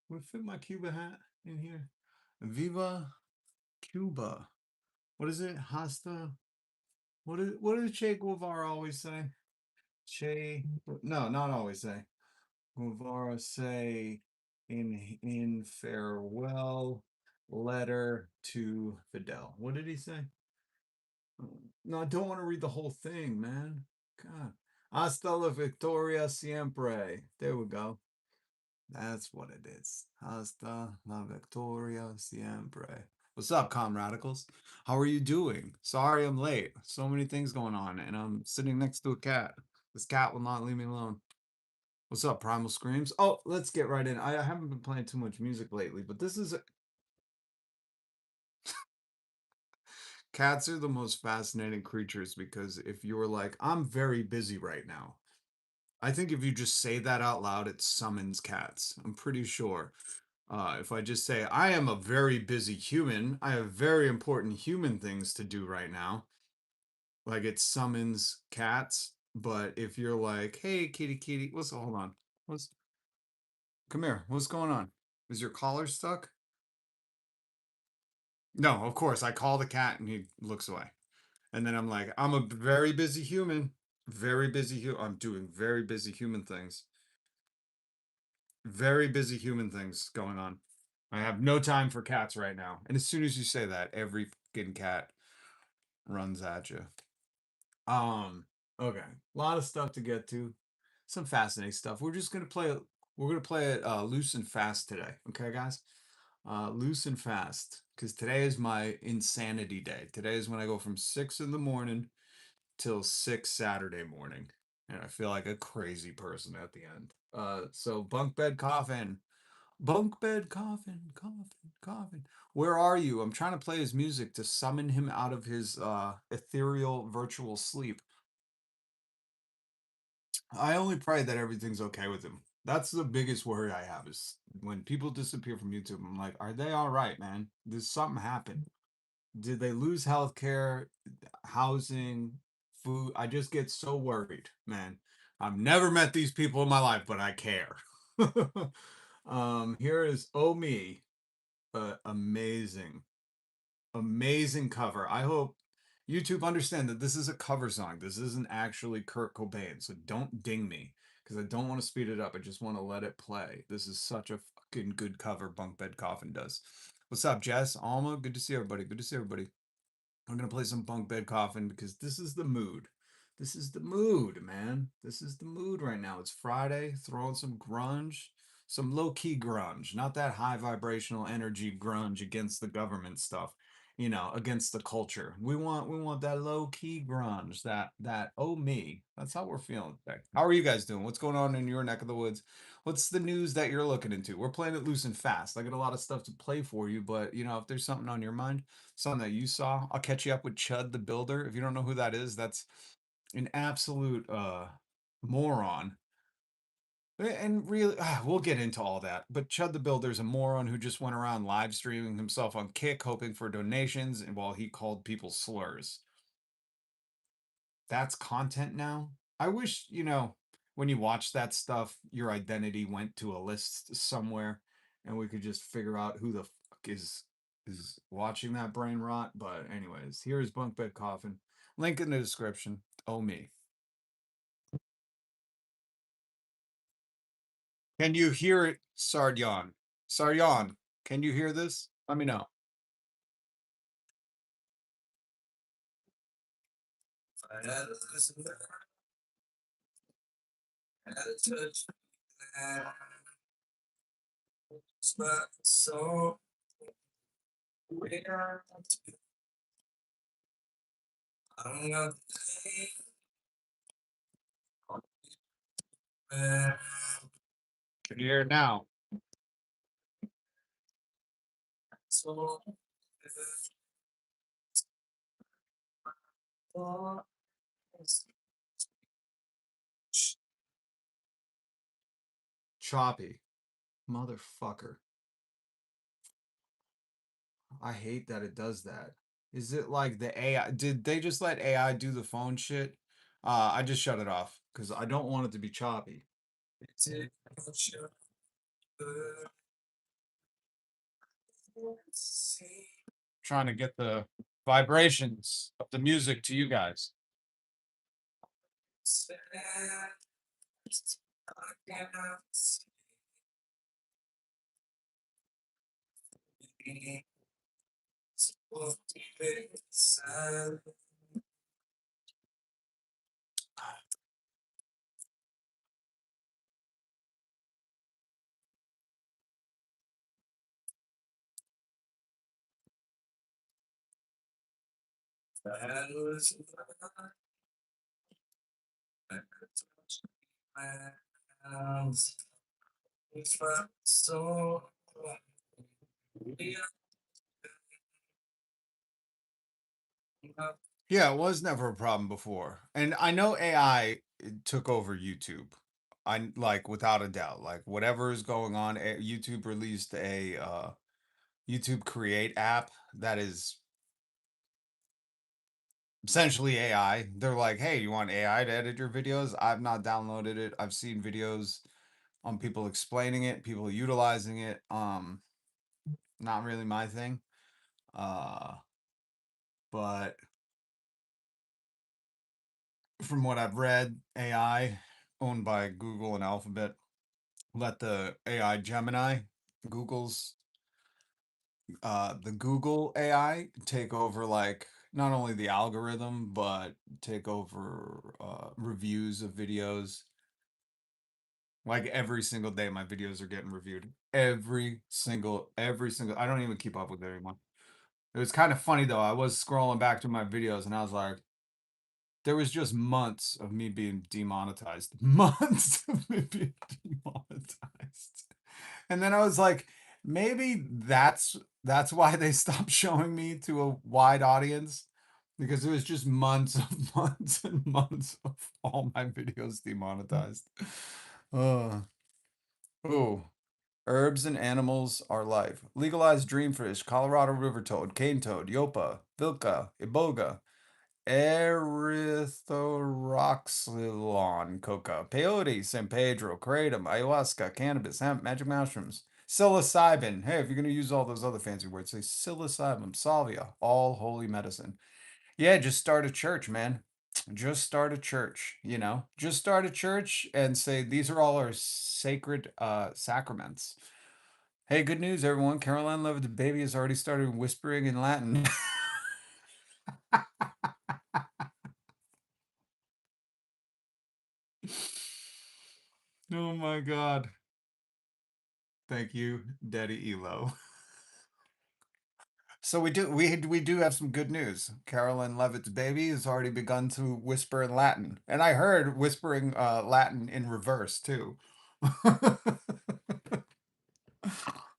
Would fit my Cuba hat in here? Viva Cuba. What is it? Hasta. What did Che Guevara always say? Che, no, not always say. Guevara say in farewell letter to Fidel. What did he say? No, I don't want to read the whole thing, man. God. Hasta la victoria siempre. There we go. That's what it is. Hasta la victoria siempre. What's up, Comradicals? How are you doing? Sorry I'm late. So many things going on, and I'm sitting next to a cat. This cat will not leave me alone. What's up, Primal Screams? Oh, let's get right in. I haven't been playing too much music lately, but this is cats are the most fascinating creatures because if you're like, I'm very busy right now, I think if you just say that out loud, it summons cats. I'm pretty sure. If I just say, I am a very busy human, I have very important human things to do right now, like it summons cats. But if you're like, hey, kitty, kitty, hold on. What's, come here. What's going on? Is your collar stuck? No, of course. I call the cat and he looks away. And then I'm like, I'm a very busy human. Very busy. I'm doing very busy human things. Very busy human things going on. I have no time for cats right now. And as soon as you say that, every fucking cat runs at you. Um, okay. A lot of stuff to get to. Some fascinating stuff. We're gonna play it loose and fast today. Okay, guys? Loose and fast. Because today is my insanity day. Today is when I go from 6 in the morning till 6 Saturday morning. And I feel like a crazy person at the end. So bunk bed coffin. Bunk bed coffin, coffin, coffin. Where are you? I'm trying to play his music to summon him out of his ethereal virtual sleep. I only pray that everything's okay with him. That's the biggest worry I have is when people disappear from YouTube. I'm like, are they all right, man? Did something happen? Did they lose health care, housing, food? I just get so worried, man. I've never met these people in my life, but I care. Here is Oh Me, amazing, amazing cover. I hope YouTube understand that this is a cover song. This isn't actually Kurt Cobain, so don't ding me because I don't want to speed it up. I just want to let it play. This is such a fucking good cover Bunk Bed Coffin does. What's up, Jess? Alma? Good to see everybody. Good to see everybody. I'm gonna play some Bunk Bed Coffin because this is the mood. This is the mood, man. This is the mood right now. It's Friday. Throw in some grunge, some low key grunge, not that high vibrational energy grunge against the government stuff. Against the culture. We want that low key grunge. That oh me. That's how we're feeling today. How are you guys doing? What's going on in your neck of the woods? What's the news that you're looking into? We're playing it loose and fast. I got a lot of stuff to play for you, but if there's something on your mind, something that you saw, I'll catch you up with Chud the Builder. If you don't know who that is, that's an absolute moron. And really, we'll get into all that. But Chud the Builder's a moron who just went around live streaming himself on Kick, hoping for donations, and while he called people slurs. That's content now. I wish, when you watch that stuff, your identity went to a list somewhere, and we could just figure out who the fuck is watching that brain rot. But anyways, here's Bunk Bed Coffin. Link in the description. Oh me. Can you hear it, Sardyon? Sardyon, can you hear this? Let me know. I had to touch so where I'm not can you hear it now? So choppy. Motherfucker. I hate that it does that. Is it like the AI? Did they just let AI do the phone shit? I just shut it off because I don't want it to be choppy. Trying to get the vibrations of the music to you guys. Yeah, it was never a problem before. And I know AI took over YouTube. I like without a doubt. Like whatever is going on, YouTube released a YouTube Create app that is essentially AI. They're like, "Hey, you want AI to edit your videos?" I've not downloaded it. I've seen videos on people explaining it, people utilizing it. Not really my thing. Uh, but from what I've read, AI owned by Google and Alphabet let the AI Gemini, Google's the Google AI take over like not only the algorithm but take over reviews of videos. Like every single day my videos are getting reviewed. Every single I don't even keep up with it anymore. It was kind of funny though. I was scrolling back to my videos and I was like, there was just months of me being demonetized. Months of me being demonetized. And then I was like, maybe that's why they stopped showing me to a wide audience because it was just months of months and months of all my videos demonetized. Uh, oh, herbs and animals are life. Legalized dreamfish, Colorado river toad, cane toad, yopa, vilca, iboga, erythroxylon, coca, peyote, San Pedro, kratom, ayahuasca, cannabis, hemp, magic mushrooms, psilocybin. Hey, if you're going to use all those other fancy words, say psilocybin, salvia, all holy medicine. Yeah, just start a church, man. Just start a church, you know? Just start a church and say these are all our sacred sacraments. Hey, good news, everyone. Caroline Levitt's baby has already started whispering in Latin. Oh my God. Thank you, Daddy Elo. So we do have some good news. Carolyn Levitt's baby has already begun to whisper in Latin, and I heard whispering Latin in reverse too.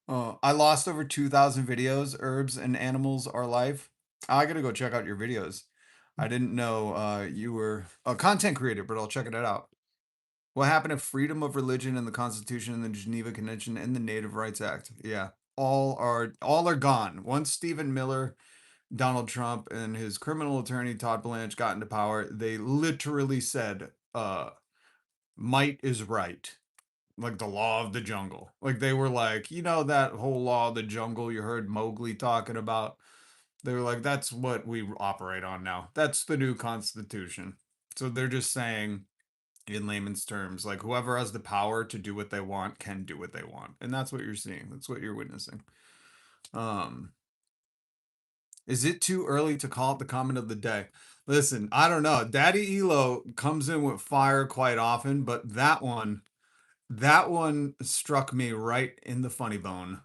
I lost over 2,000 videos. Herbs and animals are life. I gotta go check out your videos. I didn't know you were a content creator, but I'll check it out. What happened to freedom of religion and the Constitution and the Geneva Convention and the Native Rights Act? Yeah, all are gone. Once Stephen Miller, Donald Trump, and his criminal attorney Todd Blanche got into power, they literally said, "Might is right." Like the law of the jungle. Like they were like, that whole law of the jungle you heard Mowgli talking about. They were like, that's what we operate on now. That's the new constitution. So they're just saying in layman's terms, like whoever has the power to do what they want can do what they want. And that's what you're seeing. That's what you're witnessing. Um, is it too early to call it the comment of the day? Listen, I don't know. Daddy Elo comes in with fire quite often, but that one struck me right in the funny bone.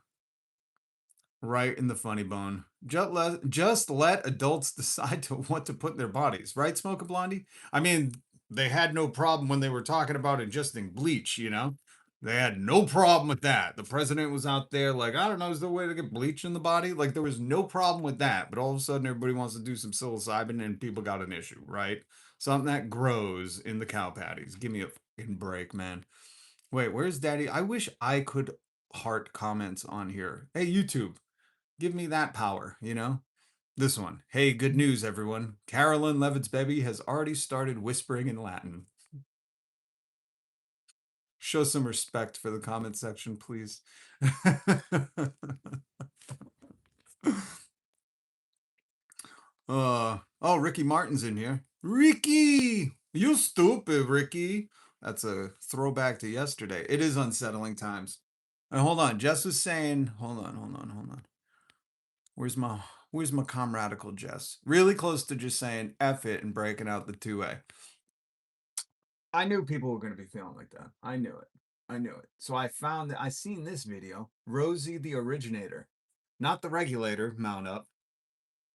Right in the funny bone. Just let adults decide to what to put in their bodies, right, Smoke a Blondie? I mean, they had no problem when they were talking about ingesting bleach, you know? They had no problem with that. The president was out there like, I don't know, is there a way to get bleach in the body? Like, there was no problem with that. But all of a sudden, everybody wants to do some psilocybin and people got an issue, right? Something that grows in the cow patties. Give me a fucking break, man. Wait, where's Daddy? I wish I could heart comments on here. Hey, YouTube, give me that power, you know? This one. Hey, good news, everyone. Carolyn Levitt's baby has already started whispering in Latin. Show some respect for the comment section, please. Oh, Ricky Martin's in here. Ricky! You stupid, Ricky. That's a throwback to yesterday. It is unsettling times. And hold on, Jess was saying, hold on. Where's my where's my Comradical Jess? Really close to just saying F it and breaking out the two-way. I knew people were gonna be feeling like that. I knew it. I knew it. So I seen this video. Rosie the originator. Not the regulator, mount up.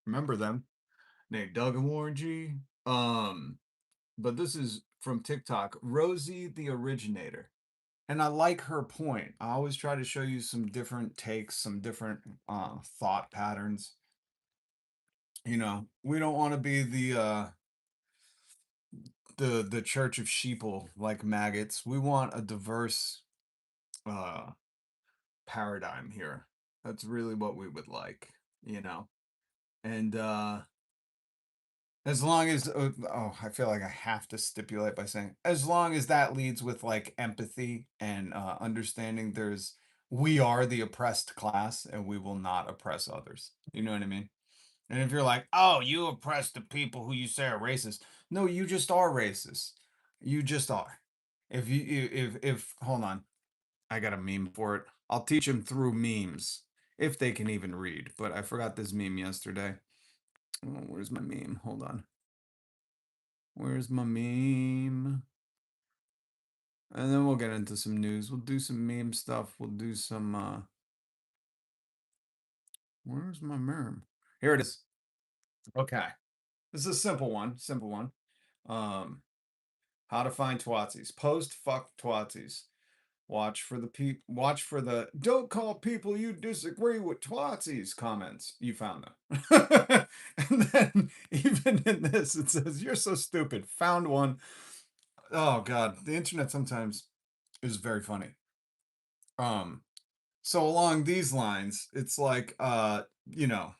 Remember them? Named Doug and Warren G. But this is from TikTok, Rosie the originator. And I like her point. I always try to show you some different takes, some different thought patterns. You know, we don't want to be the church of sheeple like maggots. We want a diverse uh paradigm here. That's really what we would like, you know. And as long as I feel like I have to stipulate by saying as long as that leads with like empathy and understanding we are the oppressed class and we will not oppress others. You know what I mean? And if you're like, "Oh, you oppress the people who you say are racist." No, you just are racist. You just are. If hold on, I got a meme for it. I'll teach them through memes if they can even read. But I forgot this meme yesterday. Oh, where's my meme? Hold on. Where's my meme? And then we'll get into some news. We'll do some meme stuff. We'll do some where's my meme? Here it is. Okay. This is a simple one. Simple one. Um how to find twatsies. Post fuck twatsies. Watch for the don't call people you disagree with twatsies comments. You found them. And then even in this it says you're so stupid. Found one. Oh god, the internet sometimes is very funny. Um so along these lines, it's like you know,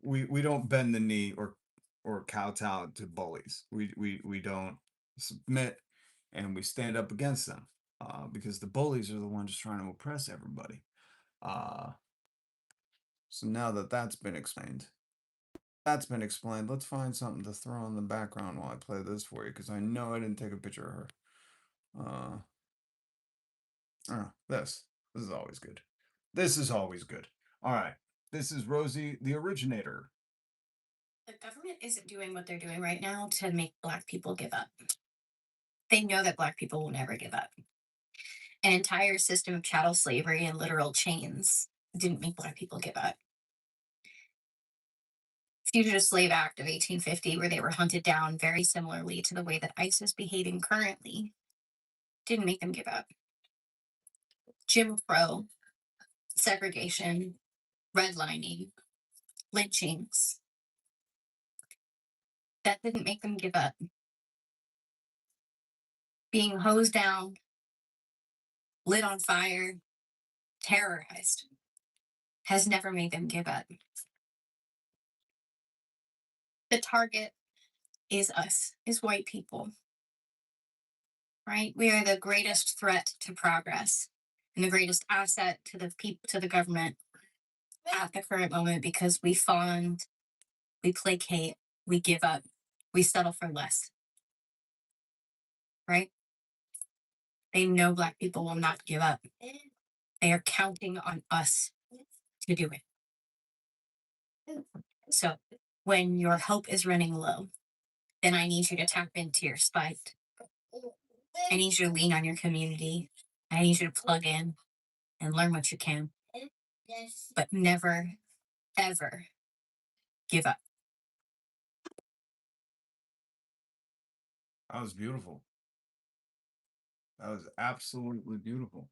we don't bend the knee or kowtow to bullies. We don't submit and we stand up against them. Because the bullies are the ones trying to oppress everybody. Uh so now that let's find something to throw in the background while I play this for you, because I know I didn't take a picture of her. This. This is always good. This is always good. All right. This is Rosie, the originator. The government isn't doing what they're doing right now to make Black people give up. They know that Black people will never give up. An entire system of chattel slavery and literal chains didn't make Black people give up. Fugitive Slave Act of 1850, where they were hunted down very similarly to the way that ICE is behaving currently, didn't make them give up. Jim Crow, segregation, redlining, lynchings, that didn't make them give up. Being hosed down, lit on fire, terrorized has never made them give up. The target is us, is white people, right? We are the greatest threat to progress and the greatest asset to the people, to the government at the current moment, because we fund, we placate, we give up, we settle for less, right? They know Black people will not give up. They are counting on us to do it. So when your hope is running low, then I need you to tap into your spite. I need you to lean on your community. I need you to plug in and learn what you can, but never, ever give up. That was beautiful. That was absolutely beautiful.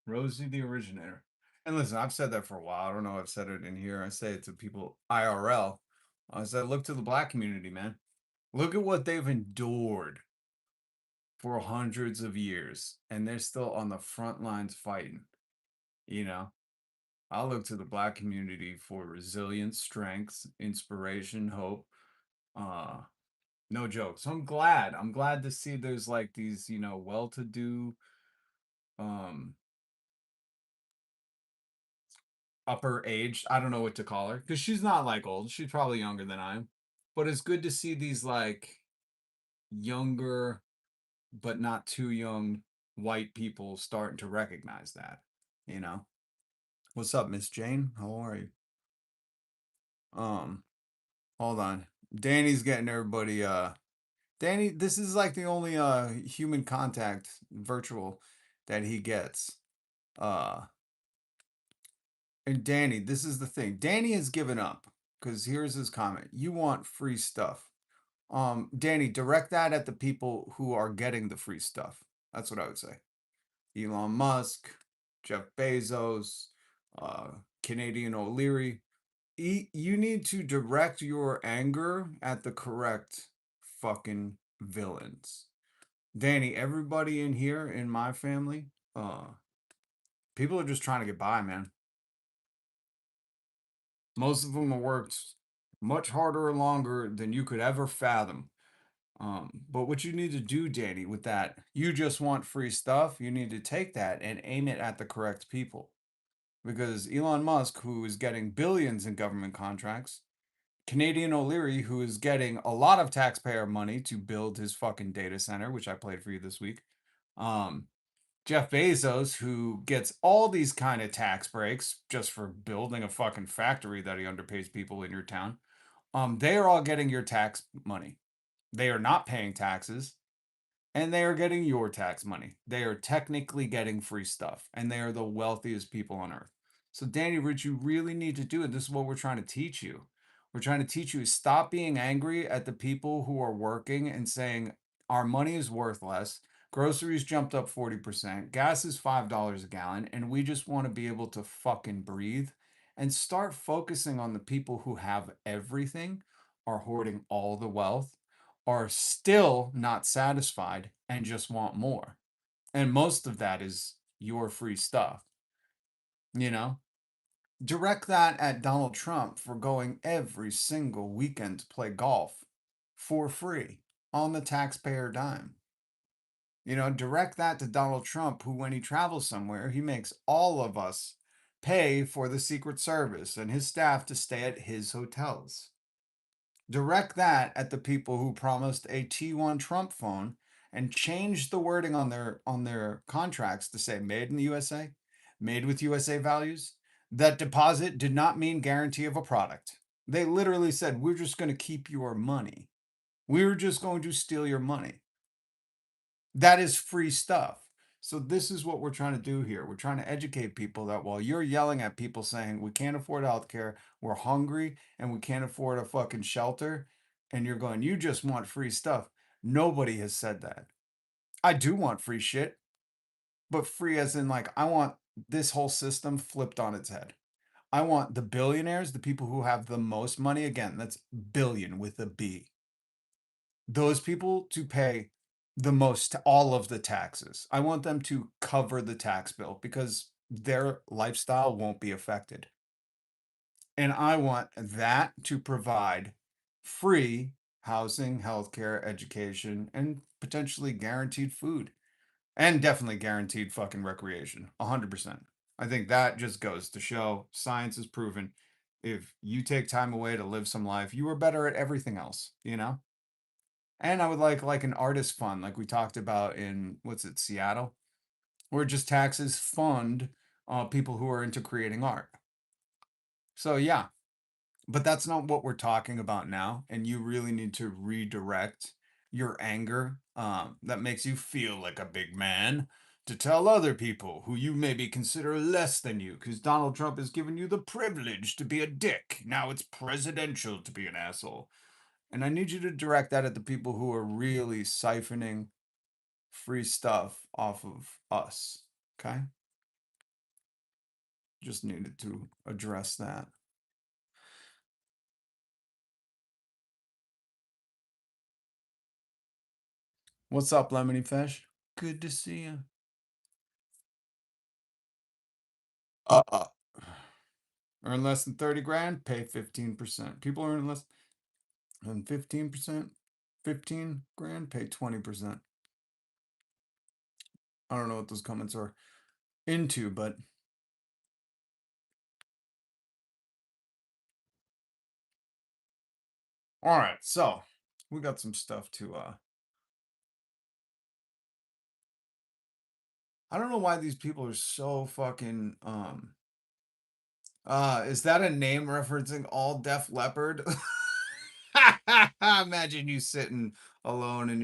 Rosie the originator. And listen, I've said that for a while. I don't know if I've said it in here. I say it to people IRL. I said, look to the Black community, man. Look at what they've endured for hundreds of years, and they're still on the front lines fighting. You know, I look to the Black community for resilience, strength, inspiration, hope. Uh, no joke. So I'm glad. I'm glad to see there's like these, well-to-do, um, upper age. I don't know what to call her because she's not like old. She's probably younger than I am. But it's good to see these like younger but not too young white people starting to recognize that, you know. What's up, Miss Jane? How are you? Um, hold on. Danny's getting everybody Danny, this is like the only human contact virtual that he gets. Uh and Danny, this is the thing. Danny has given up because here's his comment. You want free stuff. Danny, direct that at the people who are getting the free stuff. That's what I would say. Elon Musk, Jeff Bezos, uh, Canadian O'Leary. You need to direct your anger at the correct fucking villains. Danny, everybody in here in my family, people are just trying to get by, man. Most of them have worked much harder or longer than you could ever fathom. But what you need to do, Danny, with that, you just want free stuff. You need to take that and aim it at the correct people. Because Elon Musk, who is getting billions in government contracts, Canadian O'Leary, who is getting a lot of taxpayer money to build his fucking data center, which I played for you this week. Um, Jeff Bezos, who gets all these kind of tax breaks just for building a fucking factory that he underpays people in your town. They are all getting your tax money. They are not paying taxes and they are getting your tax money. They are technically getting free stuff, and they are the wealthiest people on earth. So, Danny, what you really need to do, and this is what we're trying to teach you. We're trying to teach you is stop being angry at the people who are working and saying our money is worth less. Groceries jumped up 40%. Gas is $5 a gallon, and we just want to be able to fucking breathe and start focusing on the people who have everything, are hoarding all the wealth, are still not satisfied and just want more. And most of that is your free stuff, you know? Direct that at Donald Trump for going every single weekend to play golf for free on the taxpayer dime. You know, direct that to Donald Trump, who, when he travels somewhere, he makes all of us pay for the Secret Service and his staff to stay at his hotels. Direct that at the people who promised a T1 Trump phone and changed the wording on their contracts to say made in the USA, made with USA values. That deposit did not mean guarantee of a product. They literally said, we're just going to keep your money. We're just going to steal your money. That is free stuff. So this is what we're trying to do here. We're trying to educate people that while you're yelling at people saying we can't afford healthcare, we're hungry, and we can't afford a fucking shelter, and you're going, you just want free stuff. Nobody has said that. I do want free shit, but free as in like I want this whole system flipped on its head. I want the billionaires, the people who have the most money, again, that's billion with a B, those people to pay the most, all of the taxes. I want them to cover the tax bill because their lifestyle won't be affected. And I want that to provide free housing, healthcare, education, and potentially guaranteed food. And definitely guaranteed fucking recreation. 100%. I think that just goes to show science is proven if you take time away to live some life, you are better at everything else, you know? And I would like an artist fund, like we talked about in what's it, Seattle, where just taxes fund people who are into creating art. So yeah, but that's not what we're talking about now. And you really need to redirect your anger that makes you feel like a big man to tell other people who you maybe consider less than you, because Donald Trump has given you the privilege to be a dick. Now it's presidential to be an asshole. And I need you to direct that at the people who are really siphoning free stuff off of us. Okay? Just needed to address that. What's up, Lemony Fish? Good to see you. Uh, earn less than 30 grand, pay 15%. People earn less than 15%, 15 grand, pay 20%. I don't know what those comments are into, but All right, so we got some stuff to I don't know why these people are so fucking is that a name referencing all Def Leppard? Imagine you sitting alone in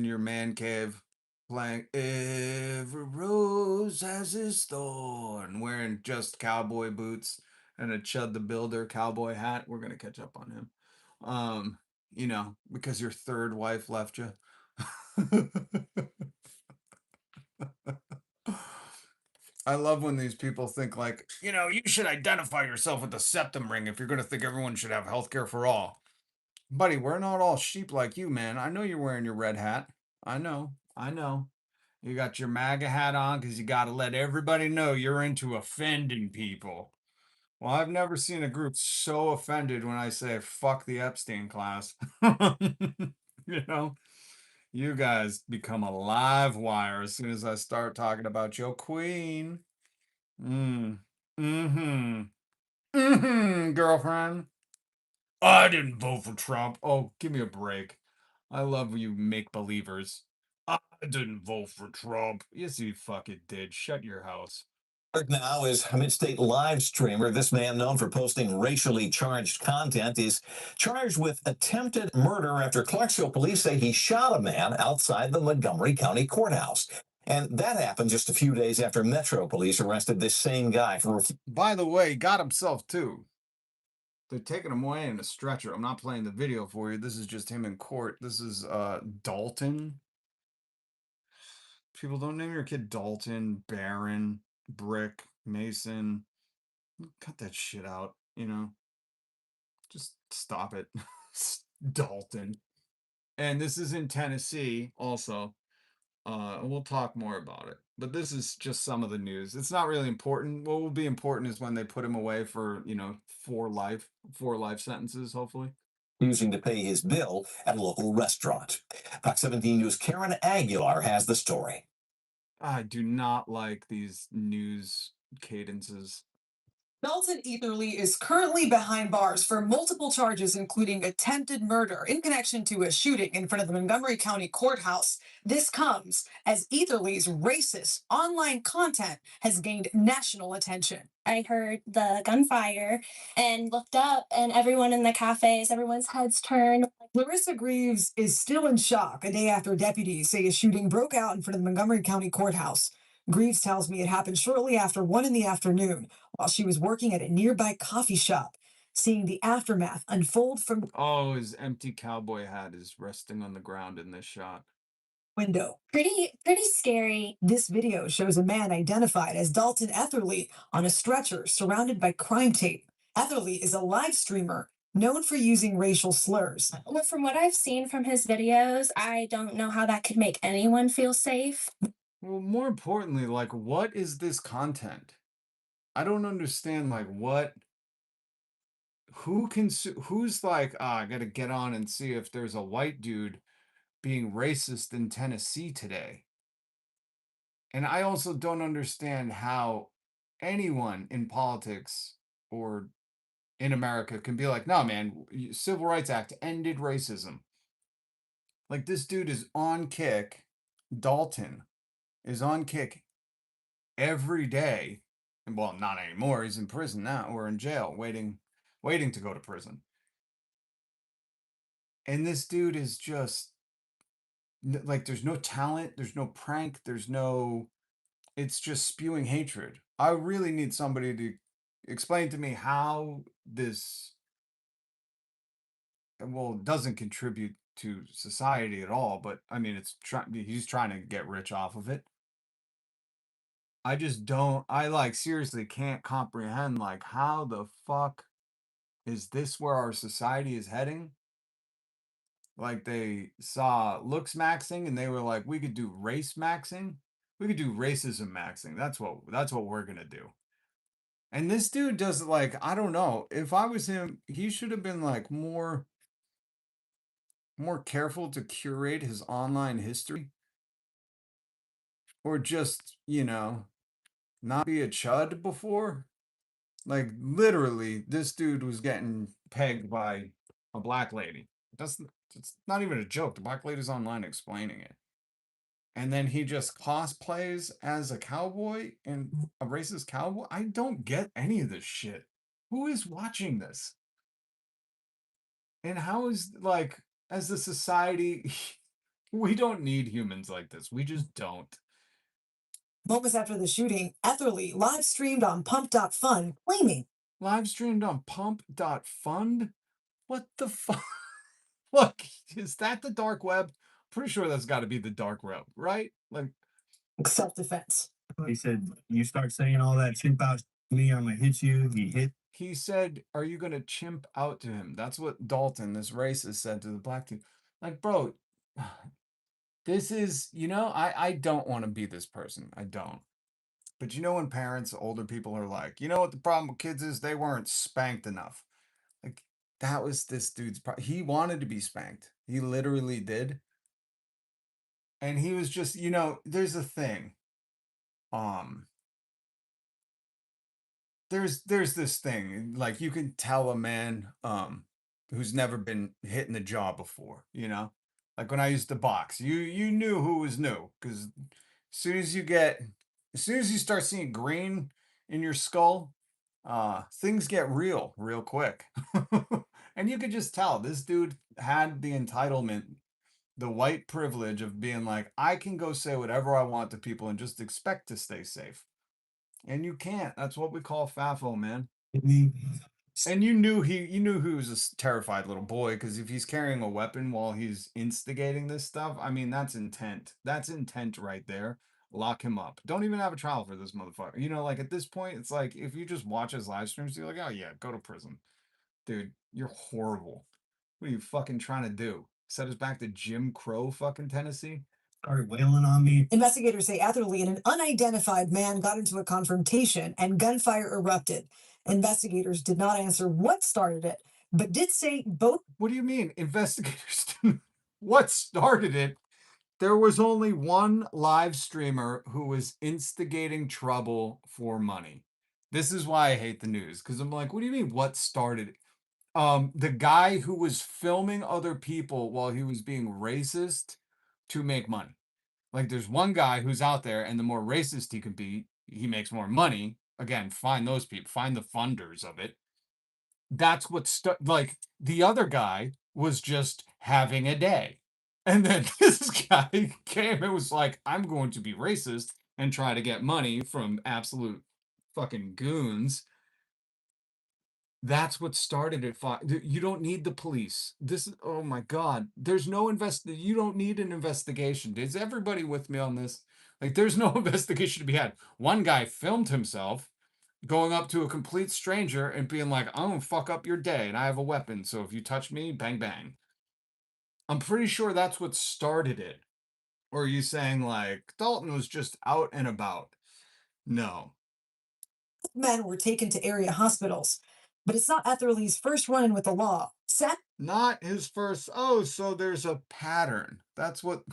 your man cave playing Every Rose Has Its Thorn, wearing just cowboy boots and a Chud the Builder cowboy hat. We're gonna catch up on him. Um, because your third wife left you. I love when these people think like, you should identify yourself with the septum ring if you're gonna think everyone should have healthcare for all. Buddy, we're not all sheep like you, man. I know you're wearing your red hat. I know. I know. You got your MAGA hat on because you got to let everybody know you're into offending people. Well, I've never seen a group so offended when I say fuck the Epstein class. you know, you guys become a live wire as soon as I start talking about your queen. Mm. Mm-hmm. Mm-hmm, girlfriend. I didn't vote for Trump. Oh, give me a break. I love you make believers. I didn't vote for Trump. Yes, you fucking did. Shut your house. Now is mid-state live streamer. This man, known for posting racially charged content, is charged with attempted murder after Clarksville police say he shot a man outside the Montgomery County courthouse. And that happened just a few days after Metro police arrested this same guy for. By the way, he got himself too. They're taking him away in a stretcher. I'm not playing the video for you. This is just him in court. This is Dalton. People don't name your kid Dalton, Barron, Brick, Mason. Cut that shit out. Just stop it. Dalton. And this is in Tennessee also. We'll talk more about it. But this is just some of the news. It's not really important. What will be important is when they put him away for, four life sentences, hopefully. Using to pay his bill at a local restaurant. Fox 17 News' Karen Aguilar has the story. I do not like these news cadences. Dalton Etherly is currently behind bars for multiple charges, including attempted murder in connection to a shooting in front of the Montgomery County Courthouse. This comes as Etherly's racist online content has gained national attention. I heard the gunfire and looked up, and everyone in the cafes, everyone's heads turned. Larissa Greaves is still in shock a day after deputies say a shooting broke out in front of the Montgomery County Courthouse. Greaves tells me it happened shortly after 1 in the afternoon while she was working at a nearby coffee shop. Seeing the aftermath unfold from the Oh, his empty cowboy hat is resting on the ground in this shot. window. Pretty scary. This video shows a man identified as Dalton Etherly on a stretcher surrounded by crime tape. Etherly is a live streamer known for using racial slurs. Well, from what I've seen from his videos, I don't know how that could make anyone feel safe. Well, more importantly, like, what is this content? I don't understand, like, who's like, I gotta get on and see if there's a white dude being racist in Tennessee today. And I also don't understand how anyone in politics or in America can be like, no, man, Civil Rights Act ended racism. Like, this dude is on kick. Dalton is on kick every day. And well, not anymore. He's in prison now or in jail, waiting to go to prison. And this dude is just like, there's no talent, there's no prank, it's just spewing hatred. I really need somebody to explain to me how this, well, doesn't contribute to society at all, but I mean, he's trying to get rich off of it. I just don't, I like seriously can't comprehend like how the fuck is this where our society is heading? Like they saw looks maxing and they were like, we could do race maxing. We could do racism maxing. That's what we're gonna do. And this dude does like, I don't know. If I was him, he should have been like more careful to curate his online history. Or just, not be a chud before. Like literally, this dude was getting pegged by a black lady. It's not even a joke. The black lady's online explaining it. And then he just cosplays as a cowboy and a racist cowboy. I don't get any of this shit. Who is watching this? And how is, like, as a society, we don't need humans like this. We just don't. Moments after the shooting, Etherly live streamed on Pump.Fun, claiming Live streamed on pump.fund? What the fuck? Look, is that the dark web? Pretty sure that's got to be the dark web, right? Like, self defense. He said, "You start saying all that shit about me, I'm gonna hit you." He hit. he said, "Are you gonna chimp out to him?" That's what Dalton, this racist, said to the black dude. Like, bro, this is, I don't want to be this person. I don't. But when parents, older people are like, you know what the problem with kids is? They weren't spanked enough. Like, that was this dude's problem. He wanted to be spanked. He literally did. And he was just, there's a thing. Um, there's this thing, like, you can tell a man who's never been hit in the jaw before, like when I used to box, you knew who was new, because soon as you get as soon as you start seeing green in your skull, things get real quick. And you could just tell this dude had the entitlement, the white privilege of being like, I can go say whatever I want to people and just expect to stay safe. And you can't. That's what we call FAFO, man. Me. And you knew he was a terrified little boy, because if he's carrying a weapon while he's instigating this stuff, I mean, that's intent. That's intent right there. Lock him up. Don't even have a trial for this motherfucker. Like, at this point, it's like, if you just watch his live streams, you're like, oh yeah, go to prison. Dude, you're horrible. What are you fucking trying to do? Set us back to Jim Crow fucking Tennessee? Started wailing on me. Investigators say Etherly and an unidentified man got into a confrontation and gunfire erupted. Investigators did not answer what started it, but did say both. What do you mean, investigators? What started it? There was only one live streamer who was instigating trouble for money. This is why I hate the news, because I'm like, what do you mean, what started it? The guy who was filming other people while he was being racist to make money. Like, there's one guy who's out there, and the more racist he can be, he makes more money. Again, find those people, find the funders of it. That's what like, the other guy was just having a day. And then this guy came and was like, I'm going to be racist and try to get money from absolute fucking goons. That's what started it. You don't need the police. This is, oh my God. There's no you don't need an investigation. Is everybody with me on this? Like, there's no investigation to be had. One guy filmed himself going up to a complete stranger and being like, I'm gonna fuck up your day and I have a weapon. So if you touch me, bang, bang. I'm pretty sure that's what started it. Or are you saying, like, Dalton was just out and about? No. Men were taken to area hospitals. But it's not Etherly's first run in with the law. Not his first. Oh, so there's a pattern. That's what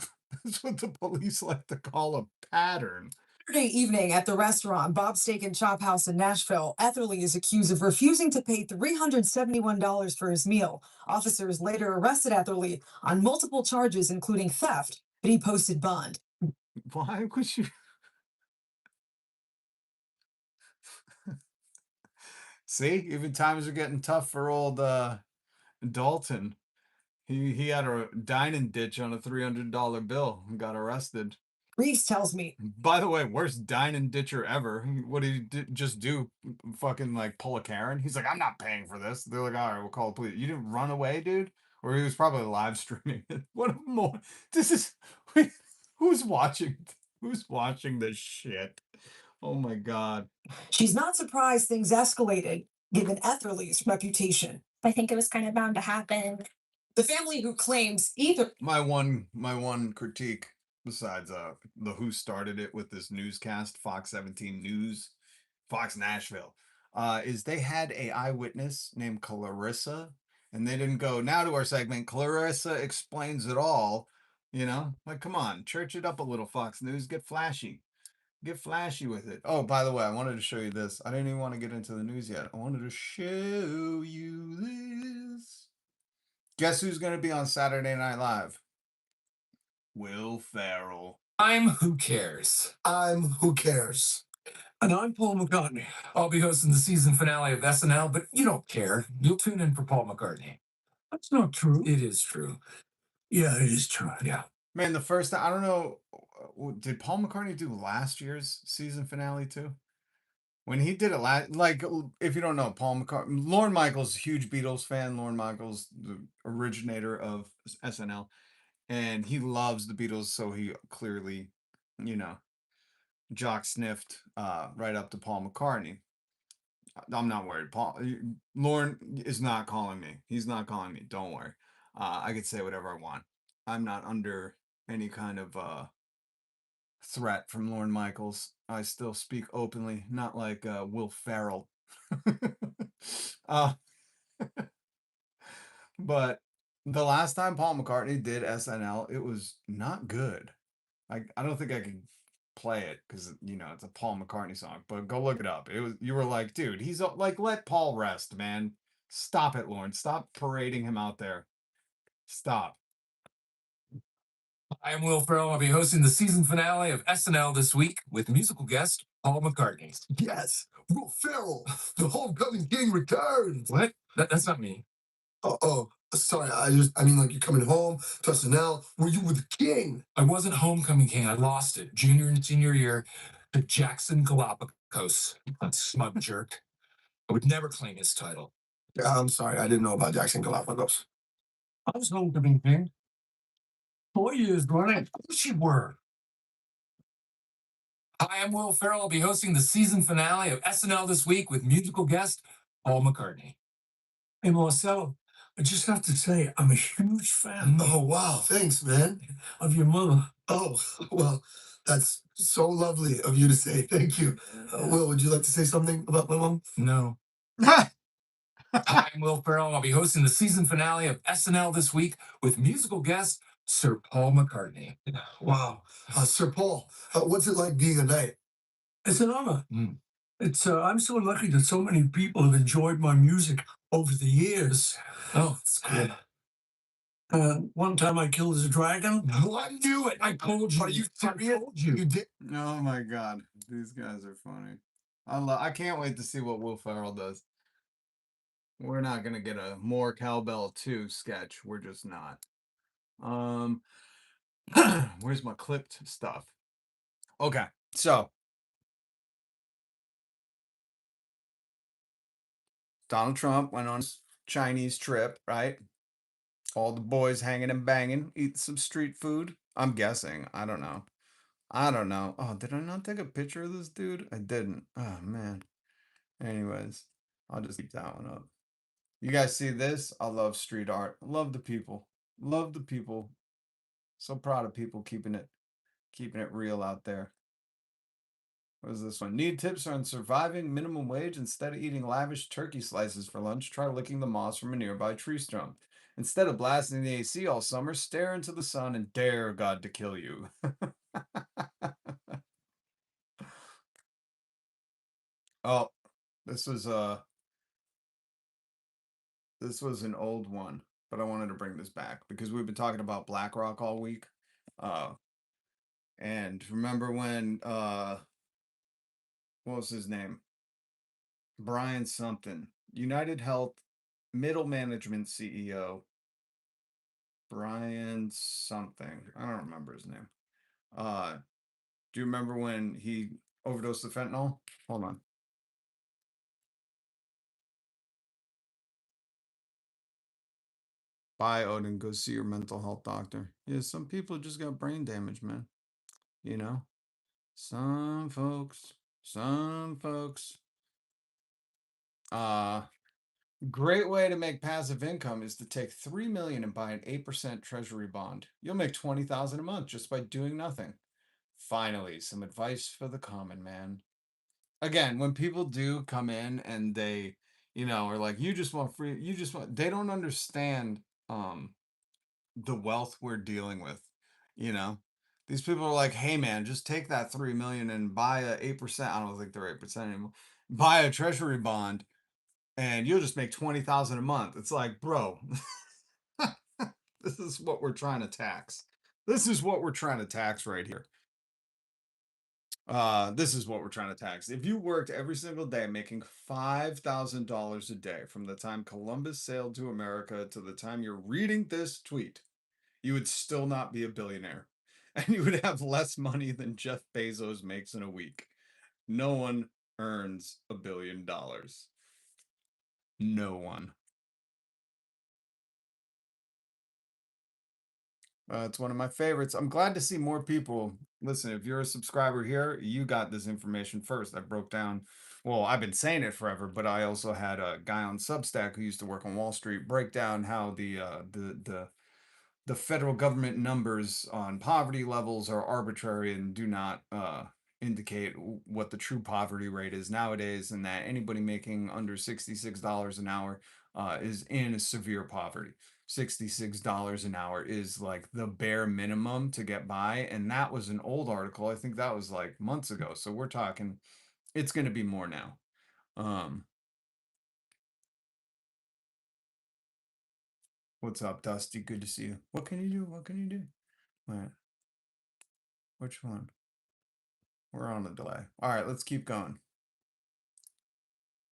that's what the police like to call a pattern. Saturday evening at the restaurant Bob's Steak and Chop House in Nashville, Etherly is accused of refusing to pay $371 for his meal. Officers later arrested Etherly on multiple charges, including theft, but he posted bond. Why would you? See, even times are getting tough for old Dalton. He had a dining ditch on a $300 bill and got arrested. Reeves tells me. By the way, worst dining ditcher ever. What did he just do? Fucking, like, pull a Karen? He's like, I'm not paying for this. They're like, all right, we'll call the police. You didn't run away, dude? Or he was probably live streaming it. What a more. This is. Who's watching? Who's watching this shit? Oh my God. She's not surprised things escalated given Etherly's reputation. I think it was kind of bound to happen. The family who claims either My one critique, besides the who started it with this newscast, Fox 17 News, Fox Nashville, is they had a eyewitness named Clarissa, and they didn't go, now to our segment, Clarissa explains it all. Like, come on, church it up a little, Fox News, get flashy. Get flashy with it. Oh, by the way, I wanted to show you this. I didn't even want to get into the news yet. I wanted to show you this. Guess who's going to be on Saturday Night Live? Will Ferrell. I'm Who Cares. I'm Who Cares. And I'm Paul McCartney. I'll be hosting the season finale of SNL, but you don't care. You'll tune in for Paul McCartney. That's not true. It is true. Yeah, it is true. Yeah. Man, the first time, I don't know, did Paul McCartney do last year's season finale too? When he did it last, like, if you don't know, Paul McCartney, Lorne Michaels, huge Beatles fan. Lorne Michaels, the originator of SNL, and he loves the Beatles, so he clearly, you know, jock sniffed right up to Paul McCartney. I'm not worried. Lorne is not calling me. He's not calling me. Don't worry. I could say whatever I want. I'm not under any kind of threat from Lorne Michaels. I still speak openly, not like Will Ferrell. uh, but the last time Paul McCartney did SNL, it was not good. I don't think I could play it because it's a Paul McCartney song. But go look it up. You were like, dude, he's like, let Paul rest, man. Stop it, Lorne. Stop parading him out there. Stop. I am Will Ferrell. I'll be hosting the season finale of SNL this week with musical guest Paul McCartney. Yes, Will Ferrell, the homecoming king returns. What? That's not me. Oh, sorry. I mean, like you're coming home to SNL. Were you with the king? I wasn't homecoming king. I lost it junior and senior year to Jackson Galapagos. That smug jerk. I would never claim his title. Yeah, I'm sorry. I didn't know about Jackson Galapagos. I was homecoming king. 4 years running. Of course you were. Hi, I'm Will Ferrell. I'll be hosting the season finale of SNL this week with musical guest Paul McCartney. Hey, Marcel, I just have to say, I'm a huge fan Oh, wow. Thanks, man. of your mother. Oh, well, that's so lovely of you to say. Thank you. Will, would you like to say something about my mom? No. Hi, I'm Will Ferrell. I'll be hosting the season finale of SNL this week with musical guest Sir Paul McCartney. Wow. Sir Paul, what's it like being a knight? It's an honor. Mm. I'm so lucky that so many people have enjoyed my music over the years. Oh, it's cool. One time I killed a dragon. Oh, I knew it. I told you. Are you I serious? told you. You did? Oh my God, these guys are funny. I can't wait to see what Will Ferrell does. We're not gonna get a more Cowbell 2 sketch. We're just not. Where's my clipped stuff? Okay, so Donald Trump went on his Chinese trip, right? All the boys hanging and banging, eating some street food. I'm guessing. I don't know. Oh, did I not take a picture of this dude? I didn't. Oh man. Anyways, I'll just keep that one up. You guys see this? I love street art. Love the people. Love the people. So proud of people keeping it real out there. What is this one? Need tips on surviving minimum wage? Instead of eating lavish turkey slices for lunch, try licking the moss from a nearby tree stump. Instead of blasting the AC all summer, stare into the sun and dare God to kill you. Oh, this was an old one, but I wanted to bring this back because we've been talking about BlackRock all week. And remember when what was his name? Brian something. United Health middle management CEO. Brian something. I don't remember his name. Do you remember when he overdosed of fentanyl? Hold on. Bye, Odin. Go see your mental health doctor. Yeah, some people just got brain damage, man. You know? Some folks. Great way to make passive income is to take $3 million and buy an 8% treasury bond. You'll make $20,000 a month just by doing nothing. Finally, some advice for the common man. Again, when people do come in and they, are like, you just want free, they don't understand the wealth we're dealing with, These people are like, hey man, just take that 3 million and buy a 8%. I don't think they're 8% anymore. Buy a treasury bond and you'll just make 20,000 a month. It's like, bro, This is what we're trying to tax. This is what we're trying to tax right here. This is what we're trying to tax. If you worked every single day making $5,000 a day from the time Columbus sailed to America to the time you're reading this tweet, you would still not be a billionaire. And you would have less money than Jeff Bezos makes in a week. No one earns $1 billion. No one. It's one of my favorites. I'm glad to see more people. Listen, if you're a subscriber here, you got this information first. I broke down, well, I've been saying it forever, but I also had a guy on Substack who used to work on Wall Street break down how the federal government numbers on poverty levels are arbitrary and do not indicate what the true poverty rate is nowadays, and that anybody making under $66 an hour is in severe poverty. $66 an hour is like the bare minimum to get by, and that was an old article. I think that was like months ago. So we're talking, it's going to be more now. What's up, Dusty? Good to see you. What can you do? What can you do? Wait. Which one? We're on a delay. All right, let's keep going.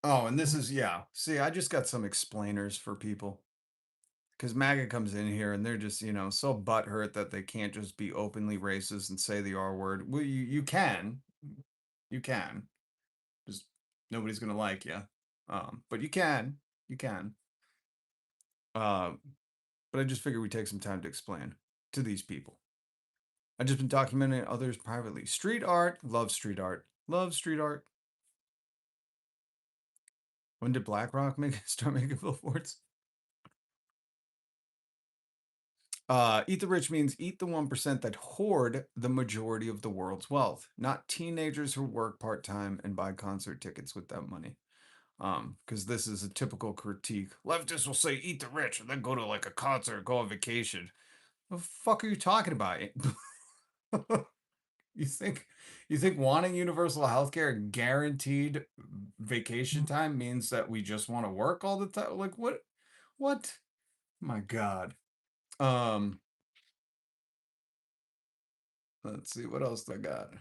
Oh, and this is, yeah. See, I just got some explainers for people. Because MAGA comes in here and they're just, you know, so butthurt that they can't just be openly racist and say the R word. Well, you can. You can. Just nobody's going to like you. But you can. You can. But I just figured we'd take some time to explain to these people. I've just been documenting others privately. Street art. Love street art. Love street art. When did BlackRock start making billboards? Eat the rich means eat the 1% that hoard the majority of the world's wealth, not teenagers who work part-time and buy concert tickets with that money. Because this is a typical critique. Leftists will say eat the rich and then go to like a concert, go on vacation. What the fuck are you talking about? You think wanting universal healthcare guaranteed vacation time means that we just want to work all the time? Like what? What? My God. Let's see, what else do I got?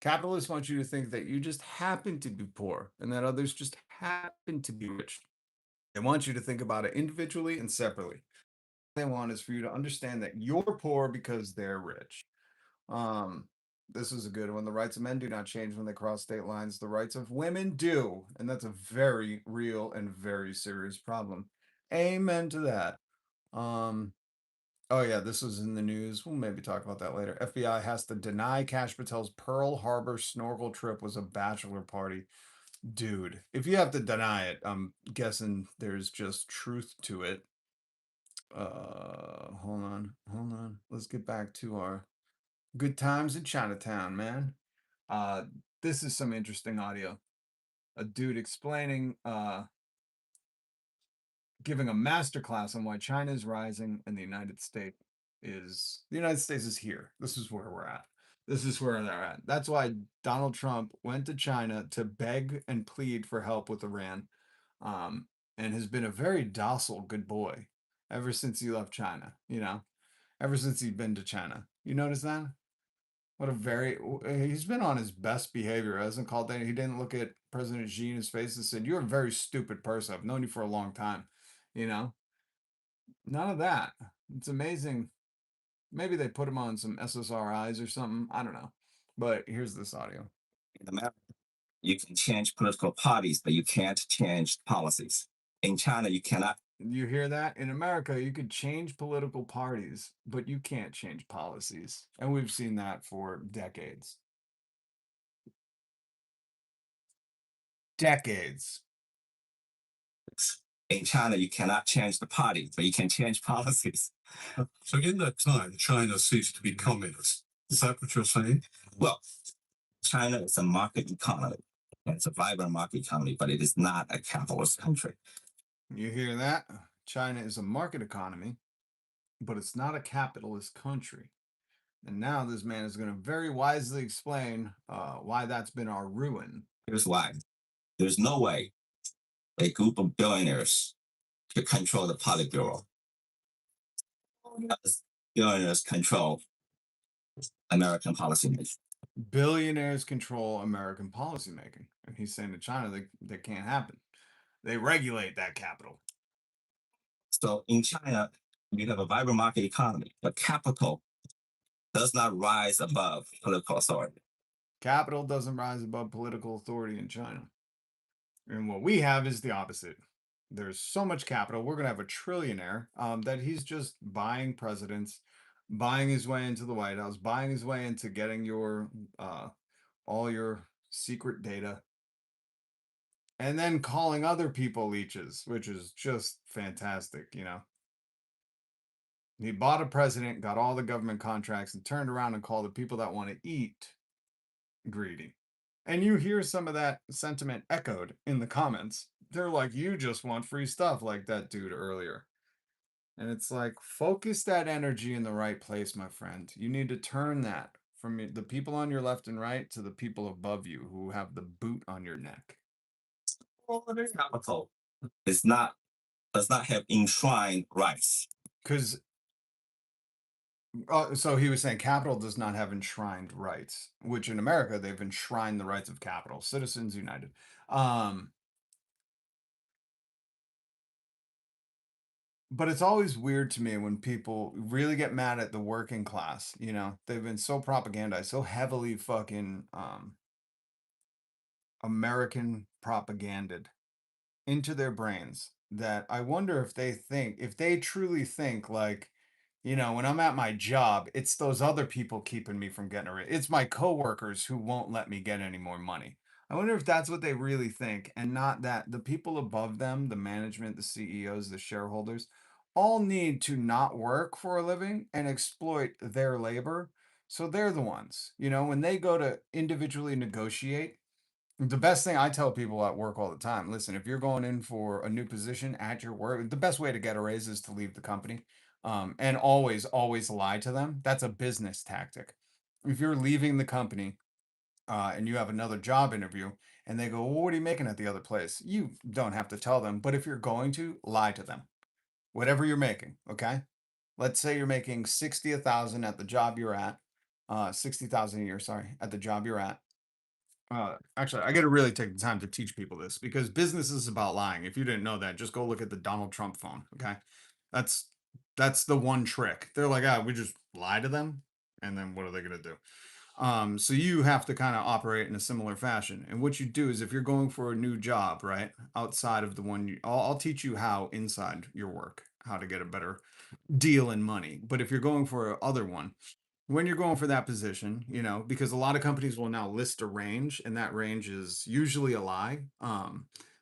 Capitalists want you to think that you just happen to be poor and that others just happen to be rich. They want you to think about it individually and separately. What they want is for you to understand that you're poor because they're rich. This is a good one. The rights of men do not change when they cross state lines. The rights of women do. And that's a very real and very serious problem. Amen to that. Oh yeah, this was in the news. We'll maybe talk about that later. FBI has to deny Kash Patel's Pearl Harbor snorkel trip was a bachelor party. Dude, if you have to deny it, I'm guessing there's just truth to it. Hold on. Let's get back to our good times in Chinatown, man. This is some interesting audio. A dude explaining, giving a masterclass on why China is rising and the United States is here. This is where we're at. This is where they're at. That's why Donald Trump went to China to beg and plead for help with Iran, and has been a very docile good boy ever since he left China, you know, ever since he's been to China. You notice that? What a very, he's been on his best behavior. Hasn't called that. He didn't look at President Xi in his face and said, "You're a very stupid person. I've known you for a long time." You know, none of that. It's amazing. Maybe they put him on some SSRIs or something. I don't know. But here's this audio. In America, you can change political parties, but you can't change policies. In China, you cannot. You hear that? In America, you could change political parties, but you can't change policies. And we've seen that for decades. Decades. In China, you cannot change the party, but you can change policies. So in that time, China ceased to be communist. Is that what you're saying? Well, China is a market economy. It's a vibrant market economy, but it is not a capitalist country. You hear that? China is a market economy, but it's not a capitalist country. And now this man is going to very wisely explain why that's been our ruin. Here's why. There's no way a group of billionaires could control the Politburo. Billionaires control American policymaking. Billionaires control American policymaking. And he's saying to China that can't happen. They regulate that capital. So in China, you have a vibrant market economy, but capital does not rise above political authority. Capital doesn't rise above political authority in China. And what we have is the opposite. There's so much capital. We're going to have a trillionaire that he's just buying presidents, buying his way into the White House, buying his way into getting your all your secret data, and then calling other people leeches, which is just fantastic, you know. He bought a president, got all the government contracts, and turned around and called the people that want to eat greedy. And you hear some of that sentiment echoed in the comments. They're like, you just want free stuff, like that dude earlier. And it's like, focus that energy in the right place, my friend. You need to turn that from the people on your left and right to the people above you who have the boot on your neck. Well, capital does not have enshrined rights. Because so he was saying capital does not have enshrined rights, which in America they've enshrined the rights of capital. Citizens United. But it's always weird to me when people really get mad at the working class. You know, they've been so propagandized, so heavily fucking American propaganded into their brains that I wonder if they truly think like, you know, when I'm at my job, it's those other people keeping me from getting a raise. It's my coworkers who won't let me get any more money. I wonder if that's what they really think, and not that the people above them, the management, the CEOs, the shareholders, all need to not work for a living and exploit their labor. So they're the ones, you know, when they go to individually negotiate. The best thing I tell people at work all the time, listen, if you're going in for a new position at your work, the best way to get a raise is to leave the company. And always, always lie to them. That's a business tactic. If you're leaving the company and you have another job interview and they go, well, what are you making at the other place? You don't have to tell them. But if you're going to, lie to them. Whatever you're making, okay? Let's say you're making 60,000 at the job you're at, 60,000 a year, sorry, at the job you're at. Actually, I got to really take the time to teach people this because business is about lying. If you didn't know that, just go look at the Donald Trump phone. Okay, that's that's the one trick. They're like, ah, we just lie to them, and then what are they gonna do? So you have to kind of operate in a similar fashion. And what you do is, if you're going for a new job, right, outside of the one I'll teach you how inside your work, how to get a better deal in money. But if you're going for a other one, when you're going for that position, you know, because a lot of companies will now list a range, and that range is usually a lie.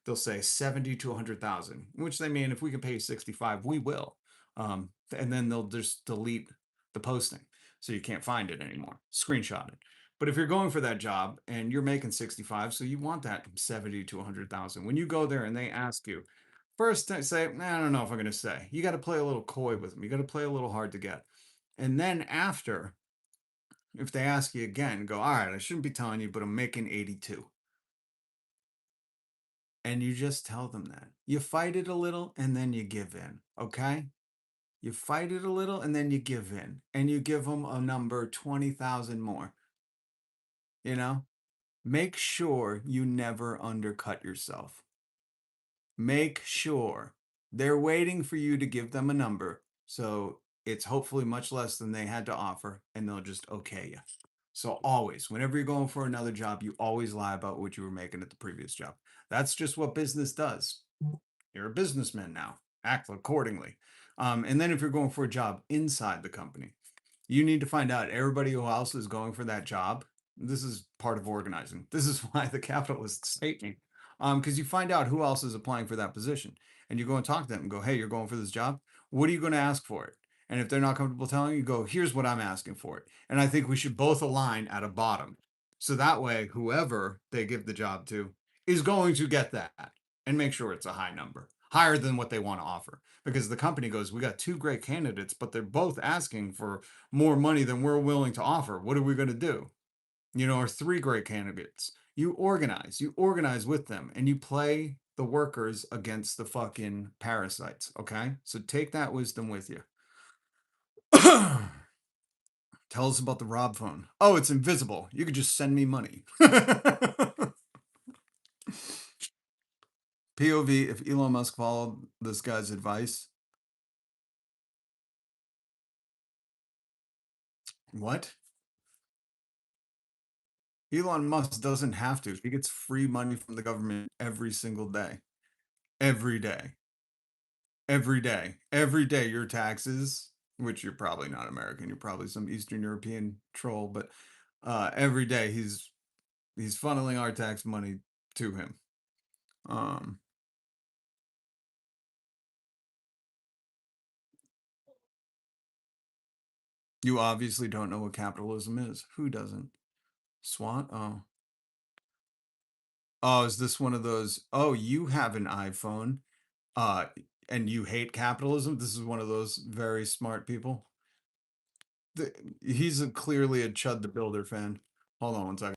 They'll say 70 to 100,000, which they mean if we can pay you 65, we will. And then they'll just delete the posting, so you can't find it anymore. Screenshot it. But if you're going for that job and you're making 65, so you want that 70 to 100,000. When you go there and they ask you, first say, I don't know if I'm going to say. You got to play a little coy with them. You got to play a little hard to get. And then after, if they ask you again, go, all right, I shouldn't be telling you, but I'm making 82. And you just tell them that. You fight it a little and then you give in, okay? You fight it a little and then you give in. And you give them a number 20,000 more. You know? Make sure you never undercut yourself. Make sure they're waiting for you to give them a number. So it's hopefully much less than they had to offer, and they'll just okay you. So always, whenever you're going for another job, you always lie about what you were making at the previous job. That's just what business does. You're a businessman now. Act accordingly. And then if you're going for a job inside the company, you need to find out everybody who else is going for that job. This is part of organizing. This is why the capitalists hate me. Because you find out who else is applying for that position, and you go and talk to them and go, hey, you're going for this job. What are you going to ask for it? And if they're not comfortable telling you, go, here's what I'm asking for it. And I think we should both align at a bottom. So that way, whoever they give the job to is going to get that and make sure it's a high number, higher than what they want to offer. Because the company goes, we got two great candidates, but they're both asking for more money than we're willing to offer. What are we going to do? You know, or three great candidates. You organize with them, and you play the workers against the fucking parasites. Okay. So take that wisdom with you. Tell us about the Rob phone. Oh, it's invisible. You could just send me money. POV, if Elon Musk followed this guy's advice. What? Elon Musk doesn't have to. He gets free money from the government every single day. Every day. Every day. Every day your taxes, which you're probably not American, you're probably some Eastern European troll, but every day he's funneling our tax money to him. You obviously don't know what capitalism is. Who doesn't? SWAT? Oh. Oh, is this one of those? Oh, you have an iPhone, uh, and you hate capitalism? This is one of those very smart people. He's clearly a Chud the Builder fan. Hold on one second.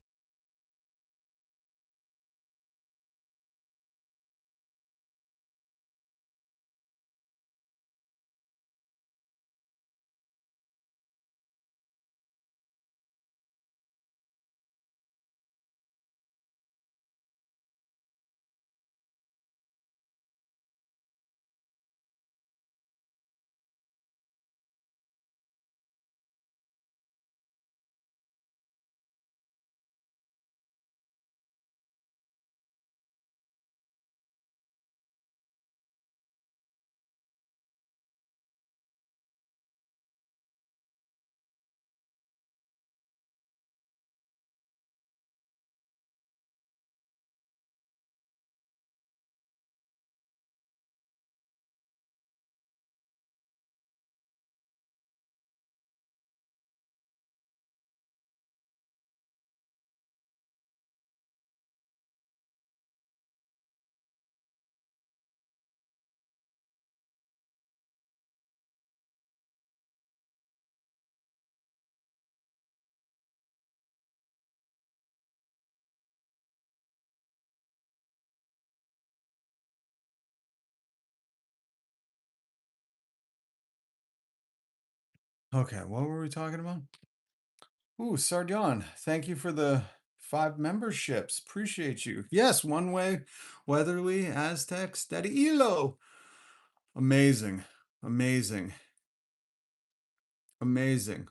Okay, what were we talking about? Ooh, Sardion, thank you for the 5 memberships. Appreciate you. Yes, One Way, Weatherly, Aztec, Steady Elo. Amazing. Amazing. Amazing.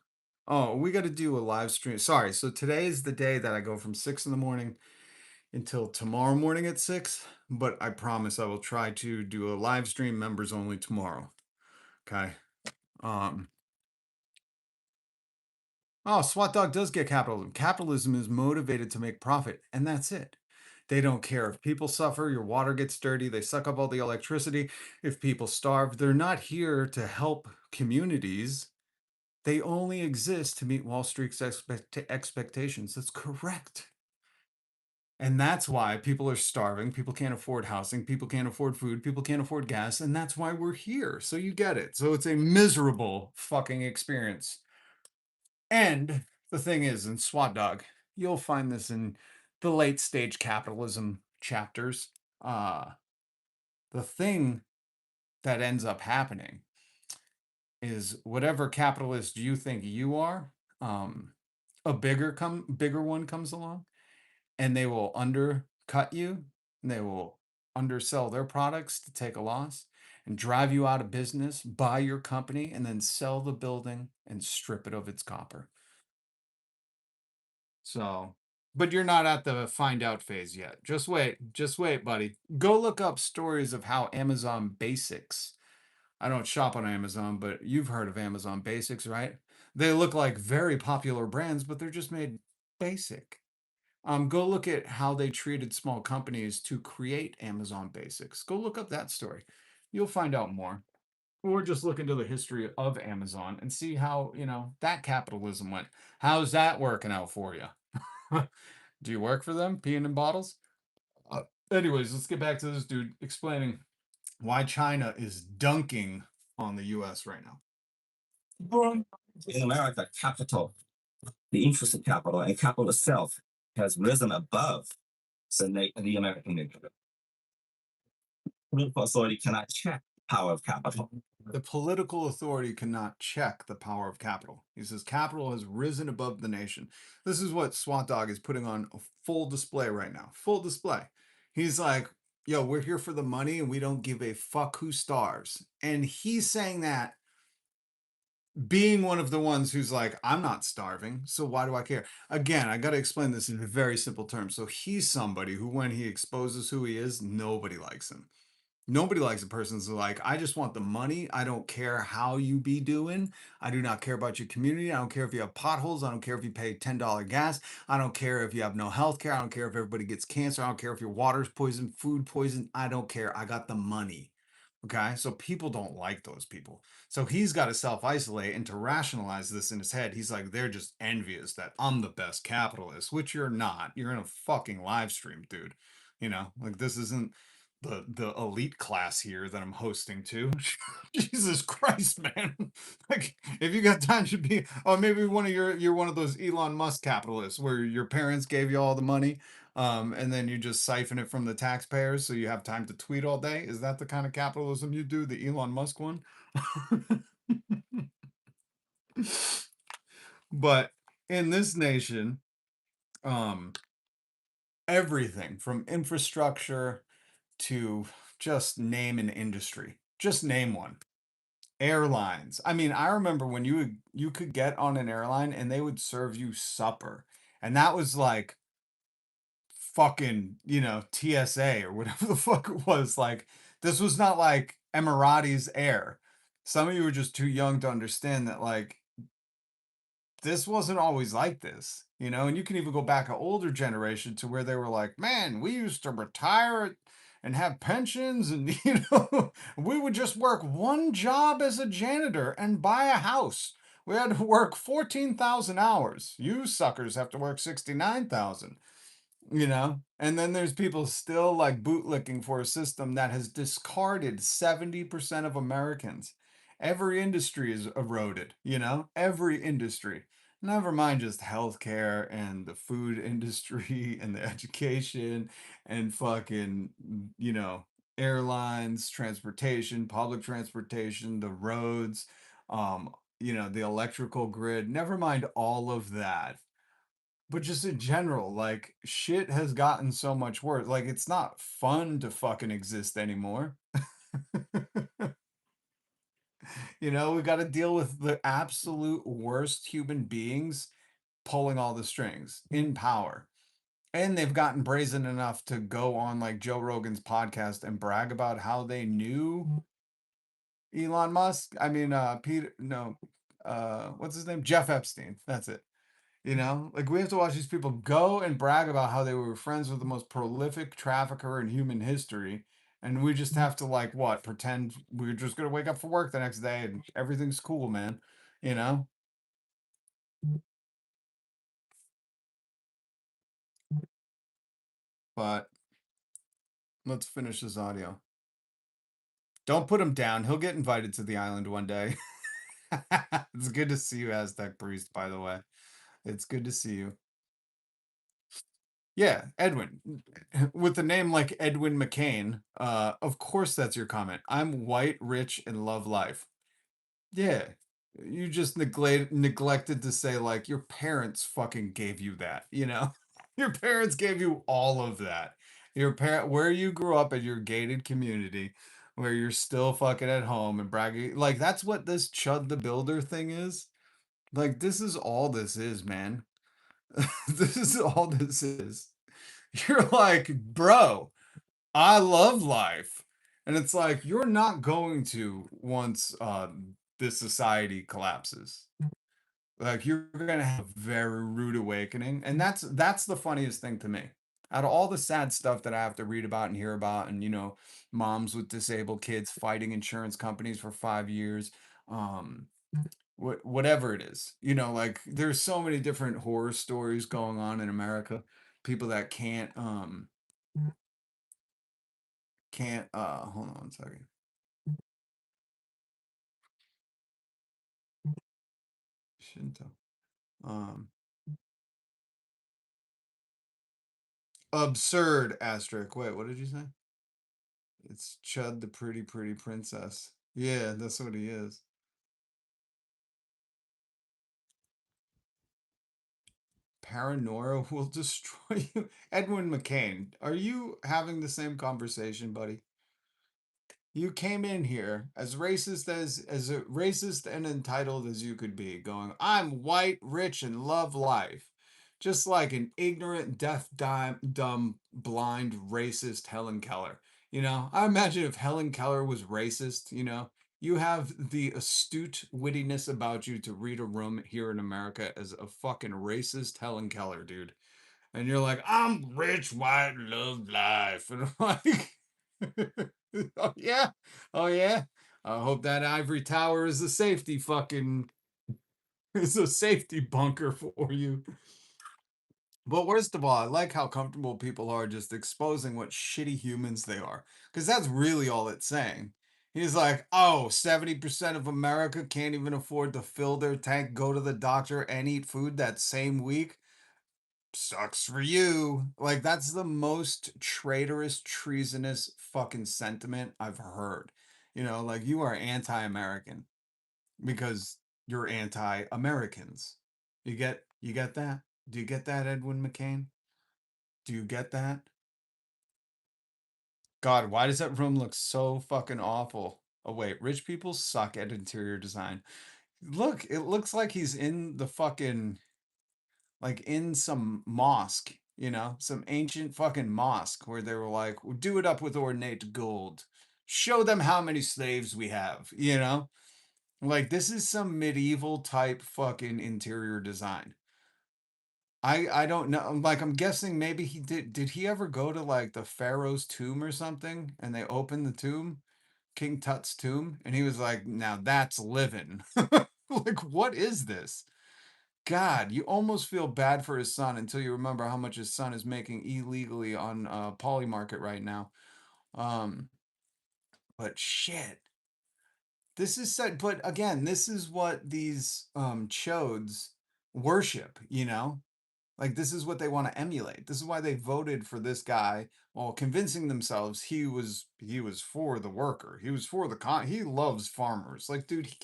Oh, we got to do a live stream. Sorry, so today is the day that I go from 6 in the morning until tomorrow morning at 6, but I promise I will try to do a live stream members only tomorrow. Okay. Oh, SWAT Dog does get capitalism. Capitalism is motivated to make profit, and that's it. They don't care if people suffer, your water gets dirty, they suck up all the electricity. If people starve, they're not here to help communities. They only exist to meet Wall Street's expectations. That's correct. And that's why people are starving. People can't afford housing. People can't afford food. People can't afford gas. And that's why we're here. So you get it. So it's a miserable fucking experience. And the thing is, in SWAT Dog, you'll find this in the late stage capitalism chapters. The thing that ends up happening is whatever capitalist you think you are, a bigger one comes along, and they will undercut you, and they will undersell their products to take a loss and drive you out of business, buy your company, and then sell the building and strip it of its copper. So, but you're not at the find out phase yet. Just wait, buddy. Go look up stories of how Amazon Basics. I don't shop on Amazon, but you've heard of Amazon Basics, right? They look like very popular brands, but they're just made basic. Go look at how they treated small companies to create Amazon Basics. Go look up that story. You'll find out more. Or just look into the history of Amazon and see how, that capitalism went. How's that working out for you? Do you work for them, peeing in bottles? Anyways, let's get back to this dude explaining why China is dunking on the US right now. In America, capital, the interest of capital and capital itself has risen above the American nation. Political authority cannot check power of capital. The political authority cannot check the power of capital. He says capital has risen above the nation. This is what SWAT Dog is putting on a full display right now. Full display. He's like, yo, we're here for the money and we don't give a fuck who starves. And he's saying that being one of the ones who's like, I'm not starving, so why do I care? Again, I got to explain this in very simple terms. So he's somebody who, when he exposes who he is, nobody likes him. Nobody likes a person who's like, I just want the money. I don't care how you be doing. I do not care about your community. I don't care if you have potholes. I don't care if you pay $10 gas. I don't care if you have no health care. I don't care if everybody gets cancer. I don't care if your water's poisoned, food poisoned. I don't care. I got the money. Okay. So people don't like those people. So he's got to self isolate, and to rationalize this in his head, he's like, they're just envious that I'm the best capitalist, which you're not. You're in a fucking live stream, dude. You know, like this isn't the elite class here that I'm hosting to. Jesus Christ, man. Like if you got time to be, oh, maybe you're one of those Elon Musk capitalists where your parents gave you all the money, and then you just siphon it from the taxpayers so you have time to tweet all day. Is that the kind of capitalism you do, the Elon Musk one? But in this nation, um everything from infrastructure to just name an industry. Just name one. Airlines. I mean, I remember when you could get on an airline and they would serve you supper. And that was like fucking, TSA or whatever the fuck it was. Like this was not like Emirates Air. Some of you were just too young to understand that like this wasn't always like this, and you can even go back an older generation to where they were like, man, we used to retire and have pensions and we would just work one job as a janitor and buy a house. We had to work 14,000 hours. You suckers have to work 69,000. And then there's people still like bootlicking for a system that has discarded 70% of Americans. Every industry is eroded, every industry. Never mind just healthcare and the food industry and the education and fucking, airlines, transportation, public transportation, the roads, um, the electrical grid. Never mind all of that, but just in general, like shit has gotten so much worse. Like it's not fun to fucking exist anymore. We got to deal with the absolute worst human beings pulling all the strings in power. And they've gotten brazen enough to go on like Joe Rogan's podcast and brag about how they knew Elon Musk. I mean, Peter, no, what's his name? Jeff Epstein. That's it. Like we have to watch these people go and brag about how they were friends with the most prolific trafficker in human history. And we just have to like what? Pretend we're just gonna wake up for work the next day and everything's cool, man. You know? But let's finish this audio. Don't put him down. He'll get invited to the island one day. It's good to see you, Aztec Priest, by the way. It's good to see you. Yeah, Edwin. With a name like Edwin McCain, of course that's your comment. I'm white, rich, and love life. Yeah. You just neglected to say like your parents fucking gave you that, Your parents gave you all of that. Your parent where you grew up in your gated community, where you're still fucking at home and bragging. Like that's what this Chud the Builder thing is. Like this is all this is, man. This is all this is. You're like, bro, I love life. And it's like, you're not going to once this society collapses. Like you're gonna have a very rude awakening. And that's the funniest thing to me. Out of all the sad stuff that I have to read about and hear about, and moms with disabled kids fighting insurance companies for 5 years, um, whatever it is, like there's so many different horror stories going on in America. People that can't hold on one second. Shinto. Um Absurd asterisk. Wait, what did you say? It's Chud the pretty princess. Yeah, that's what he is. Paranoia will destroy you. Edwin McCain, are you having the same conversation, buddy? You came in here as racist and entitled as you could be, going, "I'm white, rich, and love life," just like an ignorant, deaf, dumb, blind, racist Helen Keller. I imagine if Helen Keller was racist, you have the astute wittiness about you to read a room here in America as a fucking racist Helen Keller, dude. And you're like, "I'm rich, white, love life," and I'm like, "Oh yeah, oh yeah. I hope that ivory tower is a safety is a safety bunker for you." But worst of all, I like how comfortable people are just exposing what shitty humans they are, because that's really all it's saying. He's like, "Oh, 70% of America can't even afford to fill their tank, go to the doctor, and eat food that same week. Sucks for you." Like, that's the most traitorous, treasonous fucking sentiment I've heard. Like, you are anti-American because you're anti-Americans. You get that? Do you get that, Edwin McCain? Do you get that? God, why does that room look so fucking awful? Oh wait, rich people suck at interior design. Look, it looks like he's in the fucking like in some mosque, some ancient fucking mosque where they were like, "We'll do it up with ornate gold. Show them how many slaves we have." Like, this is some medieval type fucking interior design. I don't know. Like, I'm guessing maybe did he ever go to like the Pharaoh's tomb or something and they opened the tomb, King Tut's tomb, and he was like, "Now that's living." Like, what is this? God, you almost feel bad for his son until you remember how much his son is making illegally on Poly Market right now. Um, but shit, this is said. But again, this is what these chodes worship. Like, this is what they want to emulate. This is why they voted for this guy, while convincing themselves he was for the worker. He was for he loves farmers. Like, dude,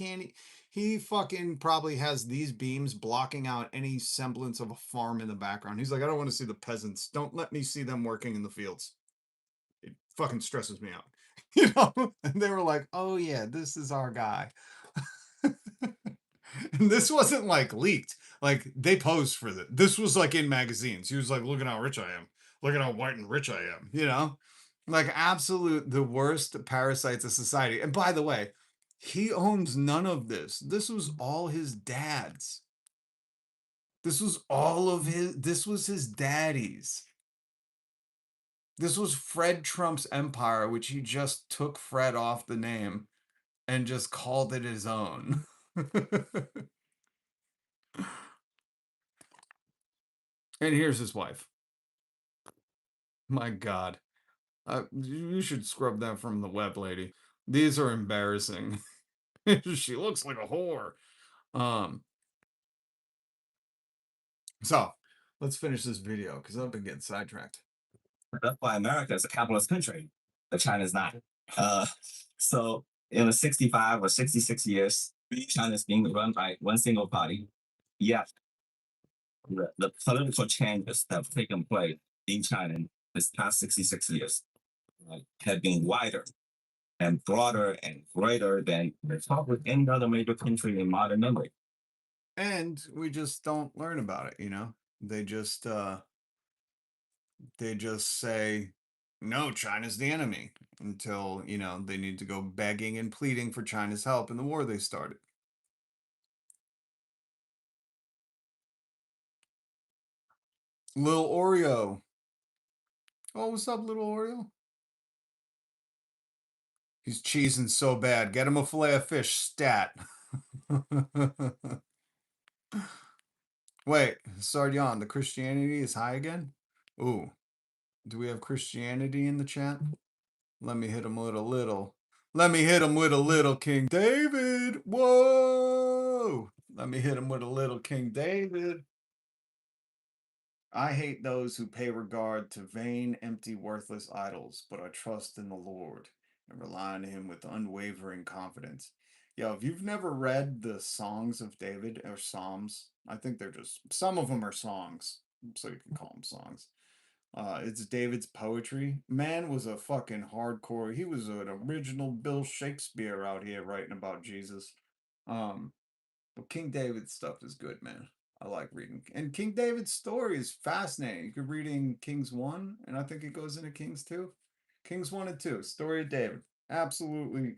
he fucking probably has these beams blocking out any semblance of a farm in the background. He's like, "I don't want to see the peasants. Don't let me see them working in the fields. It fucking stresses me out." And they were like, "Oh yeah, this is our guy." And this wasn't like leaked. Like, they posed for this. This was like in magazines. He was like, "Look at how rich I am. Look at how white and rich I am." Like, absolute the worst parasites of society. And by the way, he owns none of this. This was all his dad's. This was his daddy's. This was Fred Trump's empire, which he just took Fred off the name and just called it his own. And here's his wife. My God. You should scrub that from the web, lady. These are embarrassing. She looks like a whore. Um, so let's finish this video because I've been getting sidetracked. That's why America is a capitalist country, but China's not. Uh, so in the 65 or 66 years, China's being run by one single party. Yet the political changes that have taken place in China in this past 66 years have been wider and broader and greater than probably any other major country in modern memory. And we just don't learn about it. They just say, "No, China's the enemy," until, they need to go begging and pleading for China's help in the war they started. Little Oreo. Oh, what's up, little Oreo? He's cheesing so bad. Get him a fillet of fish stat. Wait, Sardion, the Christianity is high again? Ooh, do we have Christianity in the chat? Let me hit him with a little. Let me hit him with a little King David. Whoa! Let me hit him with a little King David. "I hate those who pay regard to vain, empty, worthless idols, but I trust in the Lord. I rely on him with unwavering confidence. Yo, if you've never read the Songs of David or Psalms, I think they're just, some of them are songs, so you can call them songs. It's David's poetry. Man was a fucking hardcore. He was an original Bill Shakespeare out here writing about Jesus. Um, but King David's stuff is good, man. I like reading. And King David's story is fascinating. You could read in Kings 1, and I think it goes into Kings 2. Kings 1 and 2, story of David. Absolutely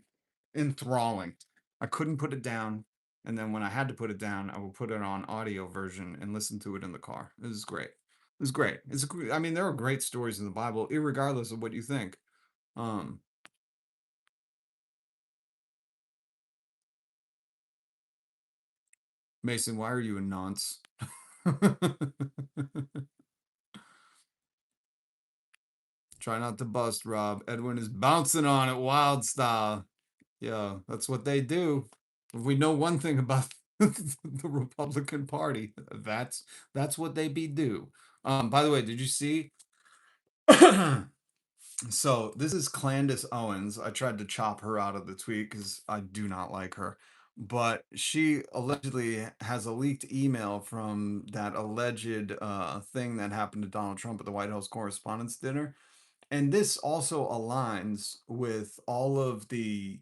enthralling. I couldn't put it down. And then when I had to put it down, I would put it on audio version and listen to it in the car. It was great. It was great. I mean, there are great stories in the Bible, irregardless of what you think. Mason, why are you a nonce? Try not to bust, Rob. Edwin is bouncing on it wild style. Yeah, that's what they do. If we know one thing about the Republican Party, that's what they be do. By the way, did you see? So this is Clandis Owens. I tried to chop her out of the tweet because I do not like her. But she allegedly has a leaked email from that alleged thing that happened to Donald Trump at the White House Correspondents' Dinner. And this also aligns with all of the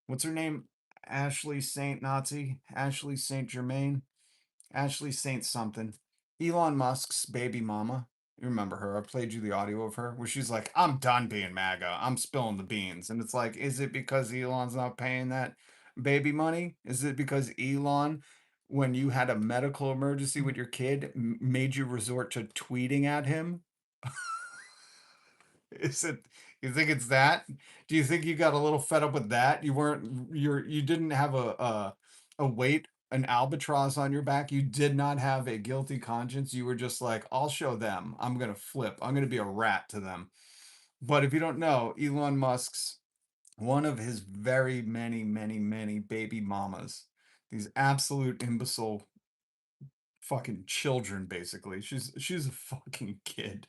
what's her name? Ashley Saint Nazi, Ashley Saint Germain, Ashley Saint something. Elon Musk's baby mama. You remember her? I played you the audio of her where she's like, I'm done being MAGA. I'm spilling the beans. And it's like, is it because Elon's not paying that baby money? Is it because Elon, when you had a medical emergency with your kid, made you resort to tweeting at him? Is it, you think it's that? Do you think you got a little fed up with that? You didn't have a weight, an albatross on your back. You did not have a guilty conscience. You were just like, I'll show them. I'm gonna flip. I'm gonna be a rat to them. But if you don't know, Elon Musk's one of his very many baby mamas, these absolute imbecile fucking children, basically. She's a fucking kid.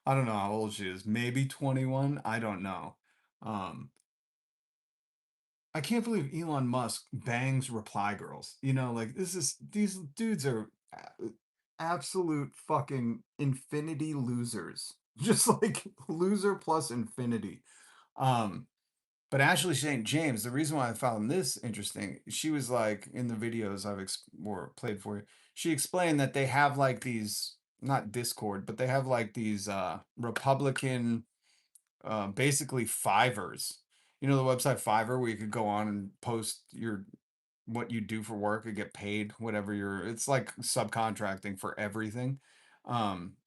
I don't know how old she is. Maybe 21. I don't know. Um, I can't believe Elon Musk bangs reply girls. You know, like these dudes are absolute fucking infinity losers. Just like loser plus infinity. Um, but Ashley St. James, the reason why I found this interesting, she was like in the videos or played for you, she explained that they have like these, not Discord, but they have like these Republican basically Fivers. You know the website Fiverr where you could go on and post your what you do for work and get paid whatever it's like subcontracting for everything.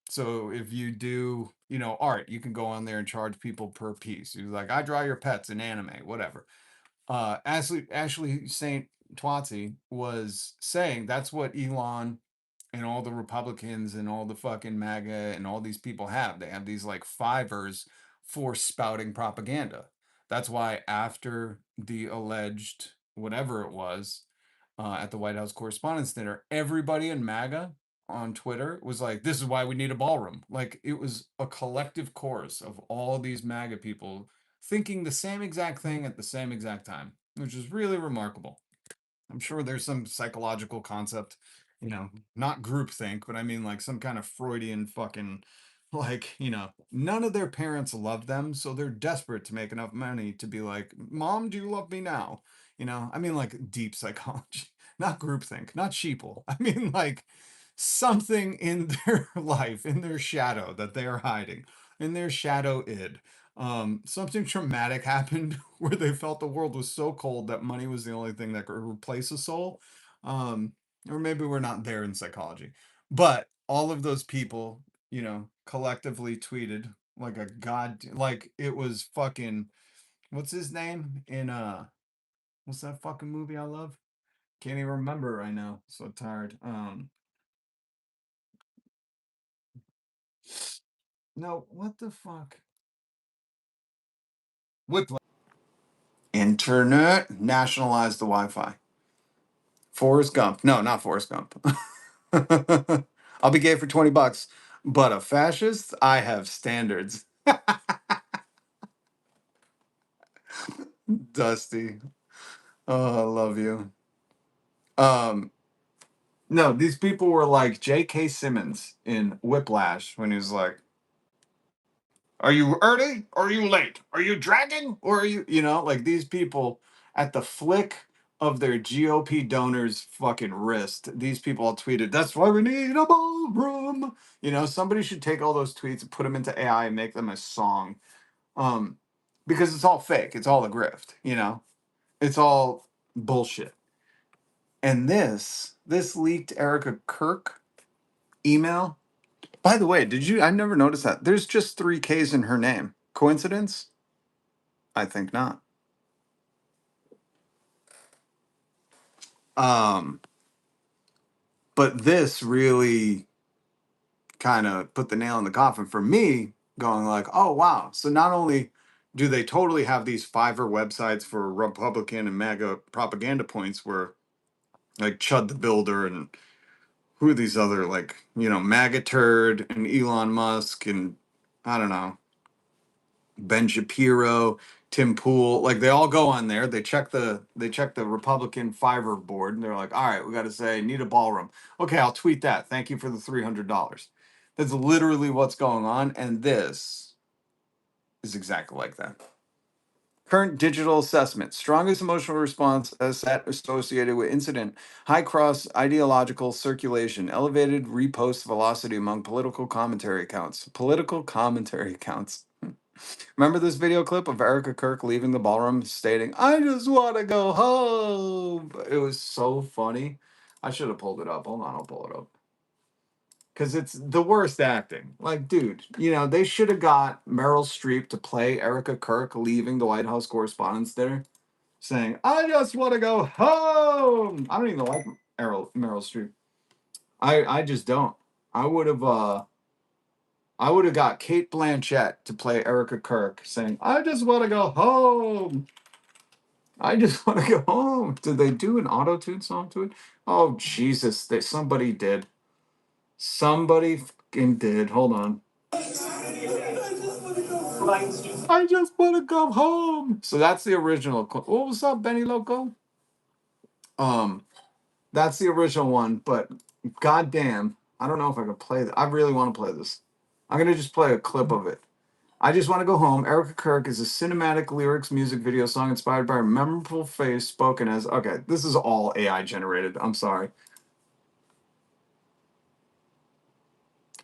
So if you do, you know, art, you can go on there and charge people per piece. You're like, I draw your pets in anime, whatever. Ashley St. Twatsi was saying that's what Elon and all the Republicans and all the fucking MAGA and all these people have. They have these like Fivers for spouting propaganda. That's why after the alleged whatever it was at the White House Correspondents' Dinner, everybody in MAGA on Twitter was like, this is why we need a ballroom. Like it was a collective chorus of all these MAGA people thinking the same exact thing at the same exact time, which is really remarkable. I'm sure there's some psychological concept, you know, not groupthink, but I mean like some kind of Freudian fucking, like, you know, none of their parents love them, so they're desperate to make enough money to be like, Mom, do you love me now? You know, I mean like deep psychology, not groupthink, not sheeple. I mean like something in their life, in their shadow that they are hiding, in their shadow id. Something traumatic happened where they felt the world was so cold that money was the only thing that could replace a soul. Um, or maybe we're not there in psychology, but all of those people, you know, collectively tweeted like a god, like it was fucking, what's his name in, what's that fucking movie I love? Can't even remember right now. So tired. No, what the fuck? Whiplash. Internet nationalize the Wi-Fi. Forrest Gump. No, not Forrest Gump. I'll be gay for $20, but a fascist? I have standards. Dusty. Oh, I love you. No, these people were like J.K. Simmons in Whiplash when he was like, "Are you early? Or are you late? Are you dragging? Or are you, like these people at the flick of their GOP donors' fucking wrist, these people all tweeted, that's why we need a ballroom. Somebody should take all those tweets and put them into AI and make them a song. Um, because it's all fake. It's all a grift. It's all bullshit. And this leaked Erica Kirk email. By the way, I never noticed that. There's just 3 Ks in her name. Coincidence? I think not. Um, but this really kind of put the nail in the coffin for me, going like, oh wow. So not only do they totally have these Fiverr websites for Republican and MAGA propaganda points where like Chud the Builder and who are these other like, MAGA Turd and Elon Musk and I don't know, Ben Shapiro, Tim Pool, like they all go on there. They check the Republican Fiverr board, and they're like, all right, we got to say need a ballroom. Okay, I'll tweet that. Thank you for the $300. That's literally what's going on, and this is exactly like that. Current digital assessment: strongest emotional response associated with incident, high cross ideological circulation, elevated repost velocity among political commentary accounts. Political commentary accounts. Remember this video clip of Erica Kirk leaving the ballroom stating, I just want to go home? It was so funny. I should have pulled it up. Hold on, I'll pull it up. Because it's the worst acting. Like, dude, they should have got Meryl Streep to play Erica Kirk leaving the White House Correspondents' Dinner, saying, I just want to go home. I don't even like Meryl Streep. I just don't. I would have got Kate Blanchett to play Erica Kirk saying, I just want to go home. I just want to go home. Did they do an auto-tune song to it? Oh, Jesus. Somebody did. Somebody fucking did. Hold on. I just want to go home. So that's the original. What was up, Benny Loco? That's the original one, but goddamn, I don't know if I can play that. I really want to play this. I'm going to just play a clip of it. I just want to go home. Erica Kirk is a cinematic lyrics music video song inspired by a memorable face spoken as. Okay, this is all AI generated. I'm sorry.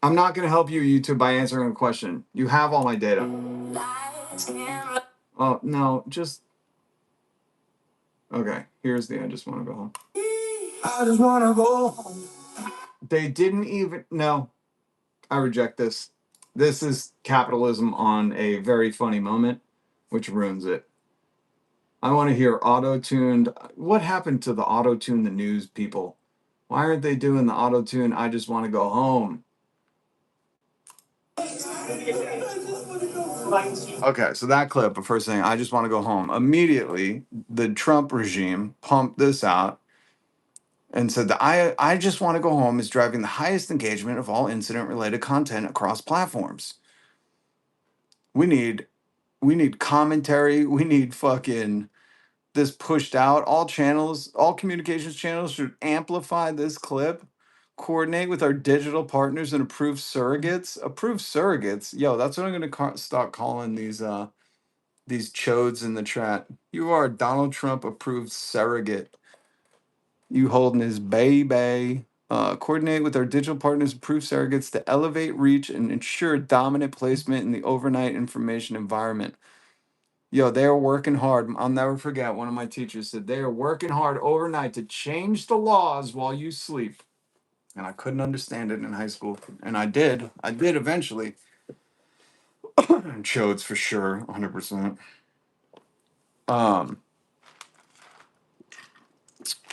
I'm not going to help you, YouTube, by answering a question. You have all my data. Oh, no, just. Okay, here's the I just want to go home. I just want to go home. They didn't even. No, I reject this. This is capitalism on a very funny moment, which ruins it. I want to hear auto-tuned. What happened to the auto-tune the news people? Why aren't they doing the auto-tune I just want to go home? Okay, so that clip of her saying I just want to go home. Immediately, the Trump regime pumped this out and said that I just want to go home is driving the highest engagement of all incident-related content across platforms. We need commentary. We need fucking this pushed out. All channels, all communications channels should amplify this clip, coordinate with our digital partners and approve surrogates. Approve surrogates. Yo, that's what I'm gonna start calling these chodes in the chat. You are a Donald Trump approved surrogate. You holding his baby. Coordinate with our digital partners, approve surrogates to elevate reach and ensure dominant placement in the overnight information environment. Yo, they are working hard. I'll never forget one of my teachers said they are working hard overnight to change the laws while you sleep. And I couldn't understand it in high school. And I did. I did eventually. Chodes for sure, 100%.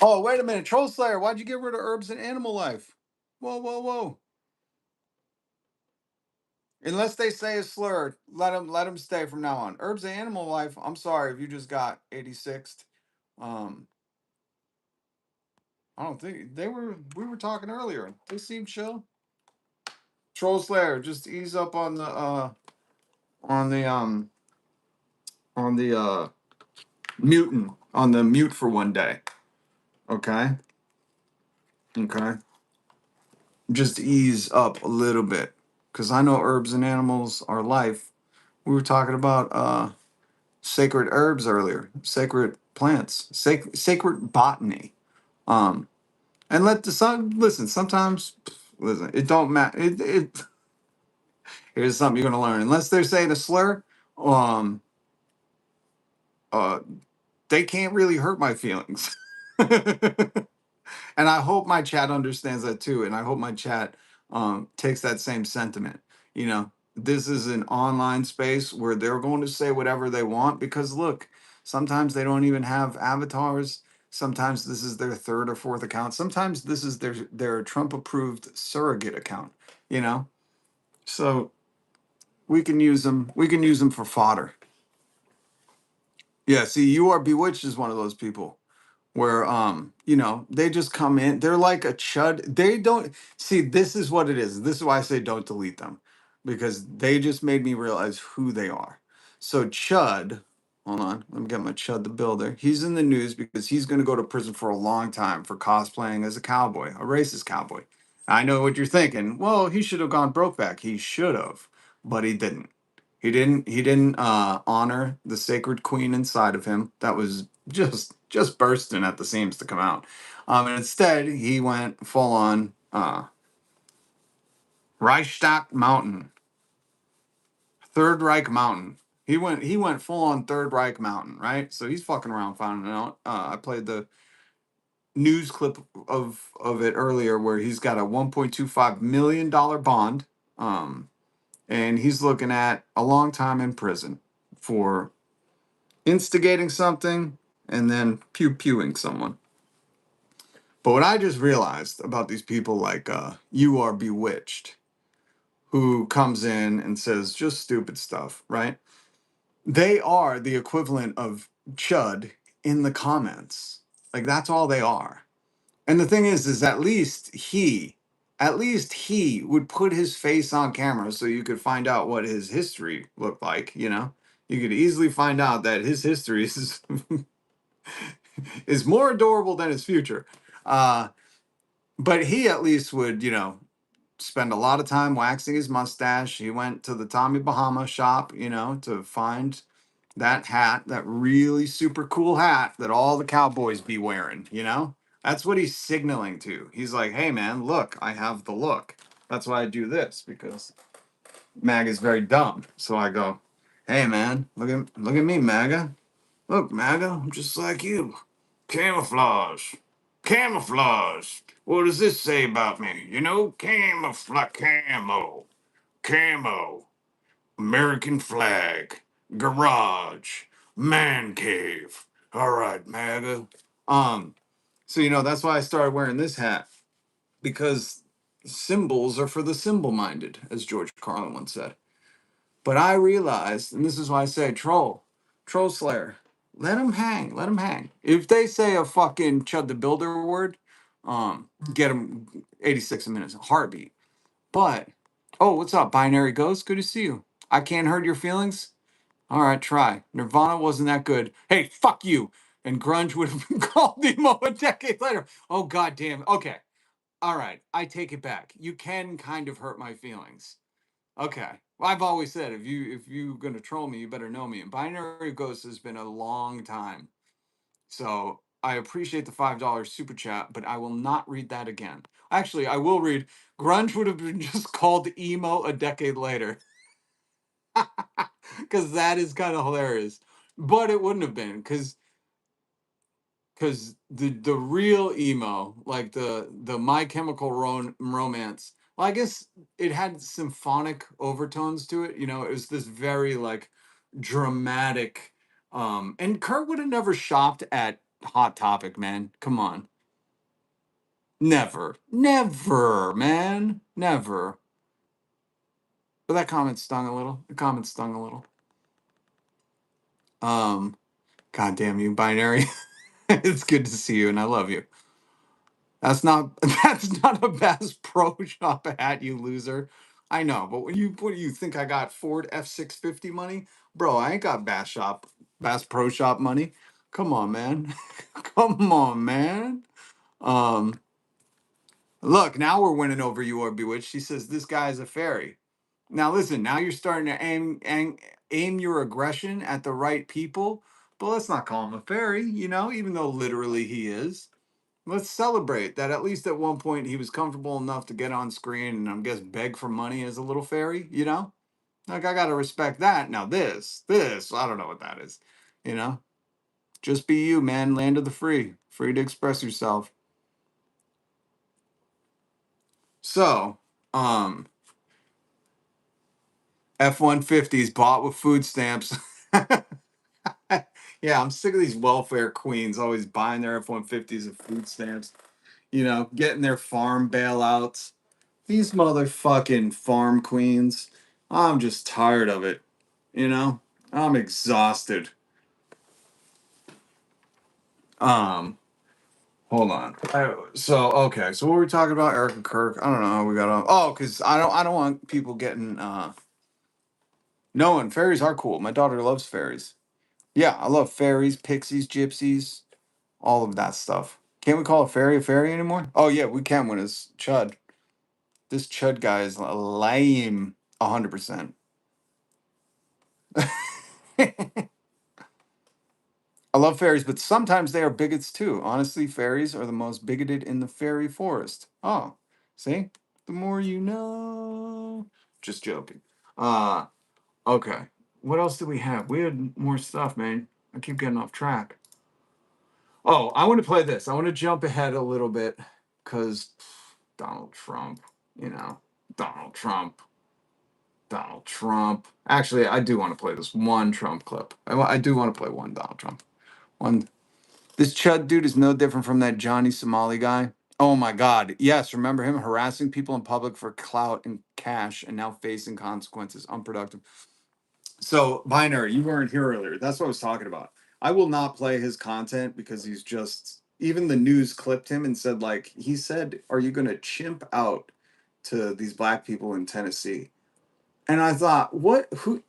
Oh, wait a minute. Troll Slayer, why'd you get rid of herbs and animal life? Whoa, whoa, whoa. Unless they say it's slurred, let them stay from now on. Herbs and animal life, I'm sorry if you just got 86th. I don't think we were talking earlier. They seem chill. Troll Slayer, just ease up on the on the muting on the mute for one day. Okay. Okay. Just ease up a little bit. Because I know herbs and animals are life. We were talking about sacred herbs earlier, sacred plants, sacred botany. And let the sun listen. Sometimes, listen, it don't matter. Here's something you're gonna learn. Unless they're saying a slur, um, uh, they can't really hurt my feelings. And I hope my chat understands that too. And I hope my chat takes that same sentiment. You know, this is an online space where they're going to say whatever they want because look, sometimes they don't even have avatars. Sometimes this is their third or fourth account. Sometimes this is their Trump approved surrogate account, you know? So we can use them. We can use them for fodder. Yeah, see, You Are Bewitched is one of those people where you know, they just come in, they're like a chud. They don't see, this is what it is. This is why I say don't delete them, because they just made me realize who they are. So Chud, hold on, let me get my Chud the Builder. He's in the news because he's going to go to prison for a long time for cosplaying as a cowboy, a racist cowboy. I know what you're thinking. Well, he should have gone Brokeback. He should have, but he didn't. He didn't honor the sacred queen inside of him that was just bursting at the seams to come out. And instead he went full on Reichstag Mountain, Third Reich Mountain. He went full on Third Reich Mountain, right? So he's fucking around finding out. I played the news clip of it earlier where he's got a $1.25 million bond. And he's looking at a long time in prison for instigating something and then pew-pewing someone. But what I just realized about these people like You Are Bewitched, who comes in and says just stupid stuff, right? They are the equivalent of Chud in the comments. Like that's all they are. And the thing is at least he would put his face on camera so you could find out what his history looked like, you know? You could easily find out that his history is is more adorable than his future. But he at least would, you know, spend a lot of time waxing his mustache. He went to the Tommy Bahama shop, you know, to find that hat, that really super cool hat that all the cowboys be wearing, you know? That's what he's signaling to. He's like, hey man, look, I have the look. That's why I do this, because MAGA is very dumb. So I go, hey man, look at me, MAGA. Look, MAGA, I'm just like you. Camouflage. Camouflage. What does this say about me? You know, camouflage, camo, American flag, garage, man cave. All right, MAGA. So you know that's why I started wearing this hat, because symbols are for the symbol-minded, as George Carlin once said. But I realized, and this is why I say troll slayer, let them hang, let them hang. If they say a fucking Chud the Builder word, get them 86 a minute, heartbeat. But, oh, what's up, Binary Ghost? Good to see you. I can't hurt your feelings? All right, try. Nirvana wasn't that good. Hey, fuck you. And grunge would have been called emo a decade later. Oh, goddamn. Okay. All right. I take it back. You can kind of hurt my feelings. Okay. Well, I've always said if you're gonna troll me, you better know me. And Binary Ghost has been a long time. So I appreciate the $5 super chat, but I will not read that again. Actually, I will read grunge would have been just called emo a decade later. Cause that is kind of hilarious. But it wouldn't have been, because the real emo, like the My Chemical Romance, well, I guess it had symphonic overtones to it. You know, it was this very like dramatic. And Kurt would have never shopped at Hot Topic, man. Come on, never, man, never. But that comment stung a little. The comment stung a little. God damn you, Binary. It's good to see you, and I love you. That's not a Bass Pro Shop hat, you loser. I know, but what do you think I got Ford F650 money? Bro, I ain't got Bass Pro Shop money. Come on, man. Come on, man. Um, Look, now we're winning over you, or Bewitched. She says this guy is a fairy. Now listen, now you're starting to aim your aggression at the right people, but let's not call him a fairy, even though literally he is. Let's celebrate that at least at one point he was comfortable enough to get on screen and I guess beg for money as a little fairy. Like I gotta respect that. Now this, I don't know what that is, you know. Just be you, man. Land of the free, free to express yourself. So, um, F-150s bought with food stamps. Yeah, I'm sick of these welfare queens always buying their F-150s and food stamps, getting their farm bailouts. These motherfucking farm queens. I'm just tired of it, you know? I'm exhausted. Um, Hold on. So what were we talking about? Eric and Kirk. I don't know how we got on. Oh, because I don't want people getting knowing fairies are cool. My daughter loves fairies. Yeah, I love fairies, pixies, gypsies, all of that stuff. Can't we call a fairy anymore? Oh yeah, we can when it's Chud. This Chud guy is lame 100%. I love fairies, but sometimes they are bigots too. Honestly, fairies are the most bigoted in the fairy forest. Oh, see? The more you know. Just joking. Uh, okay. What else do we have? We had more stuff, man. I keep getting off track. Oh, I want to play this. I want to jump ahead a little bit because Donald Trump, you know, Donald Trump, Donald Trump. Actually, I do want to play this one Trump clip. I do want to play one Donald Trump. One. This Chud dude is no different from that Johnny Somali guy. Oh my God. Yes, remember him harassing people in public for clout and cash and now facing consequences. Unproductive. So, Binary, you weren't here earlier. That's what I was talking about. I will not play his content because he's just, even the news clipped him and said, like, he said, are you going to chimp out to these black people in Tennessee? And I thought,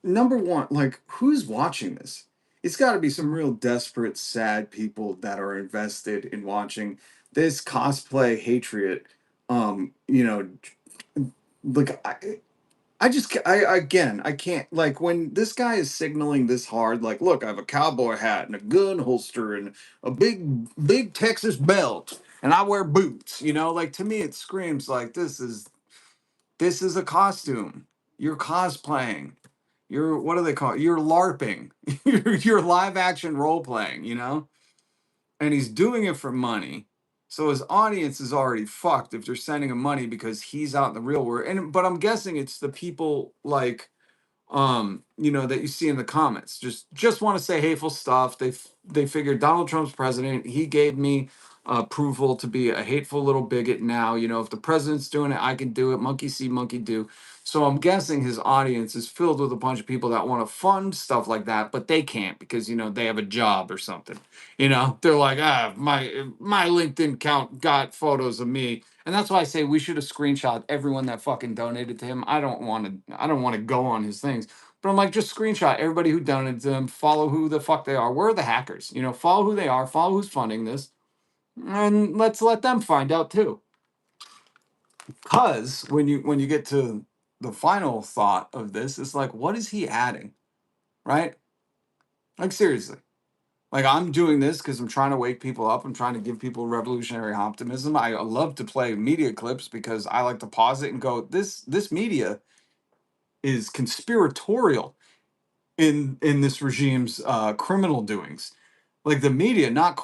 number one, like, who's watching this? It's got to be some real desperate, sad people that are invested in watching this cosplay hatred. You know, like, I just, again, I can't, like, when this guy is signaling this hard, like, look, I have a cowboy hat and a gun holster and a big Texas belt and I wear boots, like, to me, it screams like this is a costume. You're cosplaying. You're what do they call it? You're LARPing. you're live action role playing. And he's doing it for money. So his audience is already fucked if they're sending him money because he's out in the real world. But I'm guessing it's the people like that you see in the comments. Just want to say hateful stuff. They figured Donald Trump's president. He gave me approval to be a hateful little bigot. Now, if the president's doing it, I can do it. Monkey see, monkey do. So I'm guessing his audience is filled with a bunch of people that want to fund stuff like that, but they can't because they have a job or something. They're like, my LinkedIn account got photos of me. And that's why I say we should have screenshot everyone that fucking donated to him. I don't want to go on his things. But I'm like, just screenshot everybody who donated to him, follow who the fuck they are. We're the hackers. Follow who they are, follow who's funding this, and let's let them find out too. Cause when you get to the final thought of this, it's like, what is he adding? Right? Like seriously. Like I'm doing this because I'm trying to wake people up. I'm trying to give people revolutionary optimism. I love to play media clips because I like to pause it and go, this media is conspiratorial in this regime's criminal doings. Like the media not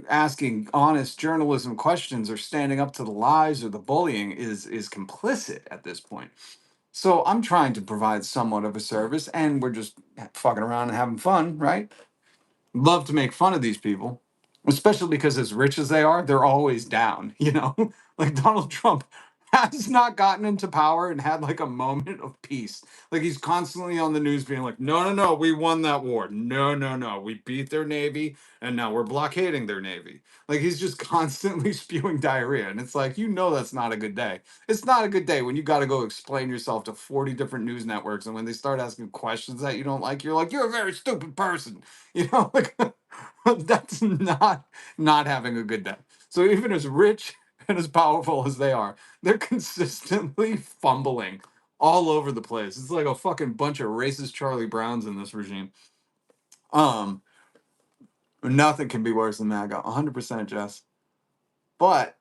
asking honest journalism questions or standing up to the lies or the bullying is complicit at this point. So I'm trying to provide somewhat of a service, and we're just fucking around and having fun, right? Love to make fun of these people, especially because as rich as they are, they're always down. Like Donald Trump has not gotten into power and had like a moment of peace. Like he's constantly on the news being like, no, no, no, we won that war. No, no, no, we beat their navy and now we're blockading their navy. Like he's just constantly spewing diarrhea. And it's like, that's not a good day. It's not a good day when you got to go explain yourself to 40 different news networks. And when they start asking questions that you don't like, you're like, you're a very stupid person. Like that's not having a good day. So even as rich and as powerful as they are, they're consistently fumbling all over the place. It's like a fucking bunch of racist Charlie Browns in this regime. Nothing can be worse than MAGA, 100%, Jess. But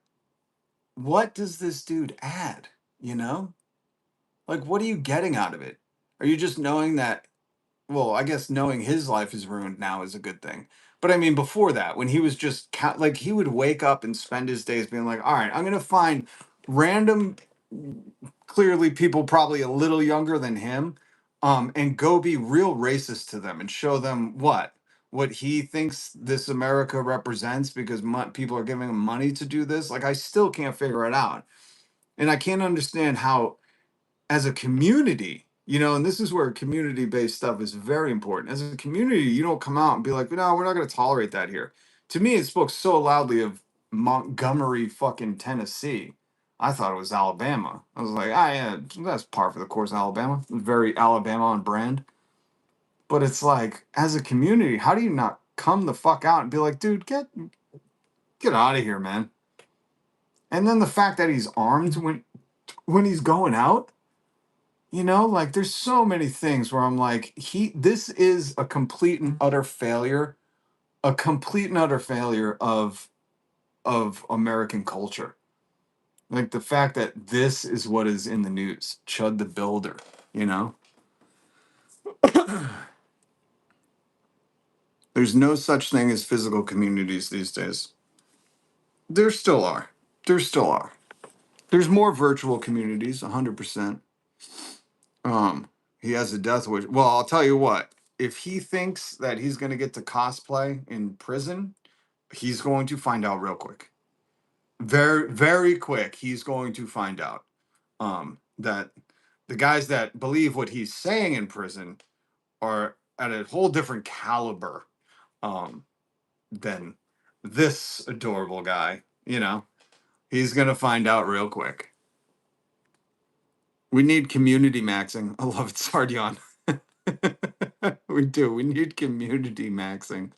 what does this dude add? Like, what are you getting out of it? Are you just knowing that? Well, I guess knowing his life is ruined now is a good thing. But I mean, before that, when he was just like, he would wake up and spend his days being like, all right, I'm going to find random, clearly people probably a little younger than him, and go be real racist to them and show them what he thinks this America represents because people are giving him money to do this. Like, I still can't figure it out. And I can't understand how as a community, and this is where community-based stuff is very important. As a community, you don't come out and be like, no, we're not going to tolerate that here. To me, it spoke so loudly of Montgomery, fucking Tennessee. I thought it was Alabama. I was like, yeah, that's par for the course, Alabama. Very Alabama on brand. But it's like, as a community, how do you not come the fuck out and be like, dude, get out of here, man? And then the fact that he's armed when he's going out. Like there's so many things where I'm like, this is a complete and utter failure, of American culture. Like the fact that this is what is in the news, Chud the Builder, There's no such thing as physical communities these days. There still are. There still are. There's more virtual communities, 100%. He has a death wish. Well, I'll tell you what. If he thinks that he's going to get to cosplay in prison, he's going to find out real quick. Very, very quick. He's going to find out that the guys that believe what he's saying in prison are at a whole different caliber than this adorable guy. He's going to find out real quick. We need community maxing. I love it, Sardion. We do. We need community maxing.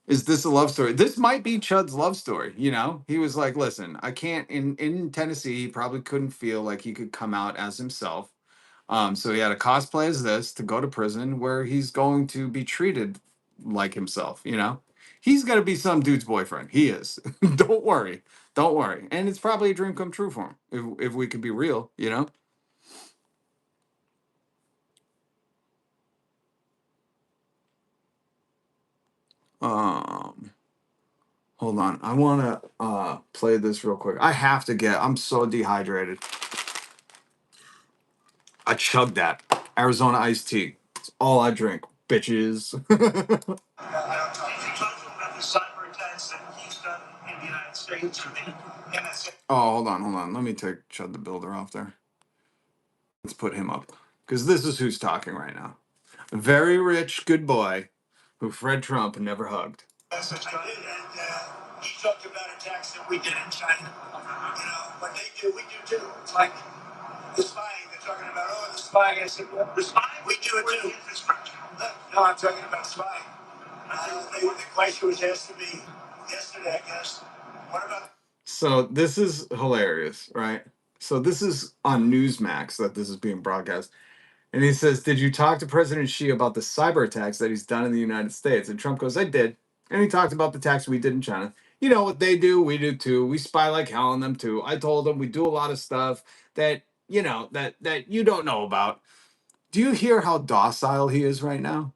Is this a love story? This might be Chud's love story. He was like, listen, I can't in Tennessee, he probably couldn't feel like he could come out as himself. So he had a cosplay as this to go to prison where he's going to be treated like himself, He's gonna be some dude's boyfriend. He is. Don't worry. Don't worry. And it's probably a dream come true for him, if we could be real, Hold on. I want to play this real quick. I'm so dehydrated. I chugged that Arizona iced tea. It's all I drink, bitches. Oh, hold on. Let me take Chud the Builder off there. Let's put him up. Because this is who's talking right now. A very rich, good boy who Fred Trump never hugged. He talked about attacks that we did in China. What they do, we do too. It's like the spying. They're talking about, the spying. I said, well, the spying, we do it too. No, I'm talking about spying. The question was asked to me yesterday, I guess. What about? So this is hilarious, right? So this is on Newsmax that this is being broadcast. And he says, did you talk to President Xi about the cyber attacks that he's done in the United States? And Trump goes, I did. And he talked about the attacks we did in China. You know what they do, we do too. We spy like hell on them too. I told them we do a lot of stuff that, that you don't know about. Do you hear how docile he is right now?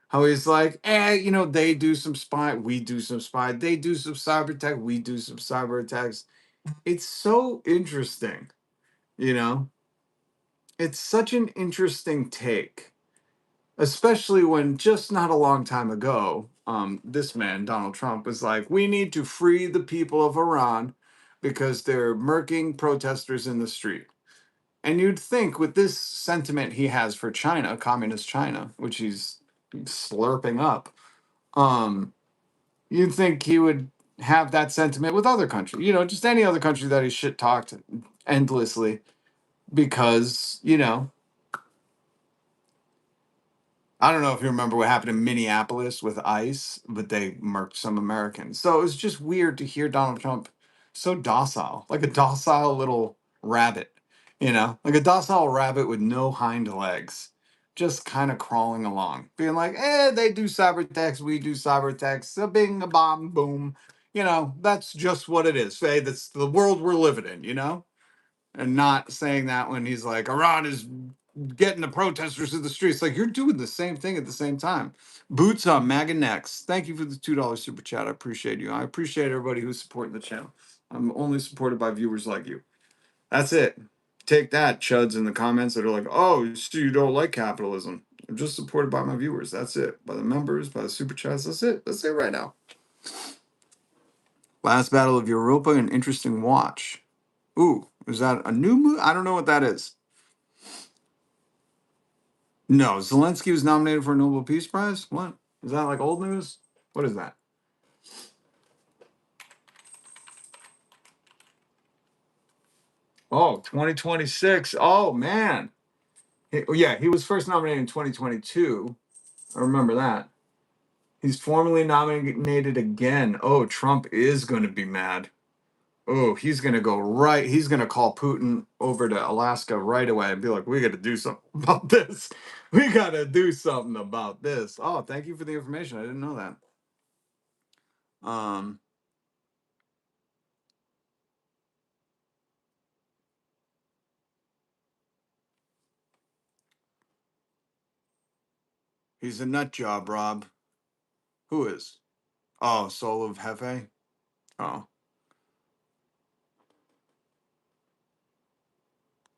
How he's like, they do some spy, we do some spy. They do some cyber attack, we do some cyber attacks. It's so interesting, It's such an interesting take. Especially when just not a long time ago, this man, Donald Trump, was like, we need to free the people of Iran because they're murking protesters in the street. And you'd think with this sentiment he has for China, communist China, which he's slurping up, you'd think he would have that sentiment with other countries, just any other country that he shit talked endlessly because, I don't know if you remember what happened in Minneapolis with ICE, but they murked some Americans. So it was just weird to hear Donald Trump so docile, like a docile little rabbit, like a docile rabbit with no hind legs, just kind of crawling along, being like, they do cyber attacks, we do cyber attacks, a bing, a bomb, boom. That's just what it is. Hey, that's the world we're living in. And not saying that when he's like, Iran is getting the protesters to the streets. Like, you're doing the same thing at the same time. Boots on MAGA necks. Thank you for the $2 super chat. I appreciate you. I appreciate everybody who's supporting the channel. I'm only supported by viewers like you. That's it. Take that, chuds in the comments that are like, oh, so you don't like capitalism. I'm just supported by my viewers. That's it. By the members, by the super chats. That's it. That's it right now. Last Battle of Europa, an interesting watch. Ooh, is that a new movie? I don't know what that is. No, Zelensky was nominated for a Nobel Peace Prize? What? Is that like old news? What is that? Oh, 2026. Oh, man. Yeah, he was first nominated in 2022. I remember that. He's formally nominated again. Oh, Trump is going to be mad. Oh, he's going to go right. He's going to call Putin over to Alaska right away and be like, we got to do something about this. We got to do something about this. Oh, thank you for the information. I didn't know that. He's a nut job, Rob. Who is? Oh, Soul of Hefe? Oh.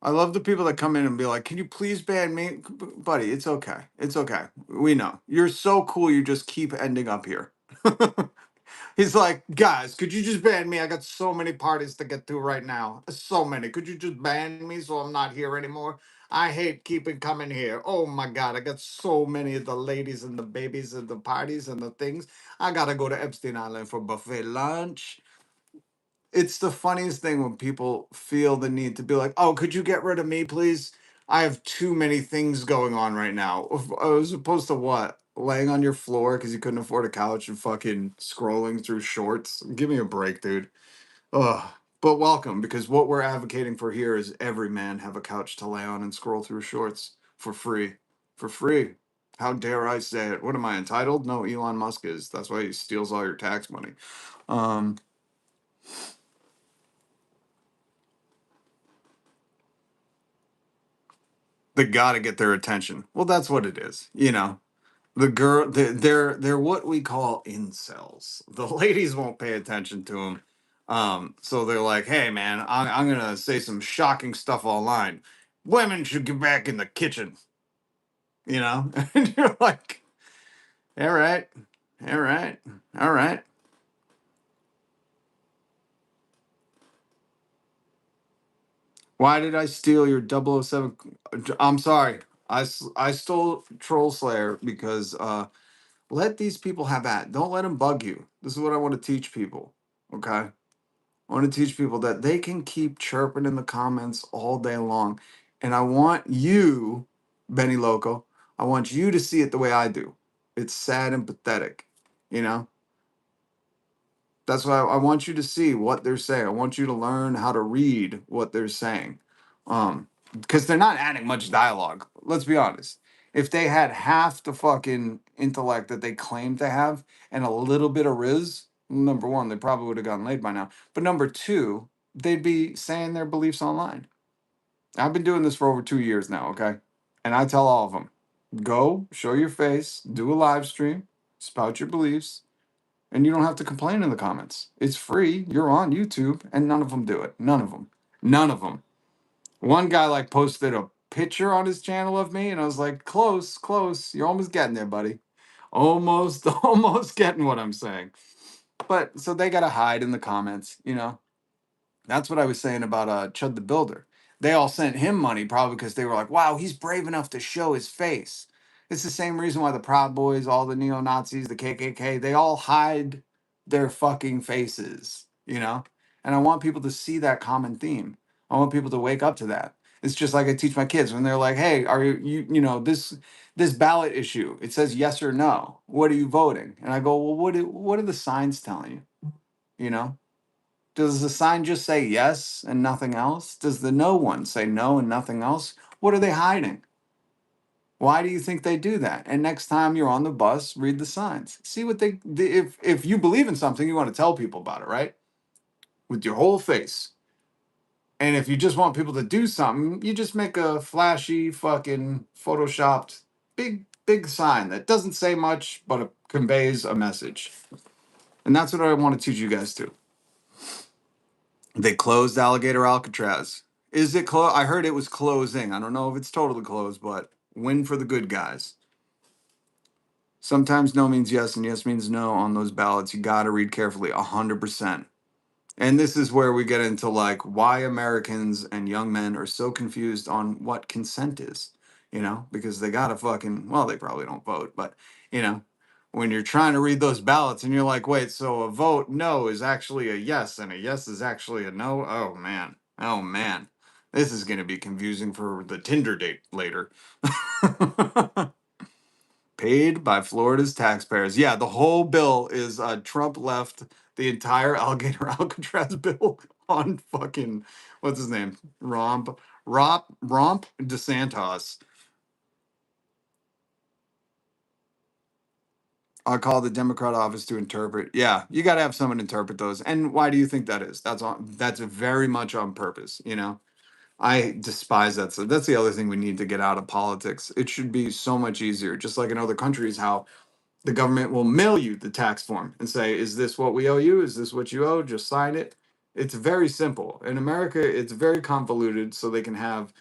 I love the people that come in and be like, can you please ban me? Buddy, it's okay. It's okay. We know. You're so cool, you just keep ending up here. He's like, guys, could you just ban me? I got so many parties to get to right now. So many. Could you just ban me so I'm not here anymore? I hate keeping coming here. Oh my God, I got so many of the ladies and the babies and the parties and the things. I gotta go to Epstein Island for buffet lunch. It's the funniest thing when people feel the need to be like, oh, could you get rid of me, please? I have too many things going on right now. As opposed to what? Laying on your floor because you couldn't afford a couch and fucking scrolling through shorts. Give me a break, dude. Ugh. But welcome, because what we're advocating for here is every man have a couch to lay on and scroll through shorts for free. For free. How dare I say it? What am I entitled? No, Elon Musk is. That's why he steals all your tax money. They gotta get their attention. Well, that's what it is. The girl, they're what we call incels. The ladies won't pay attention to them. So they're like, hey man, I'm gonna say some shocking stuff online. Women should get back in the kitchen. And you're like, all right, all right, all right. Why did I steal your 007? I'm sorry. I stole Troll Slayer because let these people have that. Don't let them bug you. This is what I want to teach people. Okay. I want to teach people that they can keep chirping in the comments all day long. And I want you, Benny Loco, I want you to see it the way I do. It's sad and pathetic. You know? That's why I want you to see what they're saying. I want you to learn how to read what they're saying. Because they're not adding much dialogue. Let's be honest. If they had half the fucking intellect that they claim to have and a little bit of riz, number one, they probably would have gotten laid by now. But number two, they'd be saying their beliefs online. I've been doing this for over 2 years now, okay? And I tell all of them, go, show your face, do a live stream, spout your beliefs, and you don't have to complain in the comments. It's free. You're on YouTube, and none of them do it. None of them. None of them. One guy like posted a picture on his channel of me, and I was like, close, close. You're almost getting there, buddy. Almost, almost getting what I'm saying. But so they gotta hide in the comments, That's what I was saying about Chud the Builder. They all sent him money probably because they were like, wow, he's brave enough to show his face. It's the same reason why the Proud Boys, all the neo Nazis, the KKK, they all hide their fucking faces, you know? And I want people to see that common theme. I want people to wake up to that. It's just like I teach my kids when they're like, "Hey, are you know this ballot issue? It says yes or no. What are you voting?" And I go, "Well, what are the signs telling you? You know? Does the sign just say yes and nothing else? Does the no one say no and nothing else? What are they hiding? Why do you think they do that?" And next time you're on the bus, read the signs. See what if you believe in something, you want to tell people about it, right? With your whole face. And if you just want people to do something, you just make a flashy fucking photoshopped big sign that doesn't say much but it conveys a message. And that's what I want to teach you guys too. They closed Alligator Alcatraz. Is it closed? I heard it was closing. I don't know if it's totally closed, but win for the good guys. Sometimes no means yes and yes means no on those ballots. You got to read carefully, 100%. And this is where we get into like why Americans and young men are so confused on what consent is, you know, because they got to fucking, well, they probably don't vote, but, you know, when you're trying to read those ballots and you're like, wait, so a vote no is actually a yes and a yes is actually a no. Oh, man. Oh, man. This is going to be confusing for the Tinder date later. Paid by Florida's taxpayers. Yeah, the whole bill is Trump left the entire Alligator Alcatraz bill on fucking what's his name? Romp DeSantis. I'll call the Democrat office to interpret. Yeah, you got to have someone interpret those. And why do you think that is? That's very much on purpose, you know. I despise that. So that's the other thing we need to get out of politics. It should be so much easier, just like in other countries, how the government will mail you the tax form and say, is this what we owe you? Is this what you owe? Just sign it. It's very simple. In America, it's very convoluted, so they can have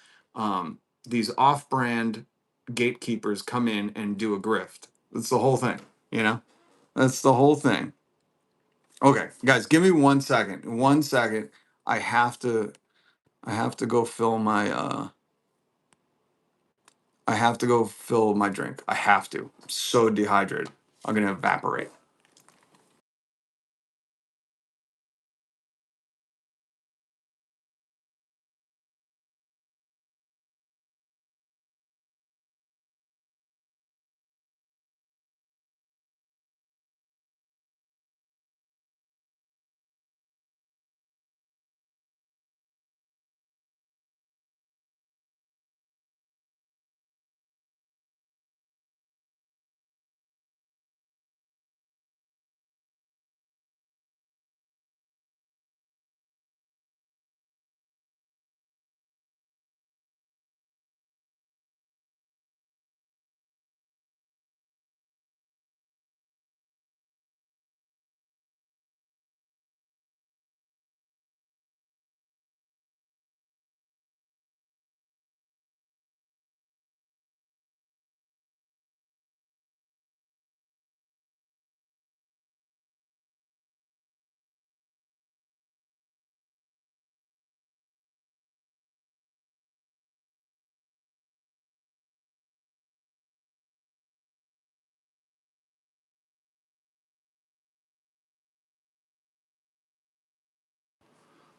these off brand gatekeepers come in and do a grift. That's the whole thing, you know? That's the whole thing. Okay, guys, give me 1 second. 1 second. I have to I have to go fill my I have to go fill my drink. I have to. I'm so dehydrated. I'm gonna evaporate.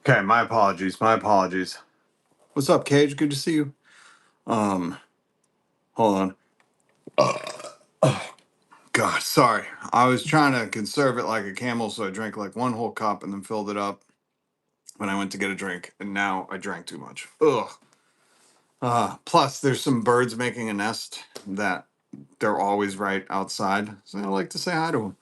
Okay, my apologies. My apologies. What's up, Cage? Good to see you. Um, hold on. God, sorry. I was trying to conserve it like a camel, so I drank like one whole cup and then filled it up when I went to get a drink, and now I drank too much. Ugh. Plus, there's some birds making a nest that they're always right outside, so I like to say hi to them.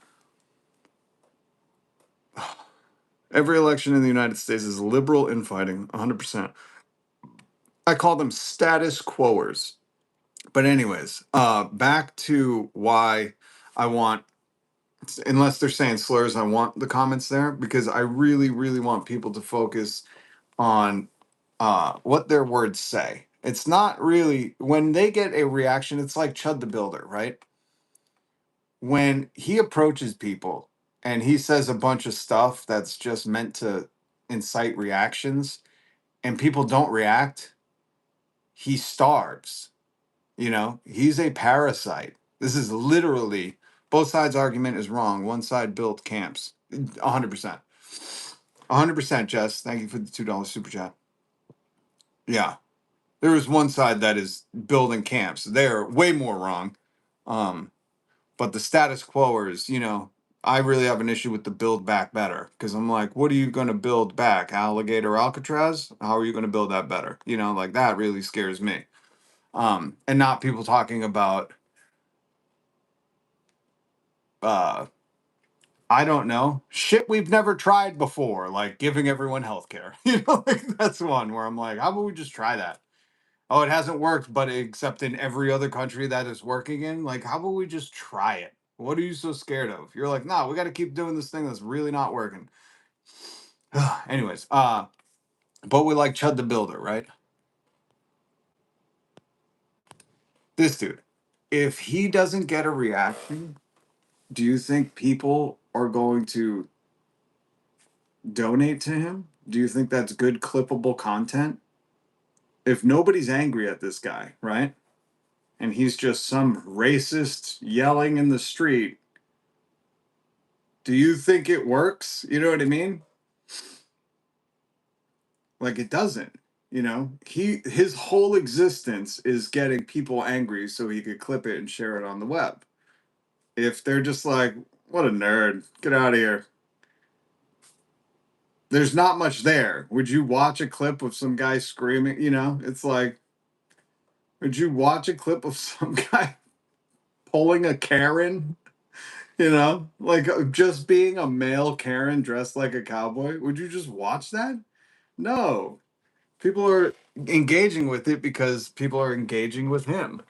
Every election in the United States is liberal infighting, 100%. I call them status quoers. But anyways, back to why I want, unless they're saying slurs, I want the comments there because I really, really want people to focus on what their words say. It's not really when they get a reaction. It's like Chud the Builder, right? When he approaches people and he says a bunch of stuff that's just meant to incite reactions and people don't react, he starves. You know, he's a parasite. This is literally both sides' argument is wrong. One side built camps. 100%. 100%, Jess. Thank you for the $2 super chat. Yeah. There is one side that is building camps. They're way more wrong. But the status quo is, you know, I really have an issue with the build back better because I'm like, what are you going to build back? Alligator Alcatraz? How are you going to build that better? You know, like that really scares me. And not people talking about, I don't know, shit we've never tried before, like giving everyone healthcare. You know, like that's one where I'm like, how about we just try that? Oh, it hasn't worked, but except in every other country that it's working in, like, how about we just try it? What are you so scared of? You're like, no, we got to keep doing this thing that's really not working. Anyways, but we like Chud the Builder, right? This dude, if he doesn't get a reaction, do you think people are going to donate to him? Do you think that's good clippable content? If nobody's angry at this guy, right? And he's just some racist yelling in the street, do you think it works? You know what I mean? Like it doesn't. You know, his whole existence is getting people angry so he could clip it and share it on the web. If they're just like, what a nerd, get out of here. There's not much there. Would you watch a clip of some guy screaming? You know, it's like, would you watch a clip of some guy pulling a Karen? You know, like just being a male Karen dressed like a cowboy. Would you just watch that? No. People are engaging with it because people are engaging with him.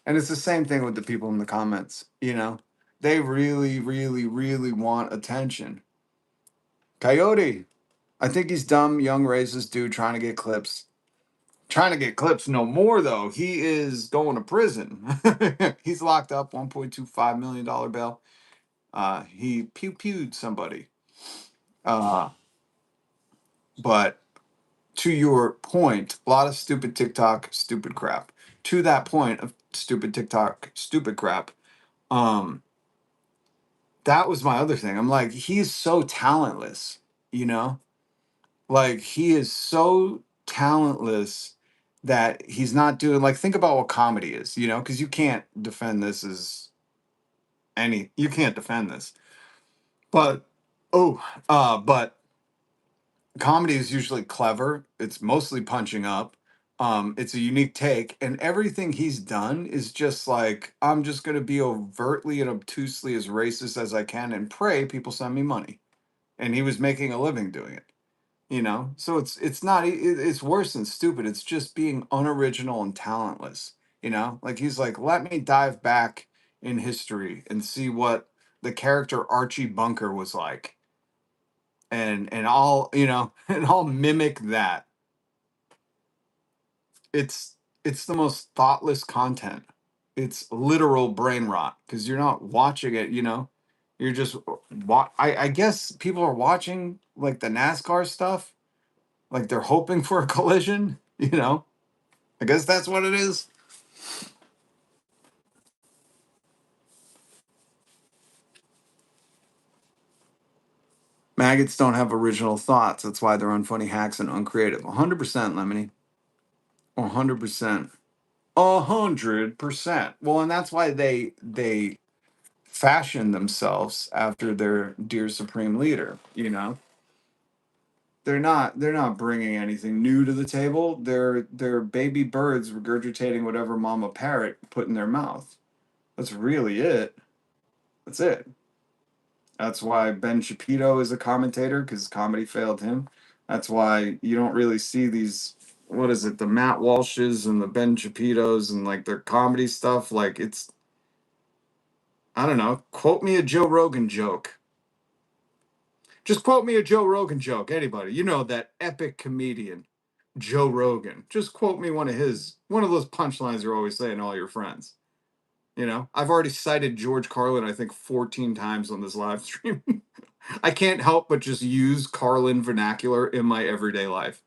And it's the same thing with the people in the comments, you know? They really, really, really want attention. Coyote, I think he's dumb, young, racist dude trying to get clips. Trying to get clips no more, though. He is going to prison. He's locked up, $1.25 million bail. He pew-pewed somebody. But to your point, a lot of stupid TikTok, stupid crap. To that point of stupid TikTok, stupid crap, that was my other thing. I'm like, he's so talentless, you know? Like, he is so talentless that he's not doing, like, think about what comedy is, you know? Because you can't defend this as you can't defend this. But, but comedy is usually clever. It's mostly punching up. It's a unique take, and everything he's done is just like, I'm just gonna be overtly and obtusely as racist as I can and pray people send me money. And he was making a living doing it, you know? So it's not it's worse than stupid. It's just being unoriginal and talentless, you know? Like he's like, let me dive back in history and see what the character Archie Bunker was like and I'll, you know, and I'll mimic that. It's the most thoughtless content. It's literal brain rot because you're not watching it, you know. You're just I guess people are watching like the NASCAR stuff, like they're hoping for a collision, you know. I guess that's what it is. Maggots don't have original thoughts. That's why they're unfunny hacks and uncreative. 100%, Lemony. 100%. 100%. Well, and that's why they fashion themselves after their dear supreme leader, you know. They're not bringing anything new to the table. They're baby birds regurgitating whatever mama parrot put in their mouth. That's really it. That's it. That's why Ben Shapiro is a commentator because comedy failed him. That's why you don't really see these, what is it, the Matt Walshes and the Ben Shapiros and like their comedy stuff. Like it's, I don't know, quote me a Joe Rogan joke. Just quote me a Joe Rogan joke. Anybody, you know that epic comedian, Joe Rogan. Just quote me one of those punchlines you're always saying to all your friends. You know, I've already cited George Carlin, I think 14 times on this live stream. I can't help but just use Carlin vernacular in my everyday life.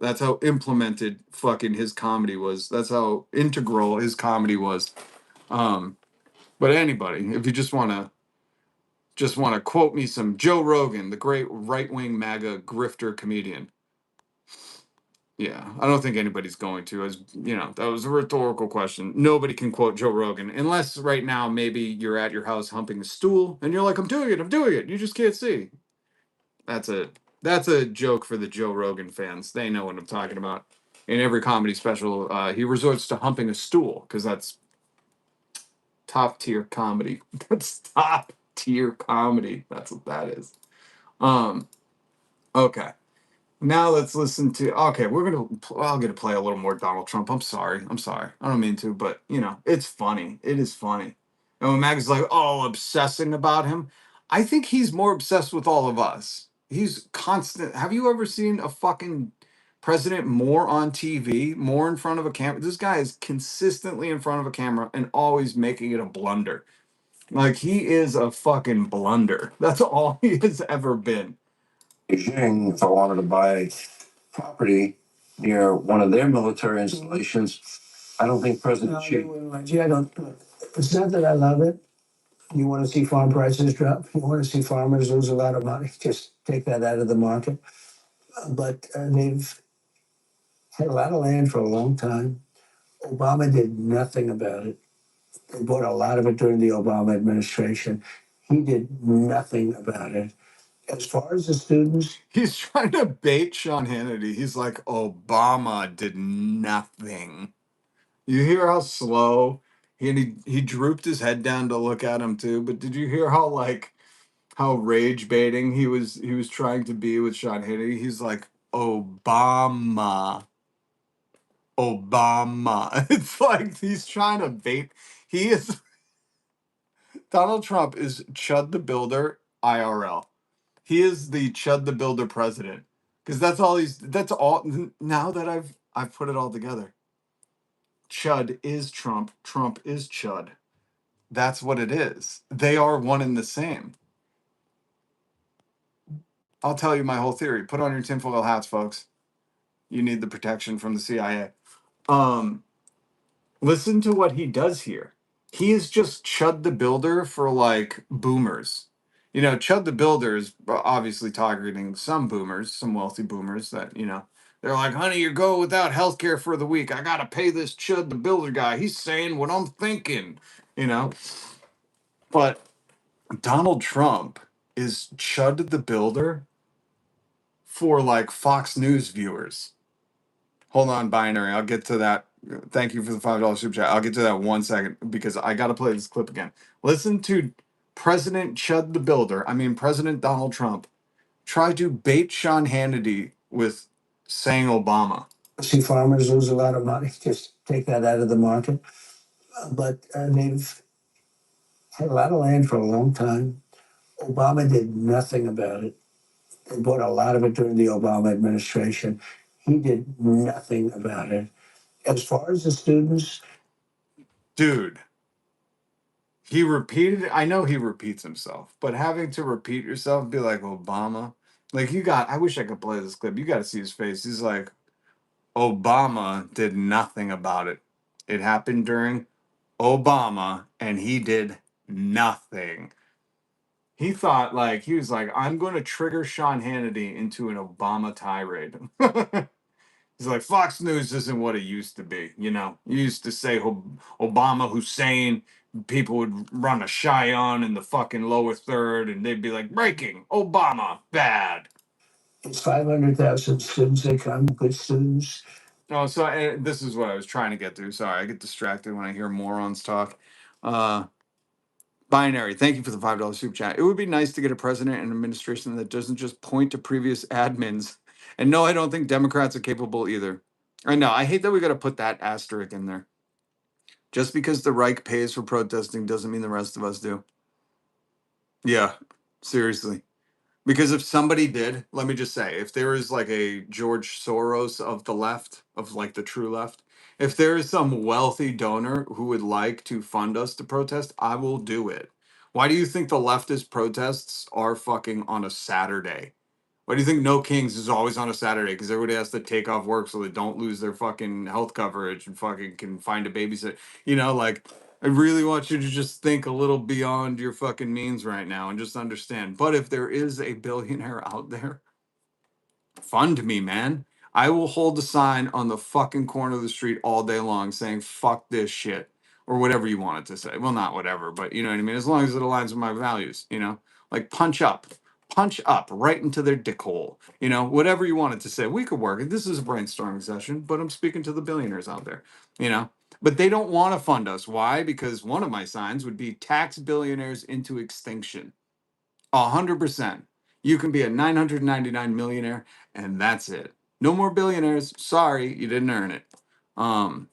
That's how implemented fucking his comedy was. That's how integral his comedy was. But anybody, if you just wanna quote me some Joe Rogan, the great right-wing MAGA grifter comedian. Yeah, I don't think anybody's going to. As you know, that was a rhetorical question. Nobody can quote Joe Rogan unless right now maybe you're at your house humping a stool and you're like, I'm doing it. You just can't see. That's a joke for the Joe Rogan fans. They know what I'm talking about. In every comedy special, he resorts to humping a stool because that's top tier comedy. That's top tier comedy. That's what that is. Okay. Now let's listen to. Okay, I'll get to play a little more Donald Trump. I'm sorry. I don't mean to, but it's funny. It is funny. And when Maggie's like, oh, obsessing about him, I think he's more obsessed with all of us. He's constant. Have you ever seen a fucking president more on TV, more in front of a camera? This guy is consistently in front of a camera and always making it a blunder. Like he is a fucking blunder. That's all he has ever been. Beijing, if I wanted to buy property near one of their military installations, I don't think President Xi. I don't. It's not that I love it. You want to see farm prices drop. You want to see farmers lose a lot of money. Just take that out of the market. But they've had a lot of land for a long time. Obama did nothing about it. They bought a lot of it during the Obama administration. He did nothing about it. As far as the students, He's trying to bait Sean Hannity. He's like, Obama did nothing. You hear how slow he drooped his head down to look at him too. But did you hear how rage baiting he was trying to be with Sean Hannity? He's like, Obama. It's like he's trying to bait. He is Donald Trump is Chud the Builder IRL. He is the Chud the Builder president. Because that's all now that I've put it all together. Chud is Trump. Trump is Chud. That's what it is. They are one and the same. I'll tell you my whole theory. Put on your tinfoil hats, folks. You need the protection from the CIA. Listen to what he does here. He is just Chud the Builder for like boomers. Chud the Builder is obviously targeting some boomers, some wealthy boomers that, they're like, honey, you're going without health care for the week. I got to pay this Chud the Builder guy. He's saying what I'm thinking, you know? But Donald Trump is Chud the Builder for like Fox News viewers. Hold on, Binary. I'll get to that. Thank you for the $5 super chat. I'll get to that 1 second because I got to play this clip again. Listen to President Chud the Builder, President Donald Trump, try to bait Sean Hannity with saying Obama. see farmers lose a lot of money. Just take that out of the market. But they've had a lot of land for a long time. Obama did nothing about it. They bought a lot of it during the Obama administration. He did nothing about it. As far as the students, Dude, he repeated it. I know he repeats himself, but having to repeat yourself, be like Obama. Like I wish I could play this clip. You got to see his face. He's like, Obama did nothing about it. It happened during Obama, and he did nothing. He thought he was like, I'm going to trigger Sean Hannity into an Obama tirade. He's like, Fox News isn't what it used to be. You used to say Obama, Hussein, people would run a Cheyenne in the fucking lower third, and they'd be like, breaking, Obama, bad. it's 500,000 students. They come, good students. Oh, so this is what I was trying to get to. Sorry, I get distracted when I hear morons talk. Binary, thank you for the $5 super chat. It would be nice to get a president and administration that doesn't just point to previous admins. And no, I don't think Democrats are capable either. I know, I hate that we got to put that asterisk in there. Just because the Reich pays for protesting doesn't mean the rest of us do. Yeah, seriously. Because if somebody did, let me just say, if there is like a George Soros of the left, of like the true left, if there is some wealthy donor who would like to fund us to protest, I will do it. Why do you think the leftist protests are fucking on a Saturday? Why do you think No Kings is always on a Saturday? Because everybody has to take off work so they don't lose their fucking health coverage and fucking can find a babysitter. You know, like, I really want you to just think a little beyond your fucking means right now and just understand. But if there is a billionaire out there, fund me, man. I will hold the sign on the fucking corner of the street all day long saying, fuck this shit. Or whatever you want it to say. Well, not whatever, but you know what I mean? As long as it aligns with my values, you know? Like punch up right into their dick hole. You know, whatever you want it to say. We could work it. This is a brainstorming session, but I'm speaking to the billionaires out there, you know? But they don't want to fund us. Why? Because one of my signs would be tax billionaires into extinction. 100%. You can be a 999 millionaire and that's it. No more billionaires. Sorry, you didn't earn it. Um,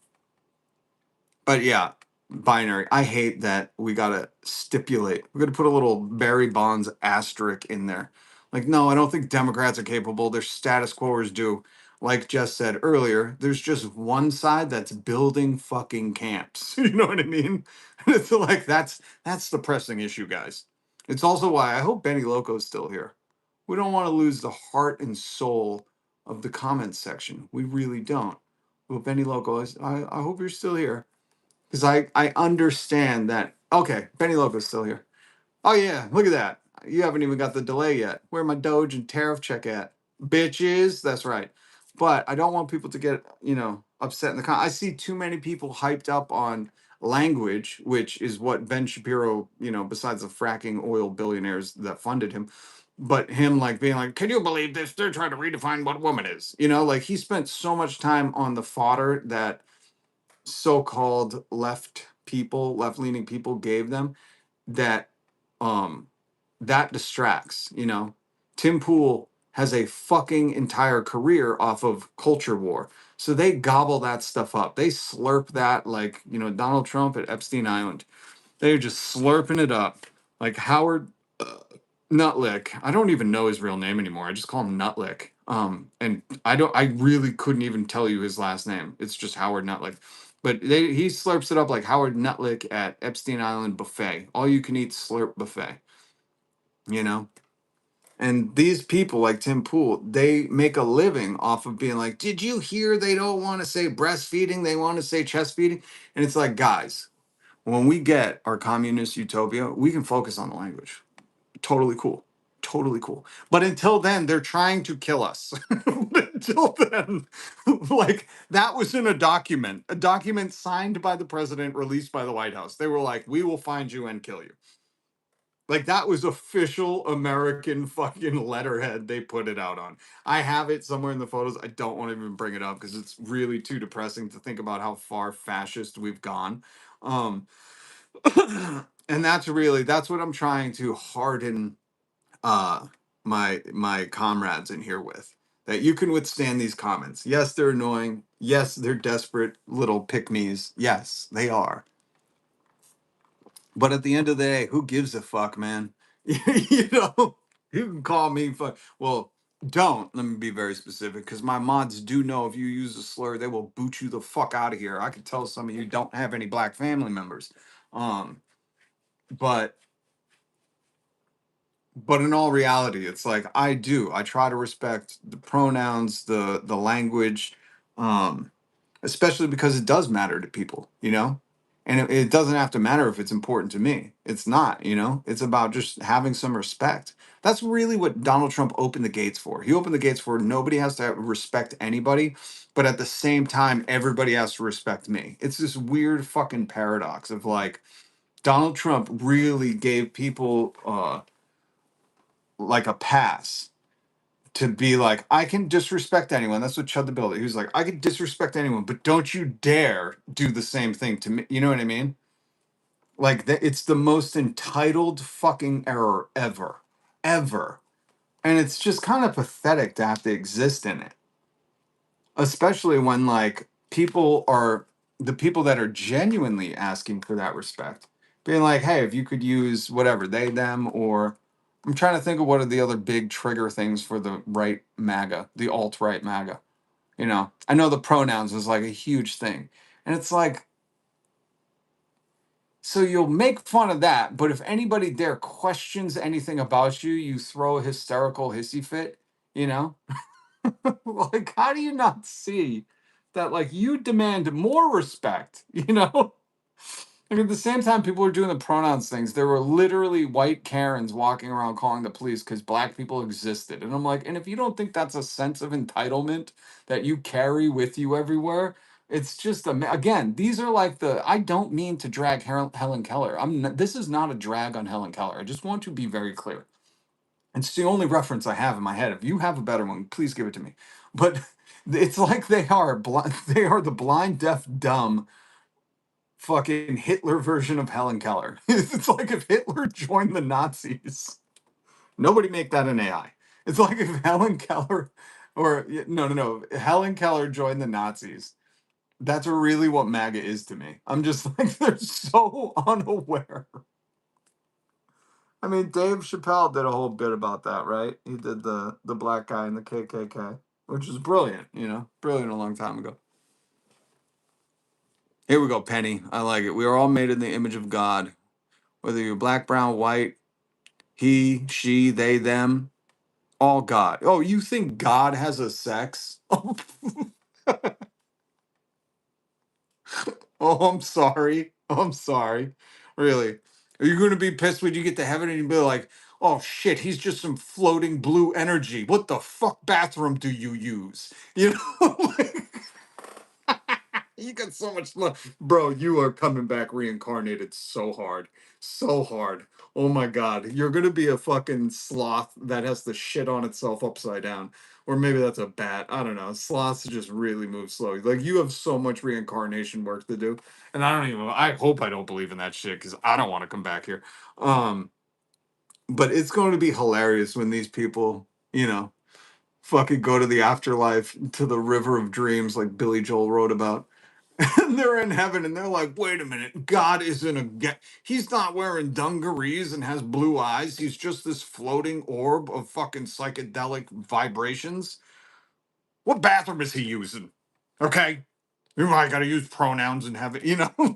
but yeah, binary. I hate that we gotta stipulate. We're gonna put a little Barry Bonds asterisk in there. Like, no, I don't think Democrats are capable. Their status quoers do. Like Jess said earlier, there's just one side that's building fucking camps. You know what I mean? It's like that's the pressing issue, guys. It's also why I hope Benny Loco's still here. We don't want to lose the heart and soul of the comments section. We really don't. Well, Benny Loco, I hope you're still here because I understand that. Okay, Benny Loco's still here. Oh yeah, look at that. You haven't even got the delay yet. Where my Doge and tariff check at? Bitches. That's right. But I don't want people to get, upset in the I see too many people hyped up on language, which is what Ben Shapiro, besides the fracking oil billionaires that funded him, but him like being like, can you believe this? They're trying to redefine what woman is. Like he spent so much time on the fodder that so-called left-leaning people gave them that um that distracts. Tim Pool has a fucking entire career off of culture war. So they gobble that stuff up. They slurp that like, Donald Trump at Epstein Island. They're just slurping it up. Like Howard Nutlick. I don't even know his real name anymore. I just call him Nutlick. And I really couldn't even tell you his last name. It's just Howard Nutlick. But he slurps it up like Howard Nutlick at Epstein Island buffet. All you can eat slurp buffet. You know? And these people like Tim Pool, they make a living off of being like, did you hear they don't want to say breastfeeding? They want to say chest feeding. And it's like, guys, when we get our communist utopia, we can focus on the language. Totally cool. Totally cool. But until then, they're trying to kill us. Until then, like that was in a document signed by the president, released by the White House. They were like, we will find you and kill you. Like that was official American fucking letterhead they put it out on. I have it somewhere in the photos. I don't want to even bring it up because it's really too depressing to think about how far fascist we've gone. Um, and that's what I'm trying to harden my comrades in here with, that you can withstand these comments. Yes, they're annoying. Yes, they're desperate little pick-me's. Yes, they are. But at the end of the day, who gives a fuck, man? You know, you can call me fuck. Well, don't. Let me be very specific because my mods do know if you use a slur, they will boot you the fuck out of here. I could tell some of you don't have any black family members. But in all reality, it's like I try to respect the pronouns, the language, um especially because it does matter to people. And it doesn't have to matter if it's important to me. It's not. It's about just having some respect. That's really what Donald Trump opened the gates for. He opened the gates for nobody has to respect anybody, but at the same time everybody has to respect me. It's this weird fucking paradox of like Donald Trump really gave people like a pass to be like, I can disrespect anyone. That's what Chud the Builder. He was like, I can disrespect anyone, but don't you dare do the same thing to me. You know what I mean? Like it's the most entitled fucking error ever, ever, and it's just kind of pathetic to have to exist in it, especially when like the people that are genuinely asking for that respect, being like, hey, if you could use whatever they them or I'm trying to think of what are the other big trigger things for the right MAGA, the alt-right MAGA. I know the pronouns is like a huge thing. And it's like, So you'll make fun of that, but if anybody dare questions anything about you, you throw a hysterical hissy fit, you know? Like, how do you not see that, like, you demand more respect, you know? And at the same time, people were doing the pronouns things. There were literally white Karens walking around calling the police because black people existed. And I'm like, and if you don't think that's a sense of entitlement that you carry with you everywhere, it's just again, these are like I don't mean to drag Helen Keller. This is not a drag on Helen Keller. I just want to be very clear. It's the only reference I have in my head. If you have a better one, please give it to me. But it's like they are they are the blind, deaf, dumb fucking Hitler version of Helen Keller. It's like if Hitler joined the Nazis. Nobody make that an AI. It's like if Helen Keller, or no, Helen Keller joined the Nazis. That's really what MAGA is to me. I'm just like, they're so unaware. I mean, Dave Chappelle did a whole bit about that, right? He did the black guy in the KKK, which is brilliant, brilliant a long time ago. Here we go, Penny. I like it. We are all made in the image of God. Whether you're black, brown, white, he, she, they, them, all God. Oh, you think God has a sex? Oh, I'm sorry. I'm sorry. Really. Are you going to be pissed when you get to heaven and you be like, oh shit, he's just some floating blue energy. What the fuck bathroom do you use? You know? You got so much love. Bro, you are coming back reincarnated so hard. So hard. Oh my God. You're going to be a fucking sloth that has to shit on itself upside down. Or maybe that's a bat. I don't know. Sloths just really move slowly. Like, you have so much reincarnation work to do. And I hope I don't believe in that shit because I don't want to come back here. But it's going to be hilarious when these people, fucking go to the afterlife, to the river of dreams like Billy Joel wrote about. And they're in heaven and they're like, wait a minute, God isn't he's not wearing dungarees and has blue eyes. He's just this floating orb of fucking psychedelic vibrations. What bathroom is he using? Okay. I gotta use pronouns in heaven.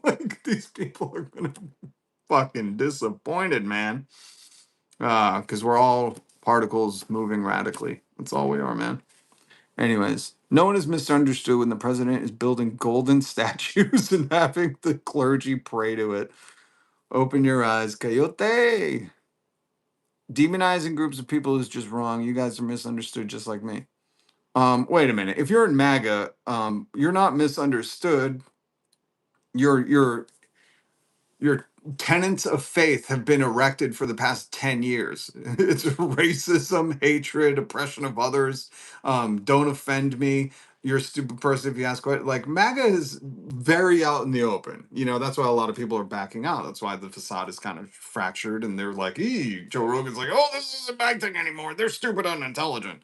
Like, these people are gonna be fucking disappointed, man. Because we're all particles moving radically. That's all we are, man. Anyways, no one is misunderstood when the president is building golden statues and having the clergy pray to it. Open your eyes, coyote. Demonizing groups of people is just wrong. You guys are misunderstood just like me. Wait a minute. If you're in MAGA, you're not misunderstood. Your tenets of faith have been erected for the past 10 years. It's racism, hatred, oppression of others. Don't offend me. You're a stupid person if you ask what. Like, MAGA is very out in the open. That's why a lot of people are backing out. That's why the facade is kind of fractured, and they're like, Joe Rogan's like, oh, this isn't a bad thing anymore. They're stupid and unintelligent.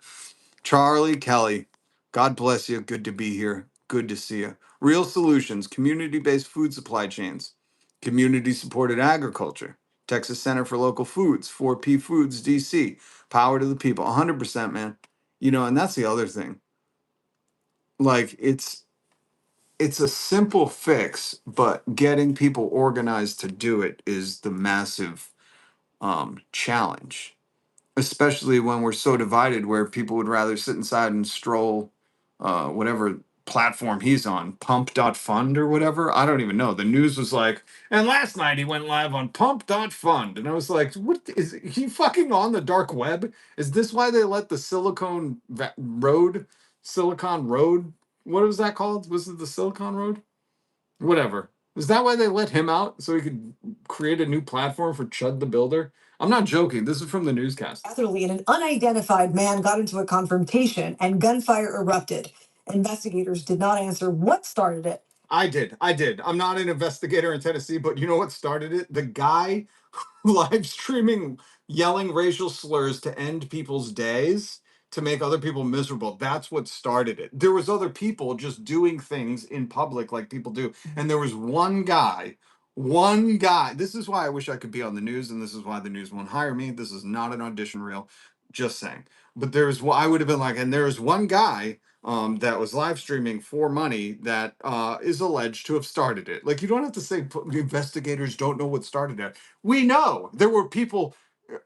Charlie Kelly, God bless you. Good to be here. Good to see you. Real solutions, community-based food supply chains, community-supported agriculture, Texas Center for Local Foods, 4P Foods, DC, power to the people, 100%, man. And that's the other thing. Like, it's a simple fix, but getting people organized to do it is the massive challenge, especially when we're so divided where people would rather sit inside and stroll whatever platform he's on, pump.fund or whatever. I don't even know. The news was like, and last night he went live on pump.fund. And I was like, what is he fucking on the dark web? Is this why they let the Silicon Road, what was that called? Was it the Silicon Road? Whatever. Is that why they let him out? So he could create a new platform for Chud the Builder? I'm not joking. This is from the newscast. Atherley and an unidentified man got into a confrontation and gunfire erupted. Investigators did not answer what started it. I did. I'm not an investigator in Tennessee, but you know what started it? The guy live streaming, yelling racial slurs to end people's days, to make other people miserable. That's what started it. There was other people just doing things in public like people do. And there was one guy. This is why I wish I could be on the news, and this is why the news won't hire me. This is not an audition reel. Just saying. But I would have been like, and there's one guy that was live streaming for money that is alleged to have started it. Like, you don't have to say investigators don't know what started it. We know there were people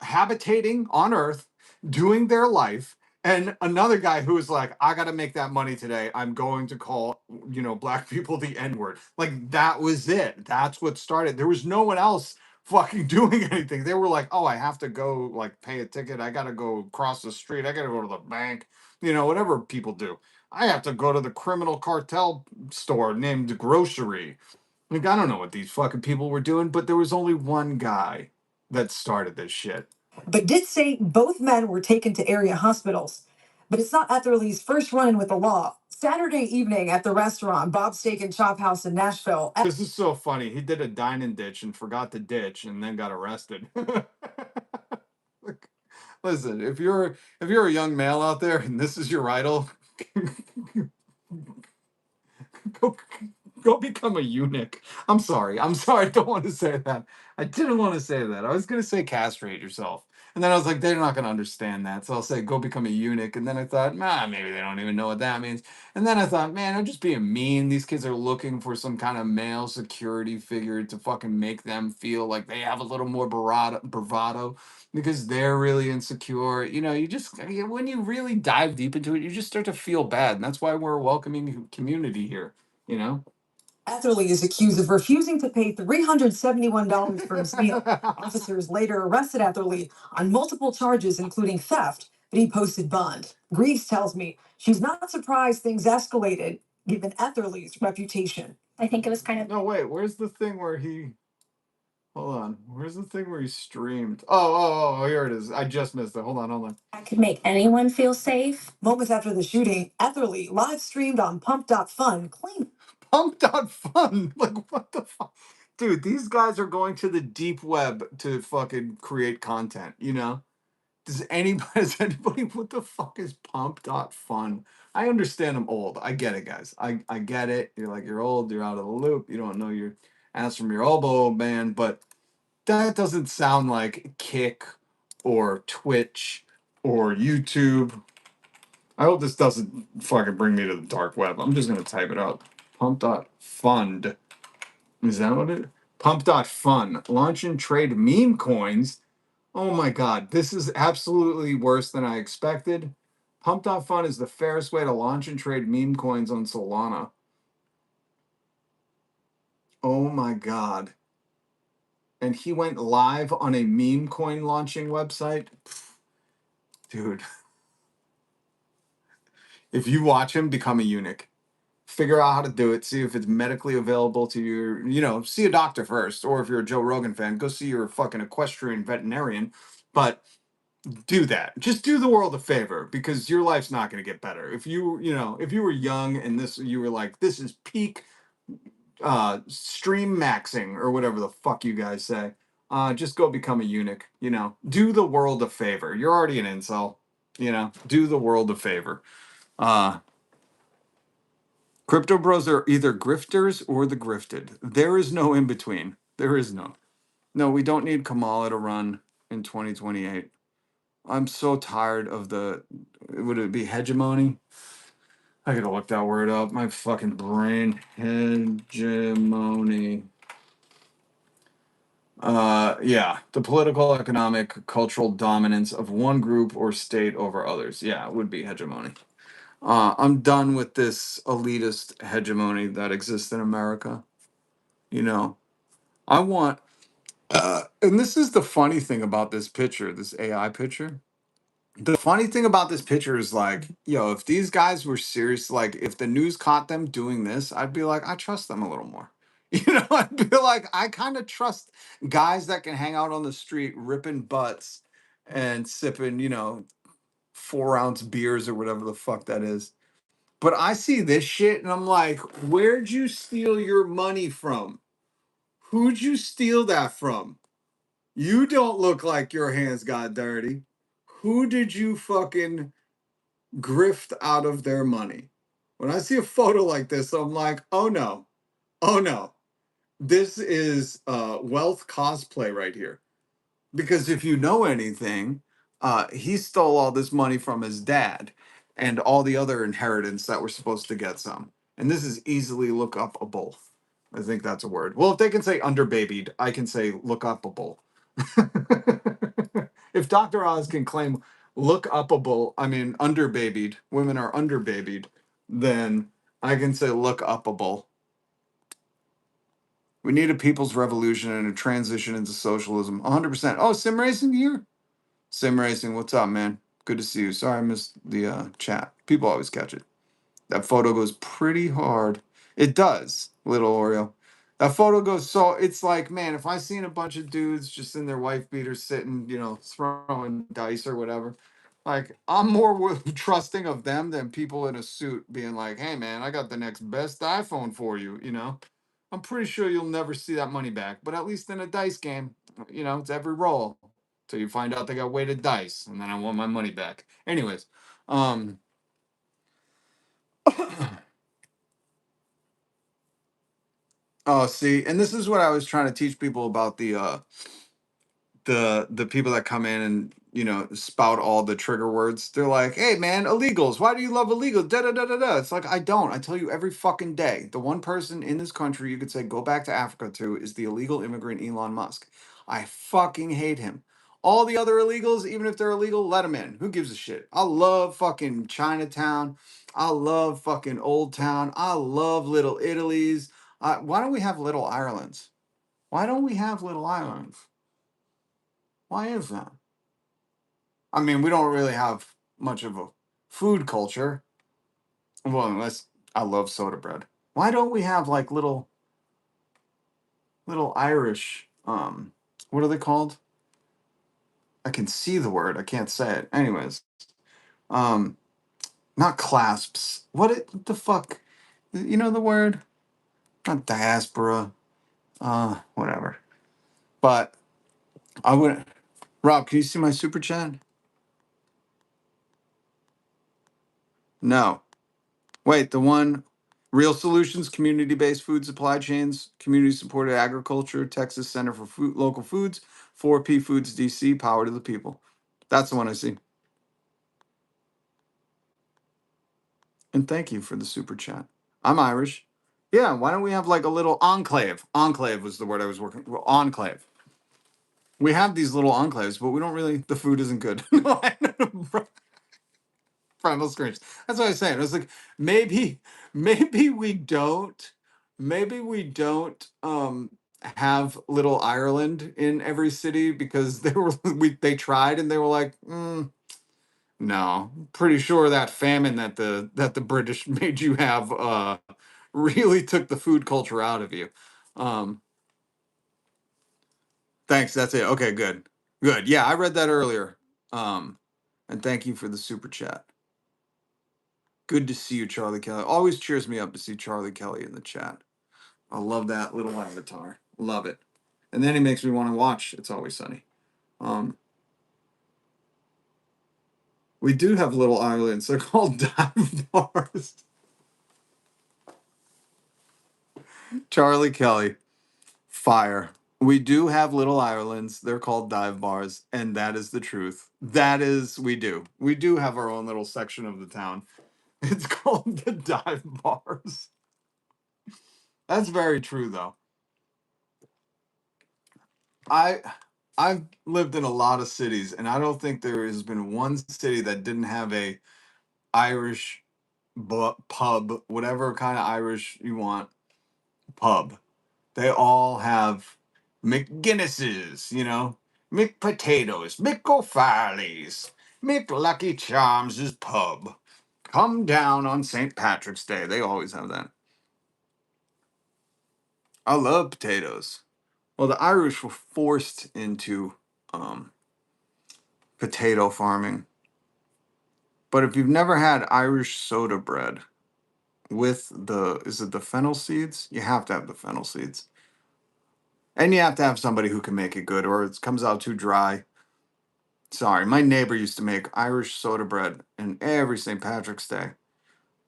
habitating on Earth, doing their life, and another guy who was like, I got to make that money today. I'm going to call, black people the N-word. Like, that was it. That's what started. There was no one else fucking doing anything. They were like, oh, I have to go like pay a ticket. I got to go cross the street. I got to go to the bank. Whatever people do. I have to go to the criminal cartel store named Grocery. Like, I don't know what these fucking people were doing, but there was only one guy that started this shit. But did say both men were taken to area hospitals. But it's not Etherly's first run-in with the law. Saturday evening at the restaurant Bob's Steak and Chop House in Nashville. This is so funny. He did a dine and ditch and forgot to ditch and then got arrested. Like, listen, if you're a young male out there and this is your idol, go go become a eunuch. I'm sorry. I'm sorry. I don't want to say that. I didn't want to say that. I was gonna say castrate yourself. And then I was like, they're not gonna understand that. So I'll say go become a eunuch. And then I thought, maybe they don't even know what that means. And then I thought, man, I'm just being mean. These kids are looking for some kind of male security figure to fucking make them feel like they have a little more bravado because they're really insecure. When you really dive deep into it, you just start to feel bad. And that's why we're a welcoming community here, you know? Etherly is accused of refusing to pay $371 for his meal. Officers later arrested Etherly on multiple charges, including theft, but he posted bond. Greaves tells me she's not surprised things escalated, given Etherly's reputation. I think it was kind of No, wait, where's the thing where he hold on. Where's the thing where he streamed? Oh, here it is. I just missed it. Hold on. that could make anyone feel safe. Moments after the shooting, Etherly live streamed on Pump.Fun, claiming Pump.fun. Like, what the fuck? Dude, these guys are going to the deep web to fucking create content, Does anybody, what the fuck is Pump.Fun? I understand I'm old. I get it, guys. I get it. You're old, you're out of the loop, you don't know your ass from your elbow, man. But that doesn't sound like Kick or Twitch or YouTube. I hope this doesn't fucking bring me to the dark web. I'm just gonna type it out. Pump.fund. Is that what it? Pump.fun. Launch and trade meme coins. Oh my god, this is absolutely worse than I expected. Pump.fun is the fairest way to launch and trade meme coins on Solana. Oh my god. And he went live on a meme coin launching website. Dude. If you watch him become a eunuch, figure out how to do it, see if it's medically available to you, see a doctor first. Or if you're a Joe Rogan fan, go see your fucking equestrian veterinarian. But do that. Just do the world a favor because your life's not going to get better. If if you were young and you were like, this is peak stream maxing or whatever the fuck you guys say, just go become a eunuch, do the world a favor. You're already an incel, do the world a favor. Crypto bros are either grifters or the grifted. There is no in between. There is no. No, we don't need Kamala to run in 2028. I'm so tired of would it be hegemony? I gotta look that word up. My fucking brain. Hegemony. Yeah. The political, economic, cultural dominance of one group or state over others. Yeah, it would be hegemony. I'm done with this elitist hegemony that exists in America. I want, and this is the funny thing about this picture, this AI picture. The funny thing about this picture is like, if these guys were serious, like if the news caught them doing this, I'd be like, I trust them a little more. I'd be like, I kind of trust guys that can hang out on the street ripping butts and sipping, 4-ounce beers or whatever the fuck that is. But I see this shit and I'm like, where'd you steal your money from? Who'd you steal that from? You don't look like your hands got dirty. Who did you fucking grift out of their money? When I see a photo like this, I'm like, oh no. Oh no. This is wealth cosplay right here. Because if you know anything, he stole all this money from his dad and all the other inheritance that we're supposed to get some. And this is easily look upable. I think that's a word. Well, if they can say underbabied, I can say look upable. If Dr. Oz can claim look upable, I mean underbabied, women are underbabied, then I can say look upable. We need a people's revolution and a transition into socialism. 100%. Oh, sim racing here? Sim racing, what's up, man? Good to see you. Sorry I missed the chat. People always catch it. That photo goes pretty hard. It does, little Oreo. That photo goes so it's like, man, if I seen a bunch of dudes just in their wife beaters sitting, throwing dice or whatever, like I'm more trusting of them than people in a suit being like, hey man, I got the next best iPhone for you. I'm pretty sure you'll never see that money back. But at least in a dice game, it's every roll. Till you find out they got weighted dice, and then I want my money back. Anyways, oh, see, and this is what I was trying to teach people about the people that come in and spout all the trigger words. They're like, "Hey, man, illegals. Why do you love illegal?" Da da da da da. It's like I don't. I tell you every fucking day. The one person in this country you could say go back to Africa to is the illegal immigrant Elon Musk. I fucking hate him. All the other illegals, even if they're illegal, let them in. Who gives a shit? I love fucking Chinatown. I love fucking Old Town. I love Little Italy's. Why don't we have Little Ireland's? Why don't we have Little Ireland's? Why is that? I mean, we don't really have much of a food culture. Well, unless I love soda bread. Why don't we have like little Irish what are they called? I can see the word, I can't say it. Anyways, um not clasps. What the fuck? You know the word? Not diaspora. Whatever. But I would Rob, can you see my super chat? No. Wait, the one Real Solutions, community based food supply chains, community supported agriculture, Texas Center for Food, Local Foods, 4P Foods DC, power to the people. That's the one I see. And thank you for the super chat. I'm Irish. Yeah, why don't we have like a little enclave? Enclave was the word I was working. Well, enclave. We have these little enclaves, but we don't really. The food isn't good. Primal screams. That's what I was saying. I was like, maybe we don't, maybe we don't have Little Ireland in every city because they tried and they were like, no, pretty sure that famine that the British made you have really took the food culture out of you. Um, thanks. That's it. Okay, good, good. Yeah, I read that earlier. And thank you for the super chat. Good to see you, Charlie Kelly. Always cheers me up to see Charlie Kelly in the chat. I love that little avatar. Love it. And then he makes me want to watch It's Always Sunny. Um, we do have little islands. They're called dive bars. Charlie Kelly, fire. We do have little islands. They're called dive bars, and that is the truth. That is, we do. We do have our own little section of the town. It's called the dive bars. That's very true, though. I I've lived in a lot of cities, and I don't think there has been one city that didn't have a Irish pub, whatever kind of Irish you want, pub. They all have McGinnis's, McPotatoes, McO'Farley's, McLucky Charms's pub. Come down on St. Patrick's Day. They always have that. I love potatoes. Well, the Irish were forced into um, potato farming. But if you've never had Irish soda bread with is it the fennel seeds? You have to have the fennel seeds. And you have to have somebody who can make it good or it comes out too dry. Sorry, my neighbor used to make Irish soda bread and every St. Patrick's Day.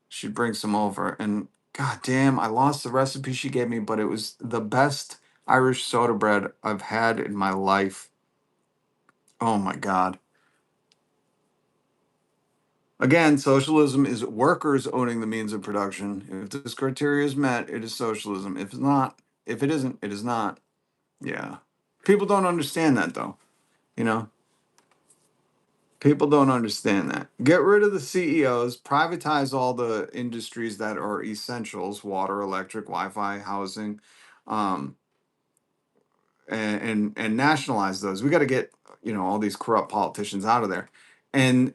She'd bring some over and god damn, I lost the recipe she gave me, but it was the best Irish soda bread I've had in my life. Oh my god. Again, socialism is workers owning the means of production. If this criteria is met, it is socialism. If it's not, if it isn't, it is not. Yeah. People don't understand that though. You know, people don't understand that. Get rid of the CEOs, privatize all the industries that are essentials, water, electric, Wi-Fi, housing, um, and nationalize those. We got to get, you know, all these corrupt politicians out of there, and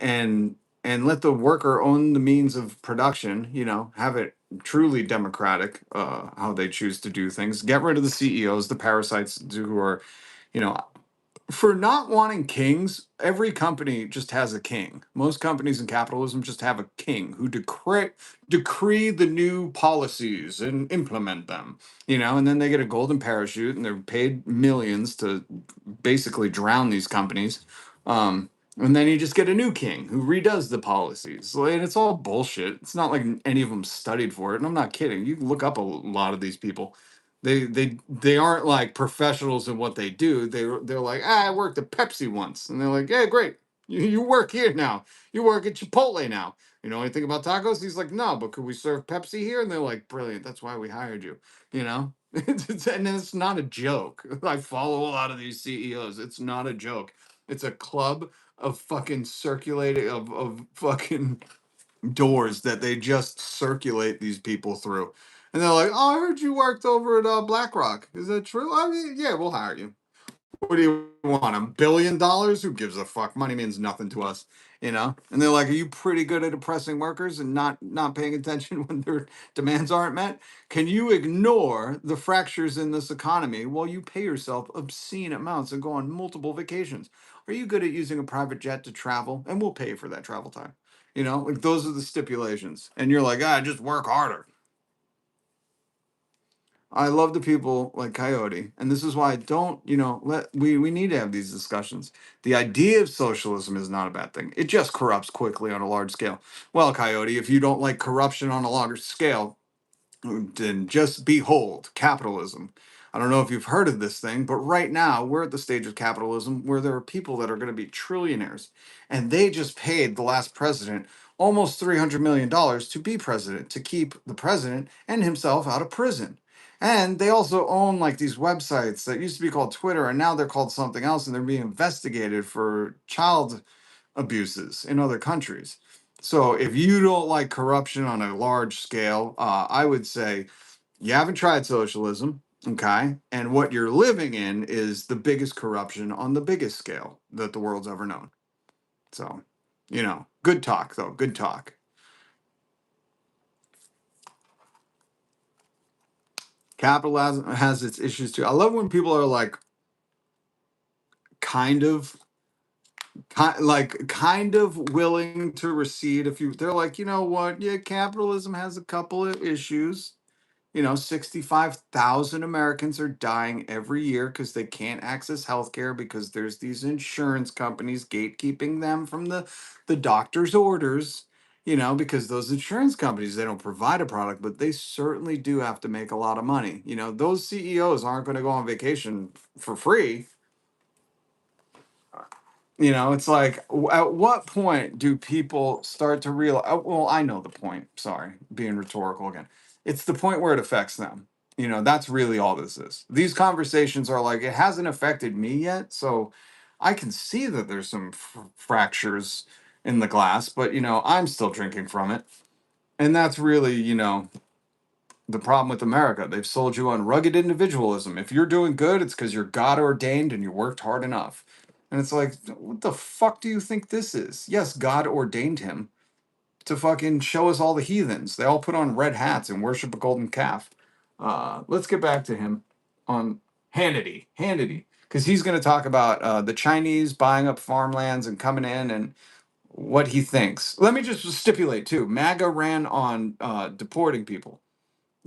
let the worker own the means of production. You know, have it truly democratic, how they choose to do things. Get rid of the CEOs, the parasites who are, you know, for not wanting kings. Every company just has a king. Most companies in capitalism just have a king who decree the new policies and implement them, you know, and then they get a golden parachute and they're paid millions to basically drown these companies. And then you just get a new king who redoes the policies. And it's all bullshit. It's not like any of them studied for it. And I'm not kidding. You can look up a lot of these people. They aren't like professionals in what they do. They're like, I worked at Pepsi once. And they're like, yeah, great. You work here now. You work at Chipotle now. You know anything about tacos? He's like, no, but could we serve Pepsi here? And they're like, brilliant. That's why we hired you. You know? And it's not a joke. I follow a lot of these CEOs. It's not a joke. It's a club of fucking circulating of fucking doors that they just circulate these people through. And they're like, oh, I heard you worked over at BlackRock. Is that true? I mean, yeah, we'll hire you. What do you want? $1 billion? Who gives a fuck? Money means nothing to us, you know? And they're like, are you pretty good at oppressing workers and not paying attention when their demands aren't met? Can you ignore the fractures in this economy while you pay yourself obscene amounts and go on multiple vacations? Are you good at using a private jet to travel? And we'll pay for that travel time. You know, like those are the stipulations. And you're like, just work harder. I love the people like Coyote, and this is why I don't, you know, we need to have these discussions. The idea of socialism is not a bad thing. It just corrupts quickly on a large scale. Well, Coyote, if you don't like corruption on a larger scale, then just behold capitalism. I don't know if you've heard of this thing, but right now we're at the stage of capitalism where there are people that are going to be trillionaires, and they just paid the last president almost $300 million to be president, to keep the president and himself out of prison. And they also own like these websites that used to be called Twitter, and now they're called something else, and they're being investigated for child abuses in other countries. So if you don't like corruption on a large scale, I would say you haven't tried socialism, okay? And what you're living in is the biggest corruption on the biggest scale that the world's ever known. So, you know, good talk though, good talk. Capitalism has its issues too. I love when people are like kind of kind of willing to recede a few. They're like, you know what? Yeah, capitalism has a couple of issues. You know, 65,000 Americans are dying every year because they can't access healthcare because there's these insurance companies gatekeeping them from the doctor's orders, you know, because those insurance companies, they don't provide a product, but they certainly do have to make a lot of money. You know, those CEOs aren't going to go on vacation for free. You know, it's like, at what point do people start to realize? Well, I know the point. Sorry, being rhetorical again. It's the point where it affects them. You know, that's really all this is. These conversations are like, it hasn't affected me yet. So I can see that there's some fractures in the glass, but, you know, I'm still drinking from it. And that's really, you know, the problem with America. They've sold you on rugged individualism. If you're doing good, it's because you're God ordained and you worked hard enough. And it's like, what the fuck do you think this is? Yes, God ordained him to fucking show us all the heathens. They all put on red hats and worship a golden calf. Let's get back to him on Hannity, because he's going to talk about the Chinese buying up farmlands and coming in and what he thinks. Let me just stipulate too. MAGA ran on deporting people,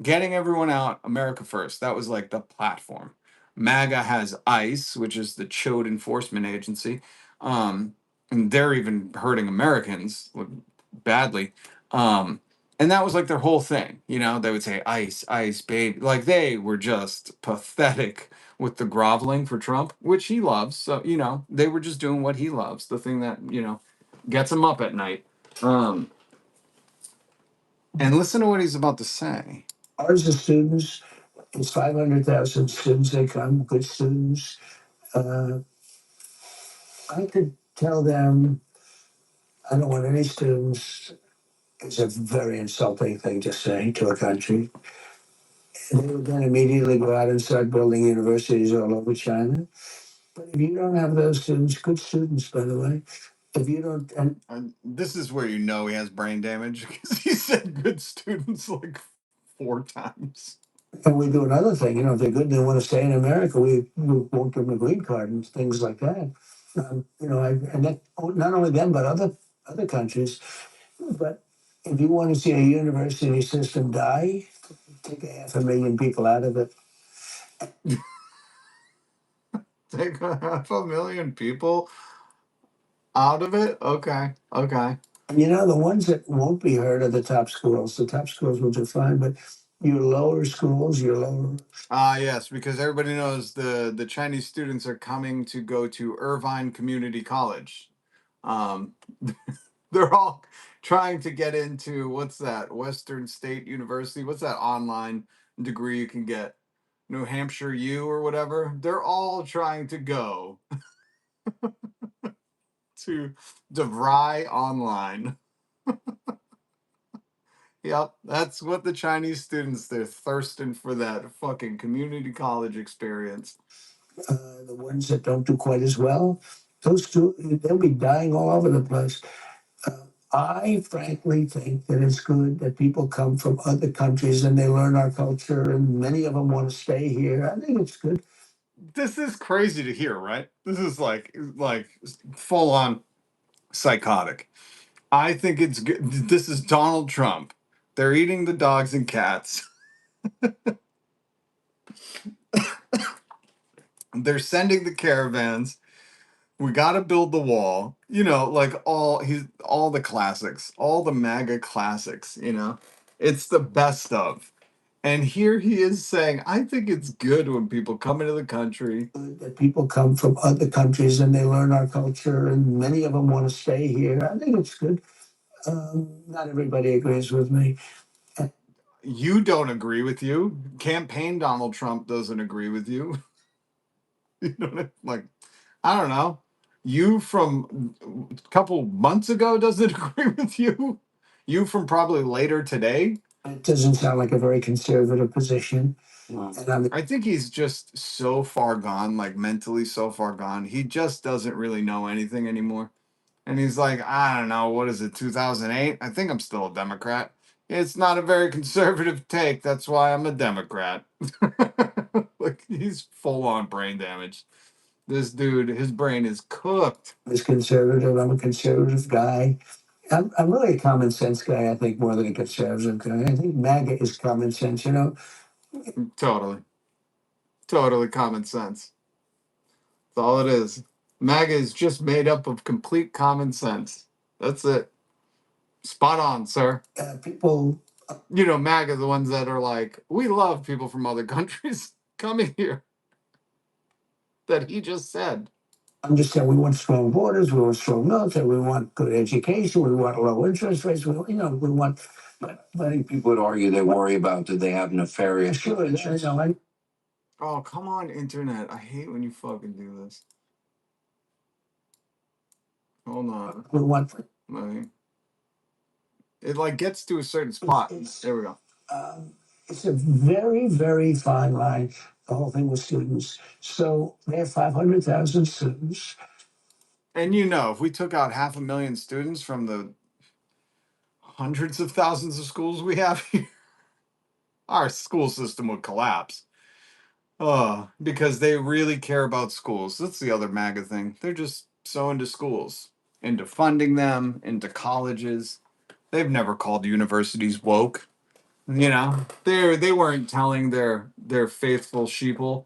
getting everyone out, America first. That was like the platform. MAGA has ICE, which is the Chode Enforcement Agency. And they're even hurting Americans badly. And that was like their whole thing. You know, they would say ICE, ICE, baby. Like they were just pathetic with the groveling for Trump, which he loves. So, you know, they were just doing what he loves, the thing that, you know, gets him up at night. And listen to what he's about to say. Ours are students. It's 500,000 students. They come, good students. I could tell them I don't want any students. It's a very insulting thing to say to a country. They would then immediately go out and start building universities all over China. But if you don't have those students, good students, by the way, if you don't, And this is where you know he has brain damage because he said good students like 4 times. and we do another thing, if they're good and they want to stay in America, we won't give them a green card and things like that. And that, not only them, but other countries. But if you want to see a university system die, take 500,000 people out of it. Take 500,000 people out of it? Okay. And the ones that won't be hurt are the top schools. The top schools will do fine, but your lower schools, Yes, because everybody knows the Chinese students are coming to go to Irvine Community College. Um, they're all trying to get into what's that? Western State University. What's that online degree you can get? New Hampshire U or whatever. They're all trying to go to DeVry Online. Yep, that's what the Chinese students, they're thirsting for that fucking community college experience. the ones that don't do quite as well, those two, they'll be dying all over the place. I frankly think that it's good that people come from other countries and they learn our culture, and many of them want to stay here. I think it's good. This is crazy to hear, right? This is like full on psychotic. I think it's good. This is Donald Trump. They're eating the dogs and cats. They're sending the caravans. We got to build the wall. Like all the classics, all the MAGA classics. It's the best of. And here he is saying, I think it's good when people come into the country. That people come from other countries and they learn our culture, and many of them want to stay here. I think it's good. Not everybody agrees with me. You don't agree with you. Campaign Donald Trump doesn't agree with you. Like, I don't know. You from a couple months ago doesn't agree with you. You from probably later today. It doesn't sound like a very conservative position. And I think he's just so far gone, like mentally so far gone. He just doesn't really know anything anymore. And he's like, I don't know, what is it, 2008? I think I'm still a Democrat. It's not a very conservative take. That's why I'm a Democrat. Like, he's full on brain damage. This dude, his brain is cooked. As conservative, I'm a conservative guy. I'm really a common sense guy, I think, more than a conservative guy. I think MAGA is common sense, Totally. Totally common sense. That's all it is. MAGA is just made up of complete common sense. That's it. Spot on, sir. People. MAGA, the ones that are like, we love people from other countries coming here. That he just said. Understand we want strong borders, we want strong military, we want good education, we want low interest rates, we want. But I think people would argue they worry about do they have nefarious intentions. Oh, come on, internet. I hate when you fucking do this. Hold on. We want. It like gets to a certain spot. There we go. It's a very, very fine line, the whole thing with students. So they have 500,000 students. And if we took out 500,000 students from the hundreds of thousands of schools we have here, our school system would collapse. Because they really care about schools. That's the other MAGA thing. They're just so into schools, into funding them, into colleges. They've never called universities woke. They weren't telling their faithful sheeple,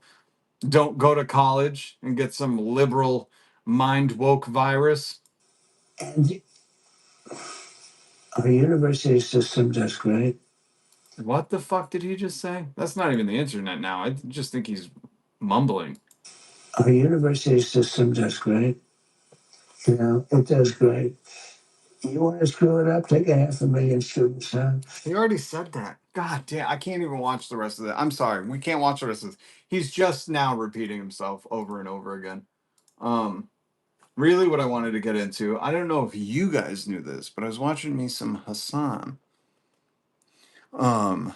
don't go to college and get some liberal mind woke virus. And our university system does great. What the fuck did he just say? That's not even the internet now. I just think he's mumbling. Our university system does great. It does great. You want to screw it up? Take 500,000 students, huh? He already said that. God damn, I can't even watch the rest of that. I'm sorry, we can't watch the rest of this. He's just now repeating himself over and over again. Really what I wanted to get into, I don't know if you guys knew this, but I was watching me some Hassan. Where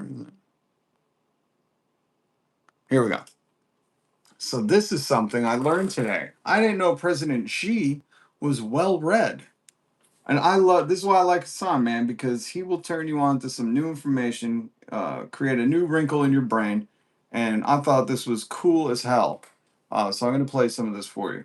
is it? Here we go. So this is something I learned today. I didn't know President Xi was well read. And I love this is why I like Hassan, man, because he will turn you on to some new information, create a new wrinkle in your brain. And I thought this was cool as hell. So I'm gonna play some of this for you.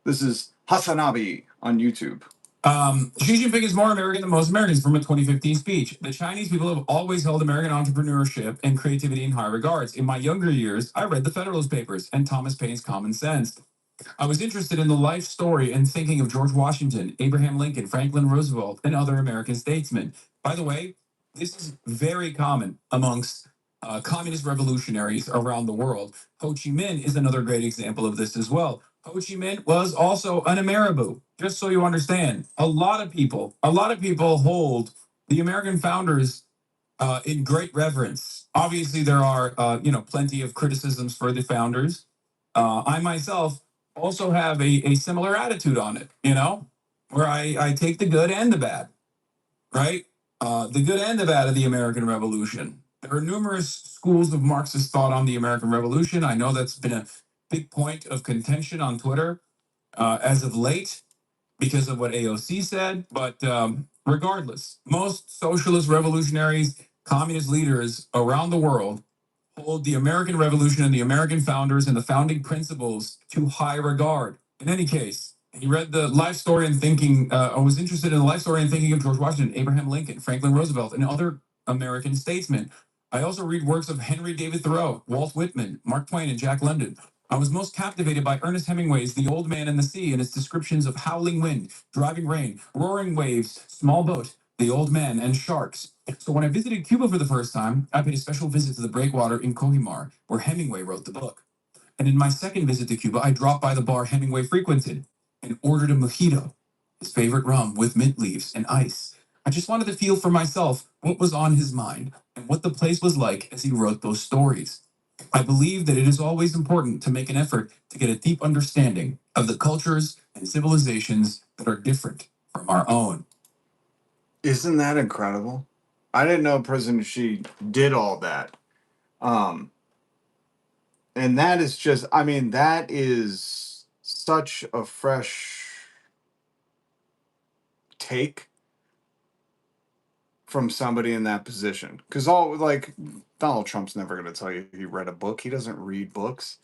This is Hassanabi on YouTube. Xi Jinping is more American than most Americans from a 2015 speech. The Chinese people have always held American entrepreneurship and creativity in high regards. In my younger years, I read the Federalist Papers and Thomas Paine's Common Sense. I was interested in the life story and thinking of George Washington, Abraham Lincoln, Franklin Roosevelt, and other American statesmen. By the way, this is very common amongst communist revolutionaries around the world. Ho Chi Minh is another great example of this as well. Ho Chi Minh was also an Ameribu. Just so you understand, a lot of people hold the American founders in great reverence. Obviously, there are plenty of criticisms for the founders. I myself also have a similar attitude on it, where I take the good and the bad, right? The good and the bad of the American Revolution. There are numerous schools of Marxist thought on the American Revolution. I know that's been a big point of contention on Twitter as of late because of what AOC said. But regardless, most socialist revolutionaries, communist leaders around the world hold the American Revolution and the American founders and the founding principles to high regard. In any case, he read the life story and thinking, I was interested in the life story and thinking of George Washington, Abraham Lincoln, Franklin Roosevelt, and other American statesmen. I also read works of Henry David Thoreau, Walt Whitman, Mark Twain, and Jack London. I was most captivated by Ernest Hemingway's The Old Man and the Sea and its descriptions of howling wind, driving rain, roaring waves, small boat, the old man, and sharks. So when I visited Cuba for the first time, I paid a special visit to the breakwater in Kohimar, where Hemingway wrote the book. And in my second visit to Cuba, I dropped by the bar Hemingway frequented and ordered a mojito, his favorite rum with mint leaves and ice. I just wanted to feel for myself what was on his mind and what the place was like as he wrote those stories. I believe that it is always important to make an effort to get a deep understanding of the cultures and civilizations that are different from our own. Isn't that incredible? I didn't know President Xi did all that. And that is just, I mean, that is such a fresh take from somebody in that position. Because all like Donald Trump's never going to tell you he read a book. He doesn't read books.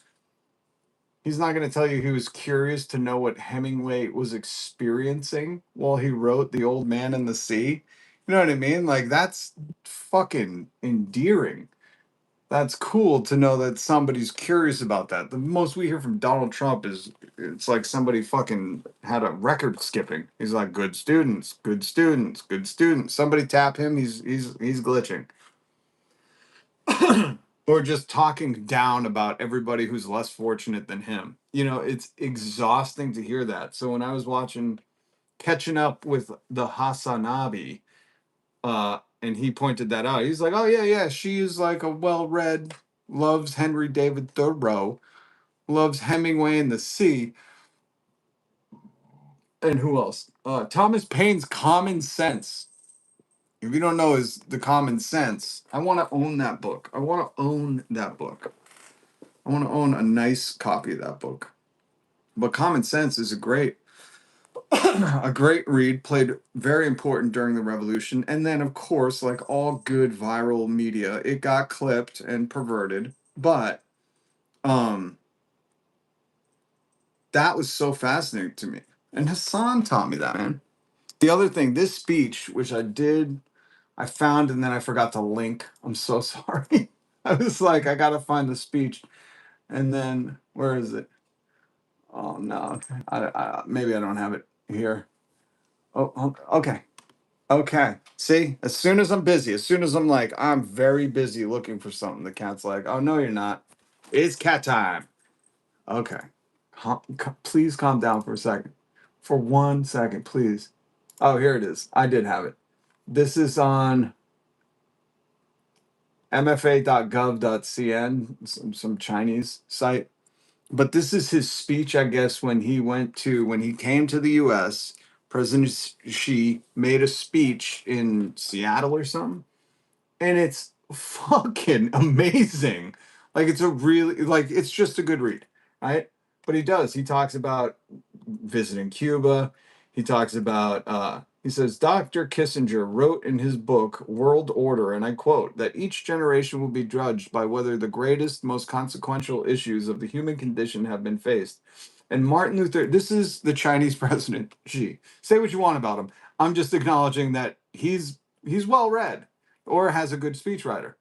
He's not going to tell you he was curious to know what Hemingway was experiencing while he wrote The Old Man and the Sea. You know what I mean? Like, that's fucking endearing. That's cool to know that somebody's curious about that. The most we hear from Donald Trump is it's like somebody fucking had a record skipping. He's like, good students, good students, good students. Somebody tap him, he's glitching. Or just talking down about everybody who's less fortunate than him. You know, it's exhausting to hear that. So when I was catching up with the Hasanabi, and he pointed that out, he's like, oh yeah, she is like a well-read, loves Henry David Thoreau, loves Hemingway and the Sea, and who else? Thomas Paine's Common Sense. If you don't know is the Common Sense, I want to own that book. I want to own that book. I want to own a nice copy of that book. But Common Sense is a great a great read, played very important during the revolution. And then of course, like all good viral media, it got clipped and perverted. But that was so fascinating to me. And Hassan taught me that, man. The other thing, this speech, which I found and then I forgot to link. I'm so sorry. I was like, I gotta find the speech. And then where is it? Oh no, maybe I don't have it here. Oh, okay. Okay. See, as soon as I'm busy, as soon as I'm like, I'm very busy looking for something, the cat's like, oh, no, you're not. It's cat time. Okay. Please calm down for a second. For 1 second, please. Oh, here it is. I did have it. This is on mfa.gov.cn, some Chinese site. But this is his speech, I guess, when he came to the US. President Xi made a speech in Seattle or something, and it's fucking amazing. Like it's a really like it's just a good read, right? But he talks about visiting Cuba. He talks about he says Dr. Kissinger wrote in his book World Order, and I quote, that each generation will be judged by whether the greatest, most consequential issues of the human condition have been faced. And Martin Luther, this is the Chinese president, Xi. Say what you want about him. I'm just acknowledging that he's well read or has a good speechwriter.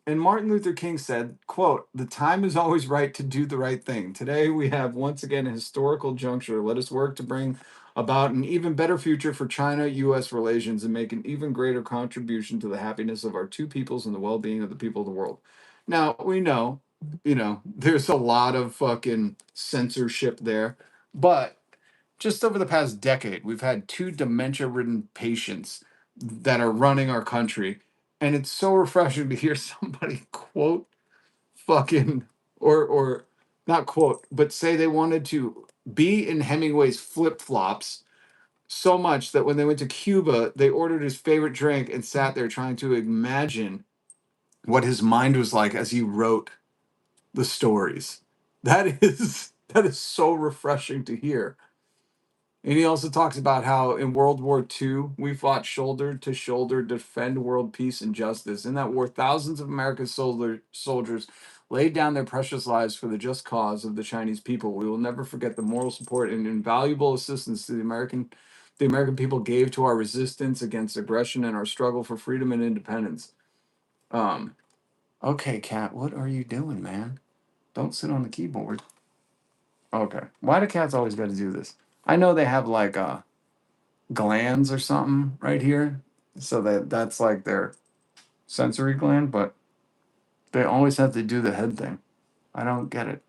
And Martin Luther King said, quote, the time is always right to do the right thing. Today we have once again a historical juncture. Let us work to bring about an even better future for China-US relations and make an even greater contribution to the happiness of our two peoples and the well-being of the people of the world. Now, we know, there's a lot of fucking censorship there, but just over the past decade, we've had two dementia-ridden patients that are running our country, and it's so refreshing to hear somebody quote fucking or not quote, but say they wanted to be in Hemingway's flip-flops so much that when they went to Cuba, they ordered his favorite drink and sat there trying to imagine what his mind was like as he wrote the stories. That is so refreshing to hear. And he also talks about how in World War II, we fought shoulder to shoulder to defend world peace and justice. In that war, thousands of American soldiers laid down their precious lives for the just cause of the Chinese people. We will never forget the moral support and invaluable assistance to the American people gave to our resistance against aggression and our struggle for freedom and independence. Okay, Cat, what are you doing, man? Don't sit on the keyboard. Okay. Why do cats always got to do this? I know they have like glands or something right here, so that's like their sensory gland, but they always have to do the head thing. I don't get it.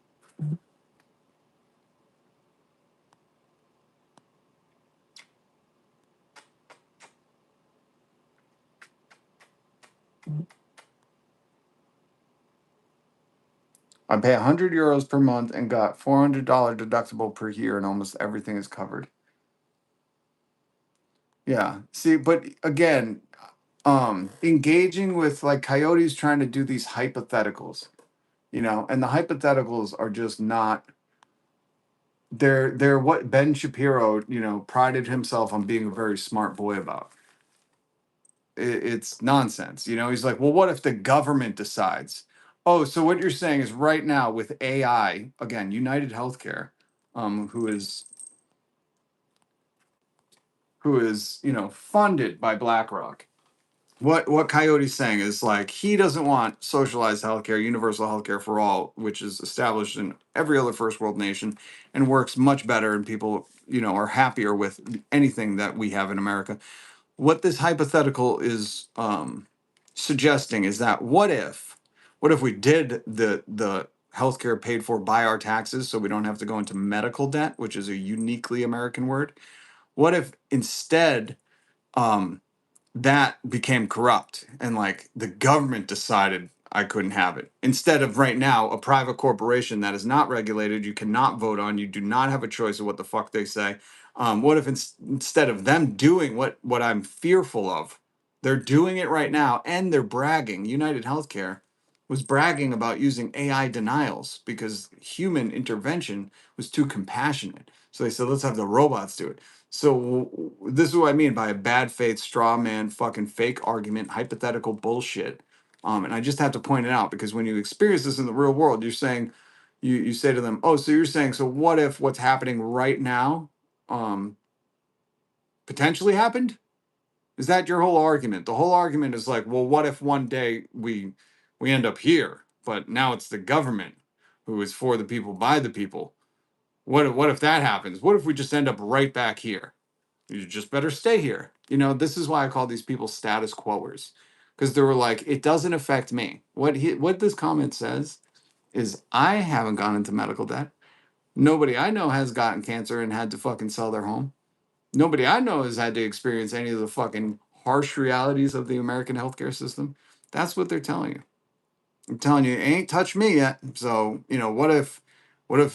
I pay 100 euros per month and got $400 deductible per year, and almost everything is covered. Yeah, see, but again, engaging with like Coyote's trying to do these hypotheticals, and the hypotheticals are just not. They're what Ben Shapiro, prided himself on being a very smart boy about. It's nonsense. He's like, well, what if the government decides? Oh, so what you're saying is right now with AI, again, United Healthcare, who is funded by BlackRock. What Coyote's saying is like he doesn't want socialized healthcare, universal healthcare for all, which is established in every other first world nation and works much better, and people are happier with anything that we have in America. What this hypothetical is suggesting is that what if we did the healthcare paid for by our taxes, so we don't have to go into medical debt, which is a uniquely American word. What if instead that became corrupt and like the government decided I couldn't have it, instead of right now a private corporation that is not regulated, you cannot vote on, you do not have a choice of what the fuck they say. What if instead of them doing what I'm fearful of, they're doing it right now, and they're bragging. United Healthcare was bragging about using AI denials because human intervention was too compassionate, so they said let's have the robots do it. So this is what I mean by a bad faith, straw man, fucking fake argument, hypothetical bullshit. And I just have to point it out because when you experience this in the real world, you're saying, you say to them, oh, so you're saying, so what if what's happening right now potentially happened? Is that your whole argument? The whole argument is like, well, what if one day we end up here, but now it's the government who is for the people, by the people. What if that happens? What if we just end up right back here? You just better stay here. This is why I call these people status quoers, because they were like, it doesn't affect me. What this comment says is I haven't gone into medical debt. Nobody I know has gotten cancer and had to fucking sell their home. Nobody I know has had to experience any of the fucking harsh realities of the American healthcare system. That's what they're telling you. I'm telling you, it ain't touched me yet. So, you know, what if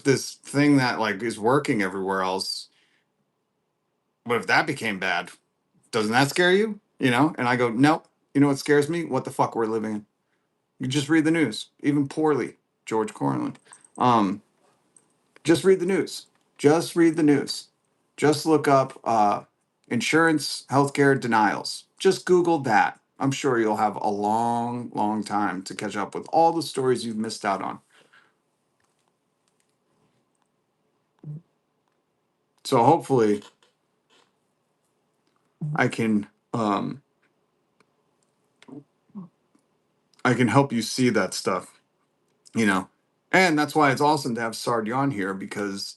this thing that like is working everywhere else, what if that became bad? Doesn't that scare you? You know? And I go, nope. You know what scares me? What the fuck we're living in. You just read the news, even poorly, George Cornland. Just read the news. Just read the news. Just look up insurance healthcare denials. Just Google that. I'm sure you'll have a long, long time to catch up with all the stories you've missed out on. So hopefully I can help you see that stuff, you know. And that's why it's awesome to have Sardion here, because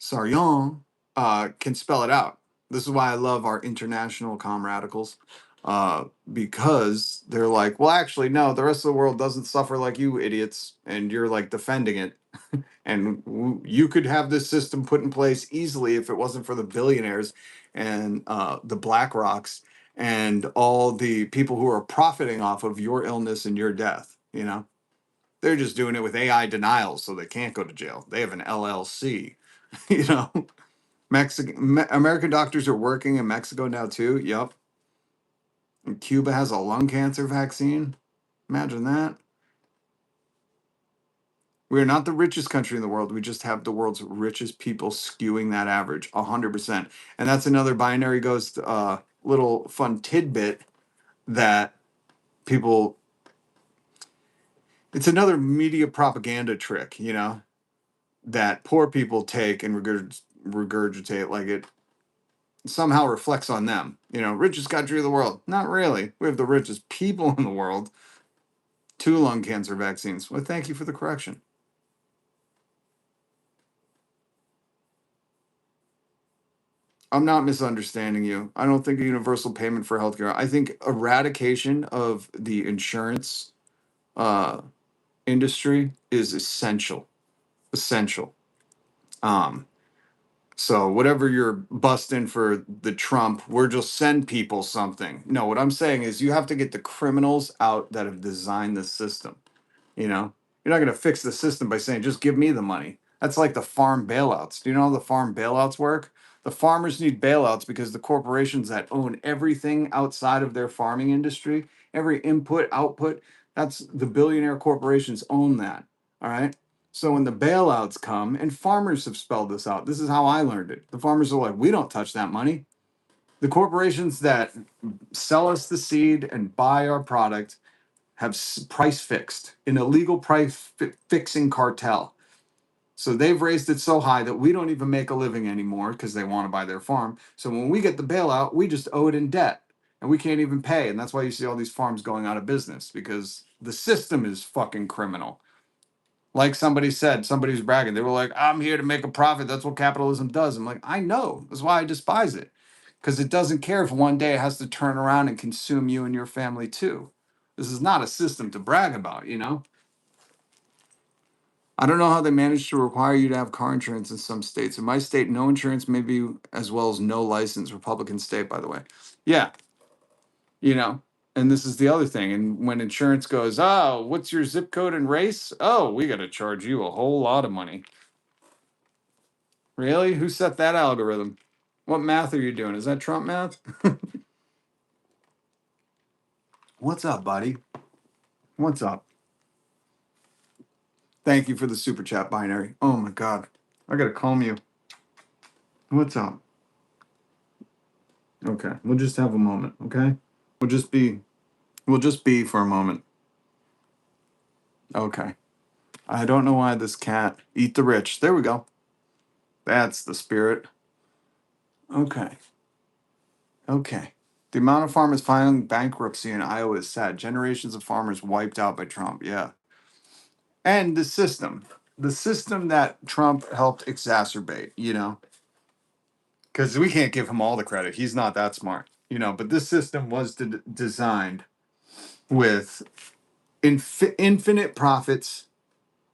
Sardion can spell it out. This is why I love our international comradicals, because they're like, well, actually, no, the rest of the world doesn't suffer like you idiots, and you're like defending it. And you could have this system put in place easily if it wasn't for the billionaires and the Black Rocks and all the people who are profiting off of your illness and your death. You know, they're just doing it with AI denials, so they can't go to jail. They have an LLC. You know, American doctors are working in Mexico now too. Yep. And Cuba has a lung cancer vaccine. Imagine that. We are not the richest country in the world. We just have the world's richest people skewing that average 100%. And that's another binary ghost little fun tidbit that people, it's another media propaganda trick, you know, that poor people take and regurgitate like it somehow reflects on them. You know, richest country in the world. Not really. We have the richest people in the world. 2 lung cancer vaccines. Well, thank you for the correction. I'm not misunderstanding you. I don't think a universal payment for healthcare. I think eradication of the insurance uh, industry is essential. Essential. Um, so whatever you're busting for the Trump, we're just send people something. No, what I'm saying is you have to get the criminals out that have designed the system. You know, you're not going to fix the system by saying, just give me the money. That's like the farm bailouts. Do you know how the farm bailouts work? The farmers need bailouts because the corporations that own everything outside of their farming industry, every input, output, that's the billionaire corporations own that. All right. So when the bailouts come, and farmers have spelled this out, this is how I learned it. The farmers are like, we don't touch that money. The corporations that sell us the seed and buy our product have price fixed, an illegal price fixing cartel. So they've raised it so high that we don't even make a living anymore because they want to buy their farm. So when we get the bailout, we just owe it in debt and we can't even pay. And that's why you see all these farms going out of business, because the system is fucking criminal. Like somebody said, somebody's bragging. They were like, I'm here to make a profit. That's what capitalism does. I'm like, I know. That's why I despise it. Because it doesn't care if one day it has to turn around and consume you and your family too. This is not a system to brag about, you know? I don't know how they manage to require you to have car insurance in some states. In my state, no insurance may be as well as no license. Republican state, by the way. Yeah, you know, and this is the other thing. And when insurance goes, oh, what's your zip code and race? Oh, we got to charge you a whole lot of money. Really? Who set that algorithm? What math are you doing? Is that Trump math? What's up, buddy? What's up? Thank you for the super chat, Binary. Oh my God. I got to calm you. What's up? Okay. We'll just have a moment. Okay. We'll just be for a moment. Okay. I don't know why this cat eat the rich. There we go. That's the spirit. Okay. Okay. The amount of farmers filing bankruptcy in Iowa is sad. Generations of farmers wiped out by Trump. Yeah. And the system that Trump helped exacerbate, you know, because we can't give him all the credit. He's not that smart, you know, but this system was designed with infinite profits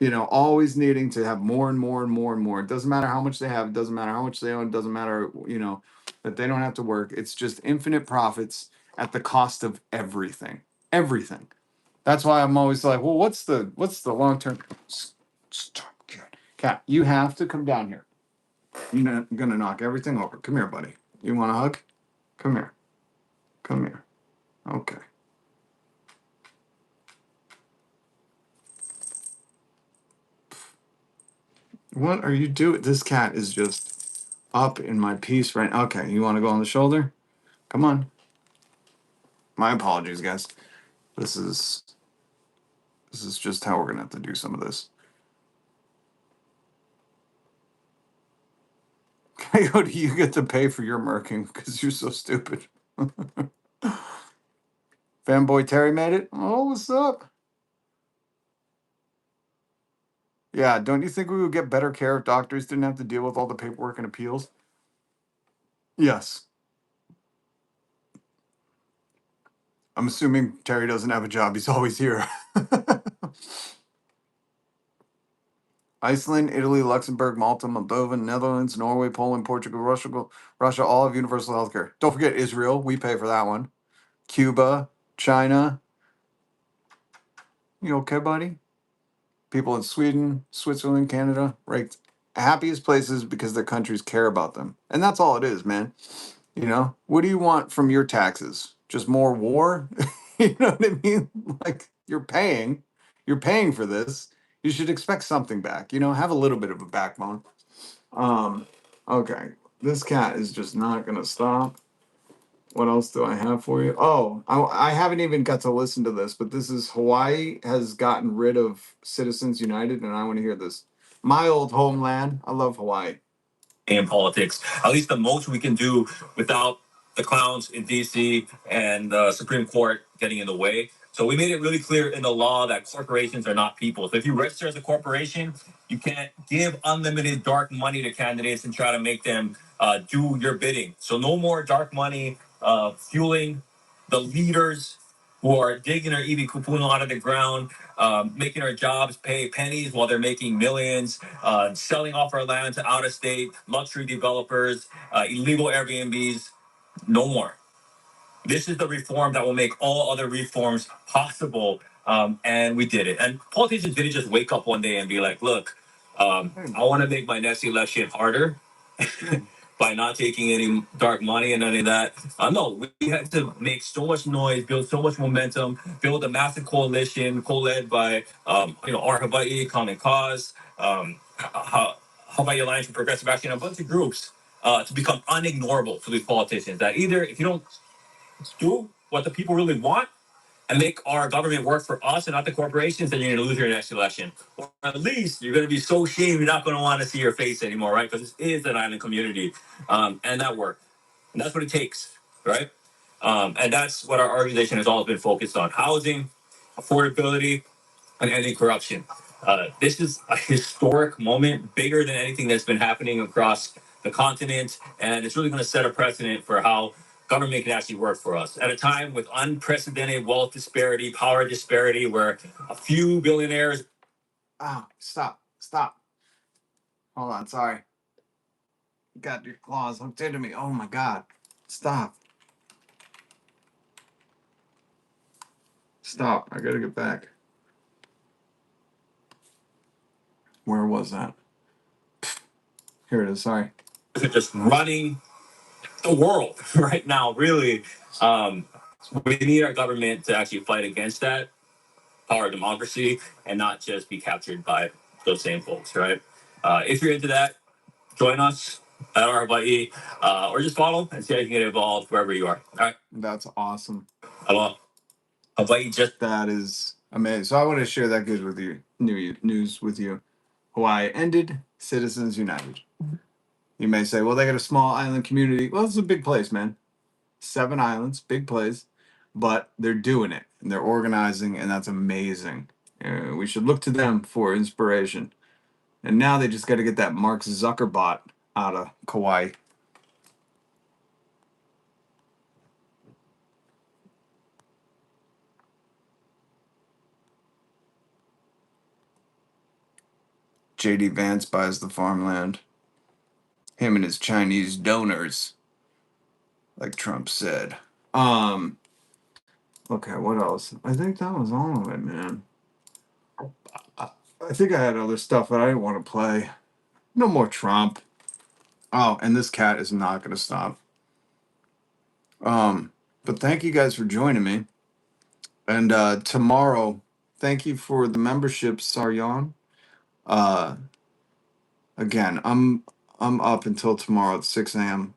you know, always needing to have more and more and more and more. It doesn't matter how much they have, it doesn't matter how much they own, it doesn't matter, you know, that they don't have to work. It's just infinite profits at the cost of everything. Everything. That's why I'm always like, well, what's the long term? Stop, cat. You have to come down here. You're gonna knock everything over. Come here, buddy. You want a hug? Come here. Come here. Okay. What are you doing? This cat is just up in my piece right now. Okay, you want to go on the shoulder? Come on. My apologies, guys. This is just how we're gonna have to do some of this. Coyote, you get to pay for your murking because you're so stupid. Fanboy Terry made it. Oh, what's up? Yeah, don't you think we would get better care if doctors didn't have to deal with all the paperwork and appeals? Yes. I'm assuming Terry doesn't have a job. He's always here. Iceland, Italy, Luxembourg, Malta, Moldova, Netherlands, Norway, Poland, Portugal, Russia, all have universal health care. Don't forget Israel. We pay for that one. Cuba, China. You okay, buddy? People in Sweden, Switzerland, Canada, ranked happiest places because their countries care about them. And that's all it is, man. You know, what do you want from your taxes? Just more war? You know what I mean? Like you're paying for this. You should expect something back. You know, have a little bit of a backbone. Um, okay. This cat is just not gonna stop. What else do I have for you? Oh, I haven't even got to listen to this, but this is Hawaii has gotten rid of Citizens United, and I want to hear this. My old homeland. I love Hawaii. In politics. At least the most we can do without the clowns in DC and the Supreme Court getting in the way. So we made it really clear in the law that corporations are not people. So if you register as a corporation, you can't give unlimited dark money to candidates and try to make them do your bidding. So no more dark money fueling the leaders who are digging our EV kupuna out of the ground, making our jobs pay pennies while they're making millions, selling off our land to out of state, luxury developers, illegal Airbnbs. No more. This is the reform that will make all other reforms possible. And we did it. And politicians didn't just wake up one day and be like, look, I want to make my next election harder by not taking any dark money and none of that. No, we had to make so much noise, build so much momentum, build a massive coalition, co-led by, our Hawaii Common Cause, Hawaii Alliance for Progressive Action, a bunch of groups to become unignorable for these politicians. That either if you don't do what the people really want and make our government work for us and not the corporations, then you're going to lose your next election. Or at least you're going to be so ashamed you're not going to want to see your face anymore, right? Because this is an island community, and that work, and that's what it takes, right? And that's what our organization has always been focused on: housing, affordability, and ending corruption. This is a historic moment, bigger than anything that's been happening across the continent, and it's really going to set a precedent for how government can actually work for us at a time with unprecedented wealth disparity, power disparity, where a few billionaires. Ah, stop. Hold on, sorry. You got your claws hooked into me. Oh my god. Stop. Stop. I gotta get back. Where was that? Here it is, sorry. Just running the world right now, really. Um, we need our government to actually fight against that, power of democracy, and not just be captured by those same folks, right? If you're into that, join us at our Hawaii, or just follow and see how you can get involved wherever you are. All right. That's awesome. Aloha. Hawaii just. That is amazing. So I want to share that good with you. News with you. Hawaii ended Citizens United. You may say, well, they got a small island community. Well, it's a big place, man. 7 islands, big place. But they're doing it and they're organizing, and that's amazing. We should look to them for inspiration. And now they just got to get that Mark Zuckerbot out of Kauai. JD Vance buys the farmland. Him and his Chinese donors, like Trump said. Okay, what else? I think that was all of it, man. I think I had other stuff that I didn't want to play. No more Trump. Oh, and this cat is not going to stop. But thank you guys for joining me. And tomorrow, thank you for the membership, Saryan. Uh, again, I'm up until tomorrow at 6 a.m.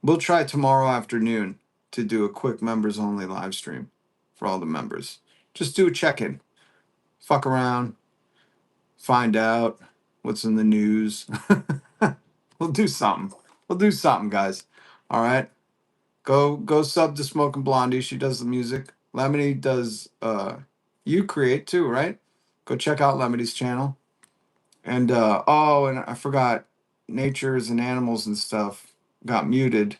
We'll try tomorrow afternoon to do a quick members only live stream for all the members. Just do a check-in. Fuck around, find out what's in the news. We'll do something. We'll do something, guys. All right. Go sub to Smoking Blondie. She does the music. Lemony does you create too, right? Go check out Lemody's channel. And oh, and I forgot Natures and Animals and stuff got muted,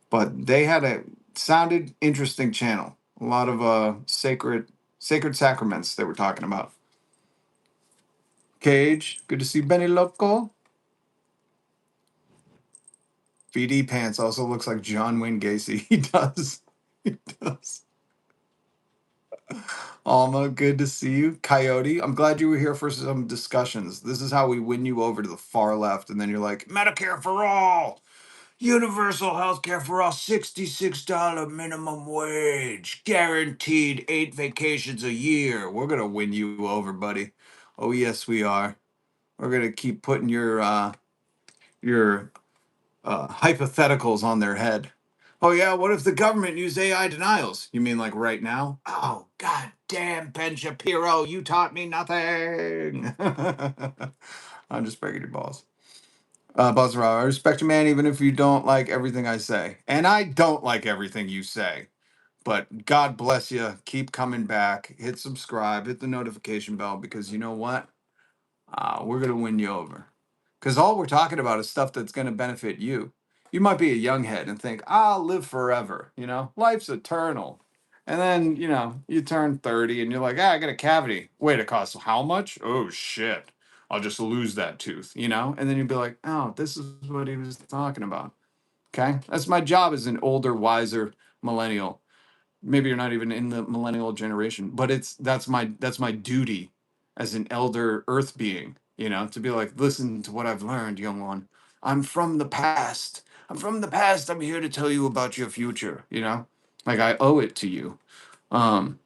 but they had a sounded interesting channel. A lot of sacred sacraments they were talking about. Cage, good to see Benny Loco. VD Pants also looks like John Wayne Gacy. He does. He does. Alma, good to see you. Coyote, I'm glad you were here for some discussions. This is how we win you over to the far left, and then you're like, Medicare for all, universal health care for all, $66 minimum wage, guaranteed 8 vacations a year. We're gonna win you over, buddy. Oh yes, we are. We're gonna keep putting your hypotheticals on their head. Oh yeah, what if the government used AI denials? You mean like right now? Oh god damn, Ben Shapiro, you taught me nothing. I'm just breaking your balls. Buzzrow, I respect you, man, even if you don't like everything I say. And I don't like everything you say. But God bless you. Keep coming back. Hit subscribe, hit the notification bell, because you know what? We're going to win you over. Because all we're talking about is stuff that's going to benefit you. You might be a young head and think, I'll live forever. You know, life's eternal. And then, you know, you turn 30 and you're like, I got a cavity. Wait, it costs how much? Oh, shit. I'll just lose that tooth, you know? And then you'd be like, oh, this is what he was talking about. Okay? That's my job as an older, wiser millennial. Maybe you're not even in the millennial generation, but that's my duty as an elder earth being, you know, to be like, listen to what I've learned, young one. I'm from the past. I'm from the past. I'm here to tell you about your future, you know? Like I owe it to you. Um,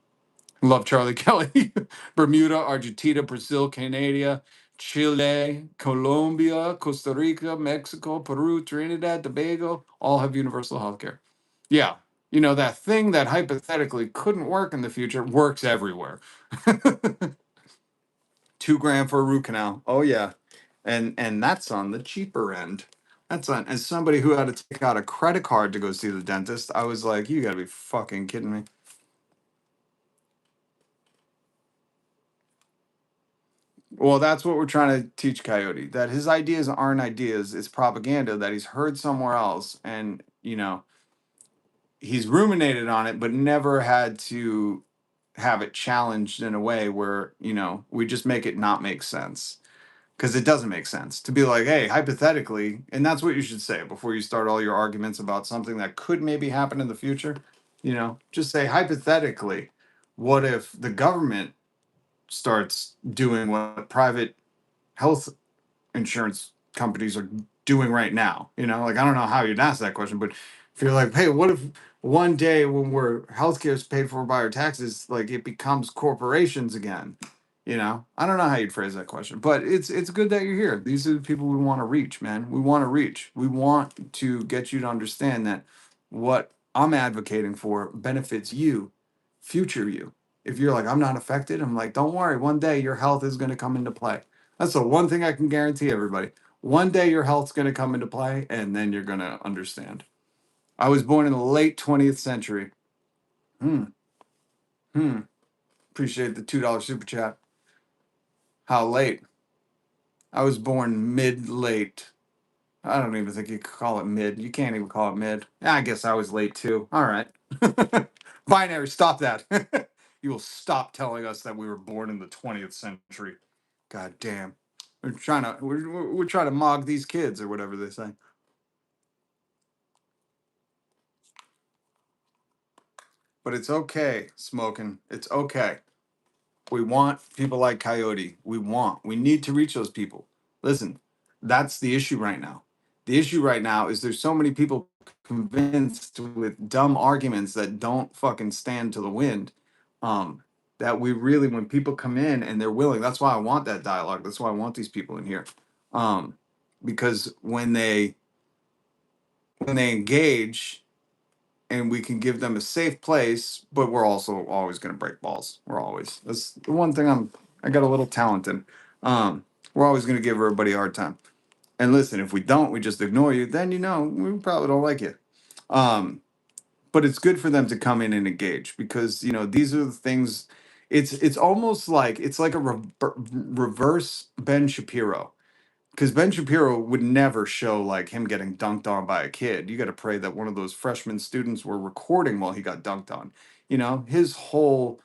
love Charlie Kelly. Bermuda, Argentina, Brazil, Canada, Chile, Colombia, Costa Rica, Mexico, Peru, Trinidad, Tobago, all have universal health care. Yeah, you know, that thing that hypothetically couldn't work in the future works everywhere. $2,000 for a root canal. Oh yeah. And that's on the cheaper end. That's on, as somebody who had to take out a credit card to go see the dentist, I was like, you gotta be fucking kidding me. Well, that's what we're trying to teach Coyote, that his ideas aren't ideas, it's propaganda that he's heard somewhere else, and you know, he's ruminated on it, but never had to have it challenged in a way where, you know, we just make it not make sense. Because it doesn't make sense to be like, hey, hypothetically, and that's what you should say before you start all your arguments about something that could maybe happen in the future. You know, just say, hypothetically, what if the government starts doing what private health insurance companies are doing right now? You know, like I don't know how you'd ask that question, but if you're like, hey, what if one day when we're healthcare is paid for by our taxes, like it becomes corporations again? You know, I don't know how you'd phrase that question, but it's good that you're here. These are the people we want to reach, man. We want to reach. We want to get you to understand that what I'm advocating for benefits you, future you. If you're like, I'm not affected, I'm like, don't worry. One day your health is going to come into play. That's the one thing I can guarantee everybody. One day your health's going to come into play, and then you're going to understand. I was born in the late 20th century. Hmm. Hmm. Appreciate the $2 super chat. How late? I was born mid-late. I don't even think you could call it mid. You can't even call it mid. I guess I was late too. All right. Binary, stop that. You will stop telling us that we were born in the 20th century. God damn. We're trying to mog these kids or whatever they say. But it's okay, smoking. It's okay. We want people like Coyote. We need to reach those people. Listen, that's the issue right now. The issue right now is there's so many people convinced with dumb arguments that don't fucking stand to the wind. That we really, when people come in and they're willing, that's why I want that dialogue. That's why I want these people in here. Because when they engage, and we can give them a safe place, but we're also always going to break balls. That's the one thing I got a little talent in. We're always going to give everybody a hard time. And listen, if we don't, we just ignore you, then we probably don't like you. But it's good for them to come in and engage, because these are the things. It's almost like it's like a reverse Ben Shapiro, because Ben Shapiro would never show like him getting dunked on by a kid. You got to pray that one of those freshman students were recording while he got dunked on. His whole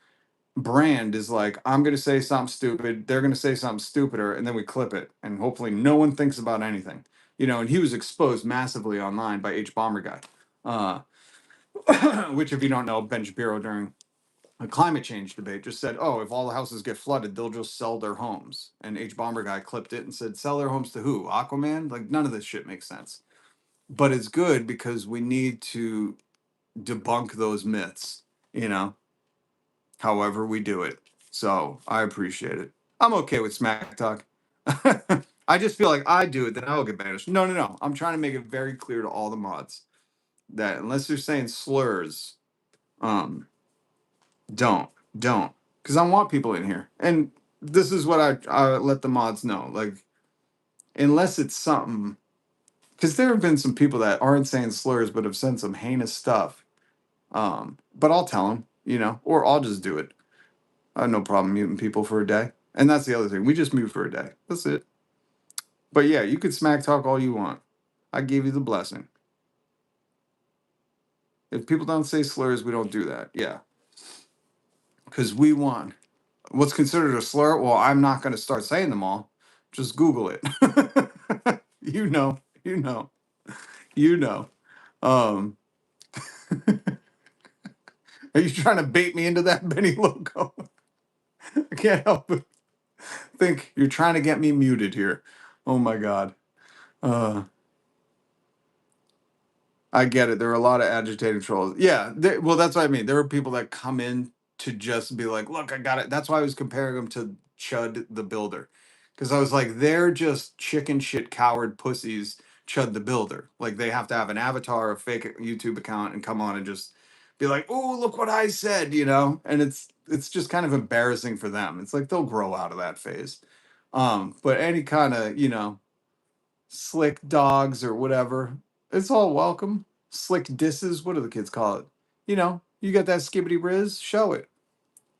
brand is like, I'm going to say something stupid, they're going to say something stupider, and then we clip it, and hopefully no one thinks about anything. And he was exposed massively online by H Bomber Guy, which, if you don't know, Ben Shapiro during a climate change debate just said, oh, if all the houses get flooded, they'll just sell their homes. And H Bomber Guy clipped it and said, sell their homes to who? Aquaman? Like, none of this shit makes sense. But it's good because we need to debunk those myths, however we do it. So I appreciate it. I'm okay with smack talk. I just feel like I do it, then I'll get banished. No. I'm trying to make it very clear to all the mods that unless they're saying slurs, um, don't because I want people in here, and this is what I let the mods know, like, unless it's something, because there have been some people that aren't saying slurs but have said some heinous stuff, but I'll tell them, or I'll just do it. I have no problem muting people for a day, and that's the other thing, we just mute for a day, that's it. But yeah, you could smack talk all you want, I give you the blessing. If people don't say slurs, we don't do that. Yeah, because we want what's considered a slur. Well, I'm not going to start saying them all. Just Google it. you know, you know, you know. Um, are you trying to bait me into that Benny logo? I can't help but think you're trying to get me muted here. Oh my God. Uh, I get it. There are a lot of agitated trolls. Yeah, well, that's what I mean. There are people that come in to just be like, look, I got it. That's why I was comparing them to Chud the Builder. Because I was like, they're just chicken shit coward pussies, Chud the Builder. Like, they have to have an avatar, a fake YouTube account, and come on and just be like, oh, look what I said, And it's just kind of embarrassing for them. It's like they'll grow out of that phase. But any kind of, slick dogs or whatever, it's all welcome. Slick disses, what do the kids call it? You got that skibbity riz, show it.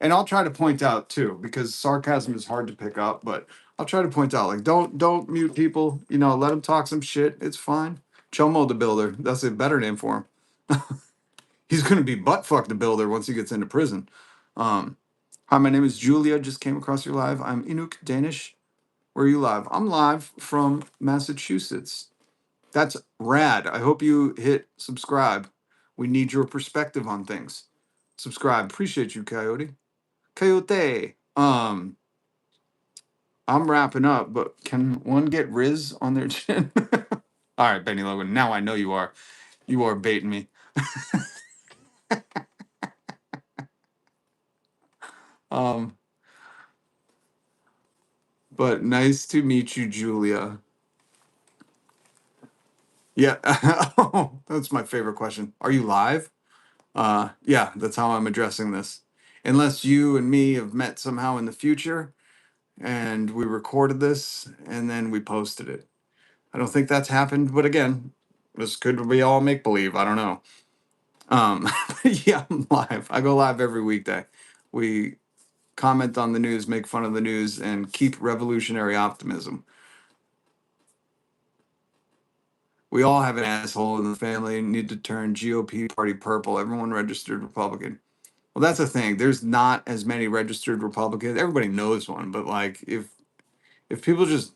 And I'll try to point out too, because sarcasm is hard to pick up, but I'll try to point out, like, don't mute people, let them talk some shit. It's fine. Chomo the Builder, that's a better name for him. He's gonna be buttfuck the Builder once he gets into prison. Hi, my name is Julia, just came across your live. I'm Inuk Danish. Where are you live? I'm live from Massachusetts. That's rad. I hope you hit subscribe. We need your perspective on things. Subscribe. Appreciate you, Coyote. Coyote. I'm wrapping up, but can one get Riz on their chin? All right, Benny Logan. Now I know you are. You are baiting me. But nice to meet you, Julia. Yeah. Oh, that's my favorite question. Are you live? Yeah, that's how I'm addressing this. Unless you and me have met somehow in the future and we recorded this and then we posted it. I don't think that's happened, but again, this could be all make believe. I don't know. Yeah, I'm live. I go live every weekday. We comment on the news, make fun of the news, and keep revolutionary optimism. We all have an asshole in the family, need to turn GOP party purple. Everyone registered Republican. Well, that's the thing. There's not as many registered Republicans. Everybody knows one, but like if people just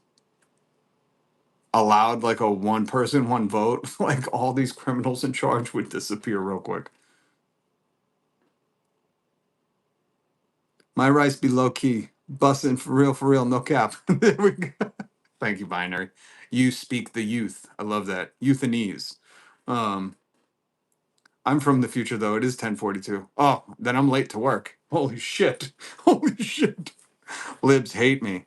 allowed like a one person, one vote, like all these criminals in charge would disappear real quick. My rice be low key. Bussin' for real, no cap. There we go. Thank you, Binary. You speak the youth. I love that. Euthanese. Um, I'm from the future though. It is 10:42. Oh, then I'm late to work. Holy shit. Holy shit. Libs hate me.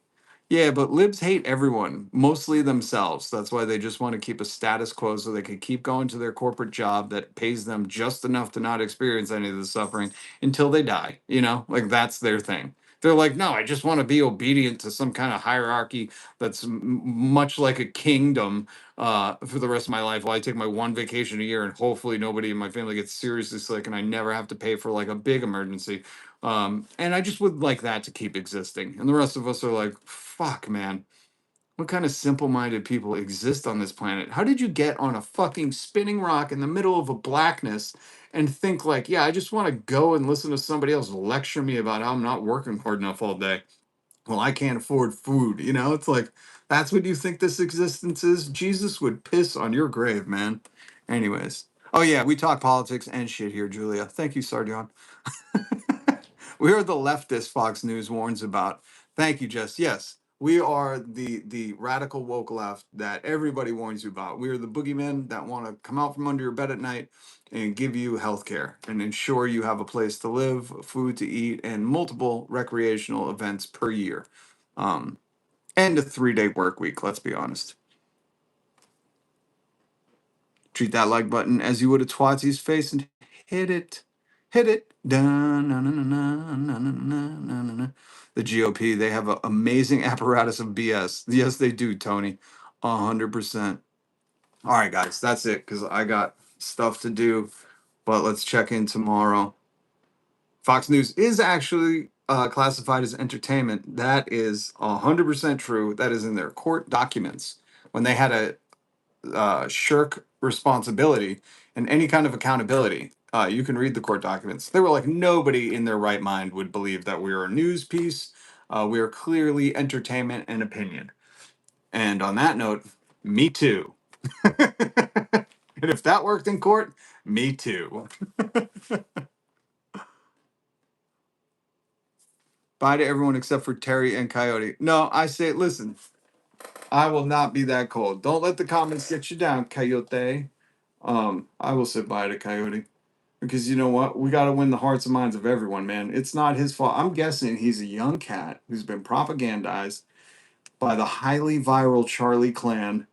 Yeah, but libs hate everyone, mostly themselves. That's why they just want to keep a status quo so they can keep going to their corporate job that pays them just enough to not experience any of the suffering until they die. You know, like that's their thing. They're like, no, I just want to be obedient to some kind of hierarchy that's much like a kingdom for the rest of my life while I take my one vacation a year and hopefully nobody in my family gets seriously sick and I never have to pay for like a big emergency. And I just would like that to keep existing. And the rest of us are like, fuck, man. What kind of simple minded people exist on this planet? How did you get on a fucking spinning rock in the middle of a blackness and think, like, yeah, I just want to go and listen to somebody else lecture me about how I'm not working hard enough all day? Well, I can't afford food. You know, it's like, that's what you think this existence is? Jesus would piss on your grave, man. Anyways. Oh, yeah, we talk politics and shit here, Julia. Thank you, Sardion. We are the leftist Fox News warns about. Thank you, Jess. Yes, we are the radical woke left that everybody warns you about. We are the boogeymen that want to come out from under your bed at night and give you health care and ensure you have a place to live, food to eat, and multiple recreational events per year. And a 3-day work week, let's be honest. Treat that like button as you would a twatsy's face and hit it. Hit it. Dun, na, na, na, na, na, na, na, na, na. The GOP, they have an amazing apparatus of BS. Yes, they do, Tony. 100%. All right, guys, that's it because I got stuff to do. But let's check in tomorrow. Fox News is actually classified as entertainment. That is 100% true. That is in their court documents. When they had a shirk responsibility and any kind of accountability. You can read the court documents. They were like, nobody in their right mind would believe that we are a news piece. We are clearly entertainment and opinion. And on that note, me too. And if that worked in court, me too. Bye to everyone except for Terry and Coyote. No, I say, listen, I will not be that cold. Don't let the comments get you down, Coyote. I will say bye to Coyote. Because you know what? We got to win the hearts and minds of everyone, man. It's not his fault. I'm guessing he's a young cat who's been propagandized by the highly viral Charlie Clan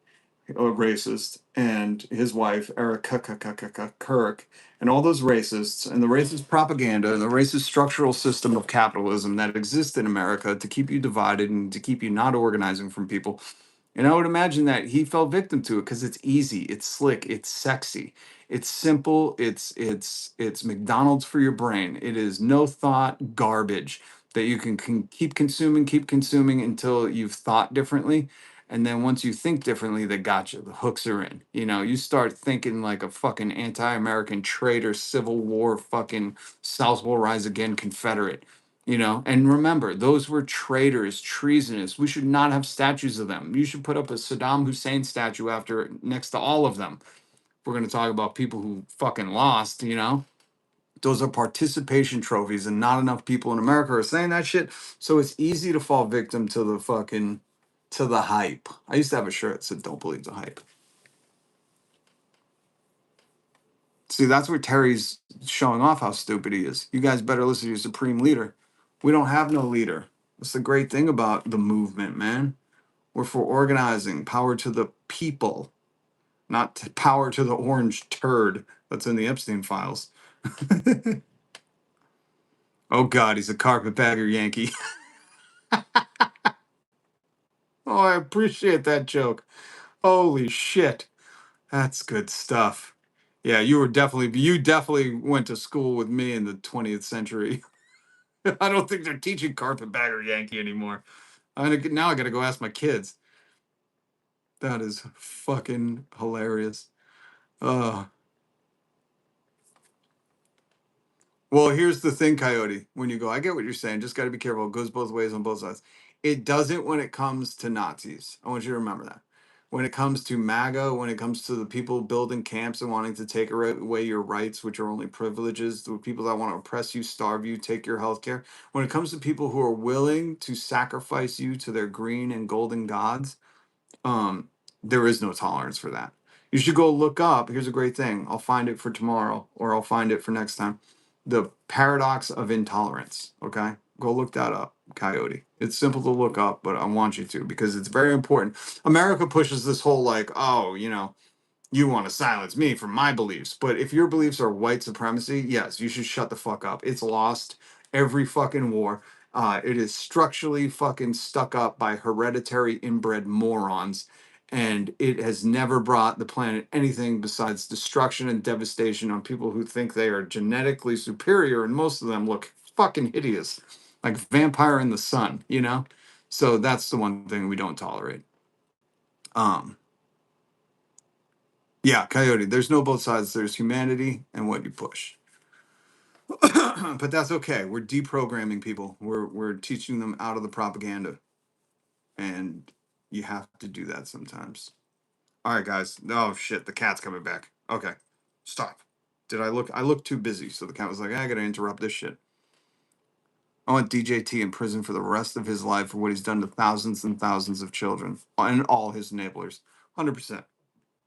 racist and his wife, Erica Kirk, and all those racists and the racist propaganda and the racist structural system of capitalism that exists in America to keep you divided and to keep you not organizing from people. And I would imagine that he fell victim to it because it's easy, it's slick, it's sexy, it's simple, it's McDonald's for your brain. It is no thought garbage that you can keep consuming until you've thought differently. And then once you think differently, they got you. The hooks are in. You know, you start thinking like a fucking anti-American traitor, Civil War, fucking South will rise again Confederate. You know, and remember, those were traitors, treasonous. We should not have statues of them. You should put up a Saddam Hussein statue after next to all of them. We're going to talk about people who fucking lost, you know. Those are participation trophies, and not enough people in America are saying that shit. So it's easy to fall victim to the hype. I used to have a shirt that said "Don't believe the hype." See, that's where Terry's showing off how stupid he is. You guys better listen to your supreme leader. We don't have no leader. That's the great thing about the movement, man. We're for organizing, power to the people, not power to the orange turd that's in the Epstein files. Oh God, he's a carpetbagger Yankee. Oh, I appreciate that joke. Holy shit. That's good stuff. Yeah, you definitely went to school with me in the 20th century. I don't think they're teaching carpetbagger Yankee anymore. Now I gotta go ask my kids. That is fucking hilarious. Uh, well, here's the thing, Coyote. When you go, I get what you're saying. Just got to be careful. It goes both ways on both sides. It doesn't when it comes to Nazis. I want you to remember that. when it comes to MAGA, when it comes to the people building camps and wanting to take away your rights, which are only privileges, the people that want to oppress you, starve you, take your health care, when it comes to people who are willing to sacrifice you to their green and golden gods, there is no tolerance for that. You should go look up. Here's a great thing. I'll find it for tomorrow, or I'll find it for next time. The paradox of intolerance. Okay, go look that up, Coyote. It's simple to look up, but I want you to, because it's very important. America pushes this whole like, oh, you want to silence me for my beliefs. But if your beliefs are white supremacy, yes, you should shut the fuck up. It's lost every fucking war. It is structurally fucking stuck up by hereditary inbred morons. And it has never brought the planet anything besides destruction and devastation on people who think they are genetically superior. And most of them look fucking hideous, like vampire in the sun, So that's the one thing we don't tolerate. Yeah, Coyote, there's no both sides. There's humanity and what you push. But that's okay. We're deprogramming people. We're teaching them out of the propaganda. And you have to do that sometimes. All right, guys. Oh shit, the cat's coming back. Okay. Stop. I looked too busy, so the cat was like, I gotta interrupt this shit. I want DJT in prison for the rest of his life for what he's done to thousands and thousands of children and all his enablers. 100%.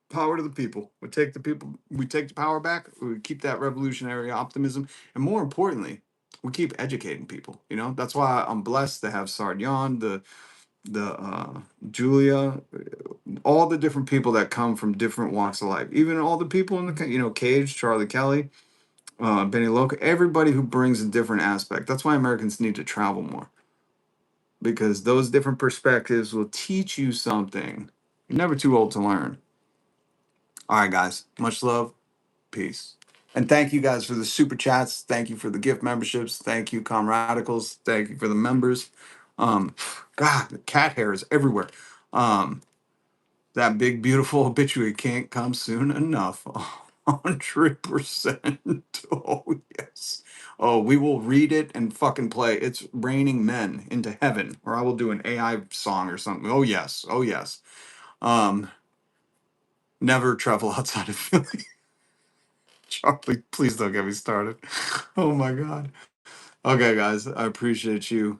Power to the people. We take the power back. We keep that revolutionary optimism, and more importantly, we keep educating people. That's why I'm blessed to have Sardion, the Julia, all the different people that come from different walks of life. Even all the people in the Cage, Charlie Kelly, Benny Loca, everybody who brings a different aspect. That's why Americans need to travel more, because those different perspectives will teach you something. You're never too old to learn. All right, guys. Much love. Peace. And thank you guys for the super chats. Thank you for the gift memberships. Thank you, Comradicals. Thank you for the members. God, the cat hair is everywhere. That big, beautiful obituary can't come soon enough. 100%. Oh, yes. Oh, we will read it and fucking play It's Raining Men into Heaven, or I will do an AI song or something. Oh, yes. Oh, yes. Never travel outside of Philly. Charlie, please don't get me started. Oh my God. Okay, guys, I appreciate you.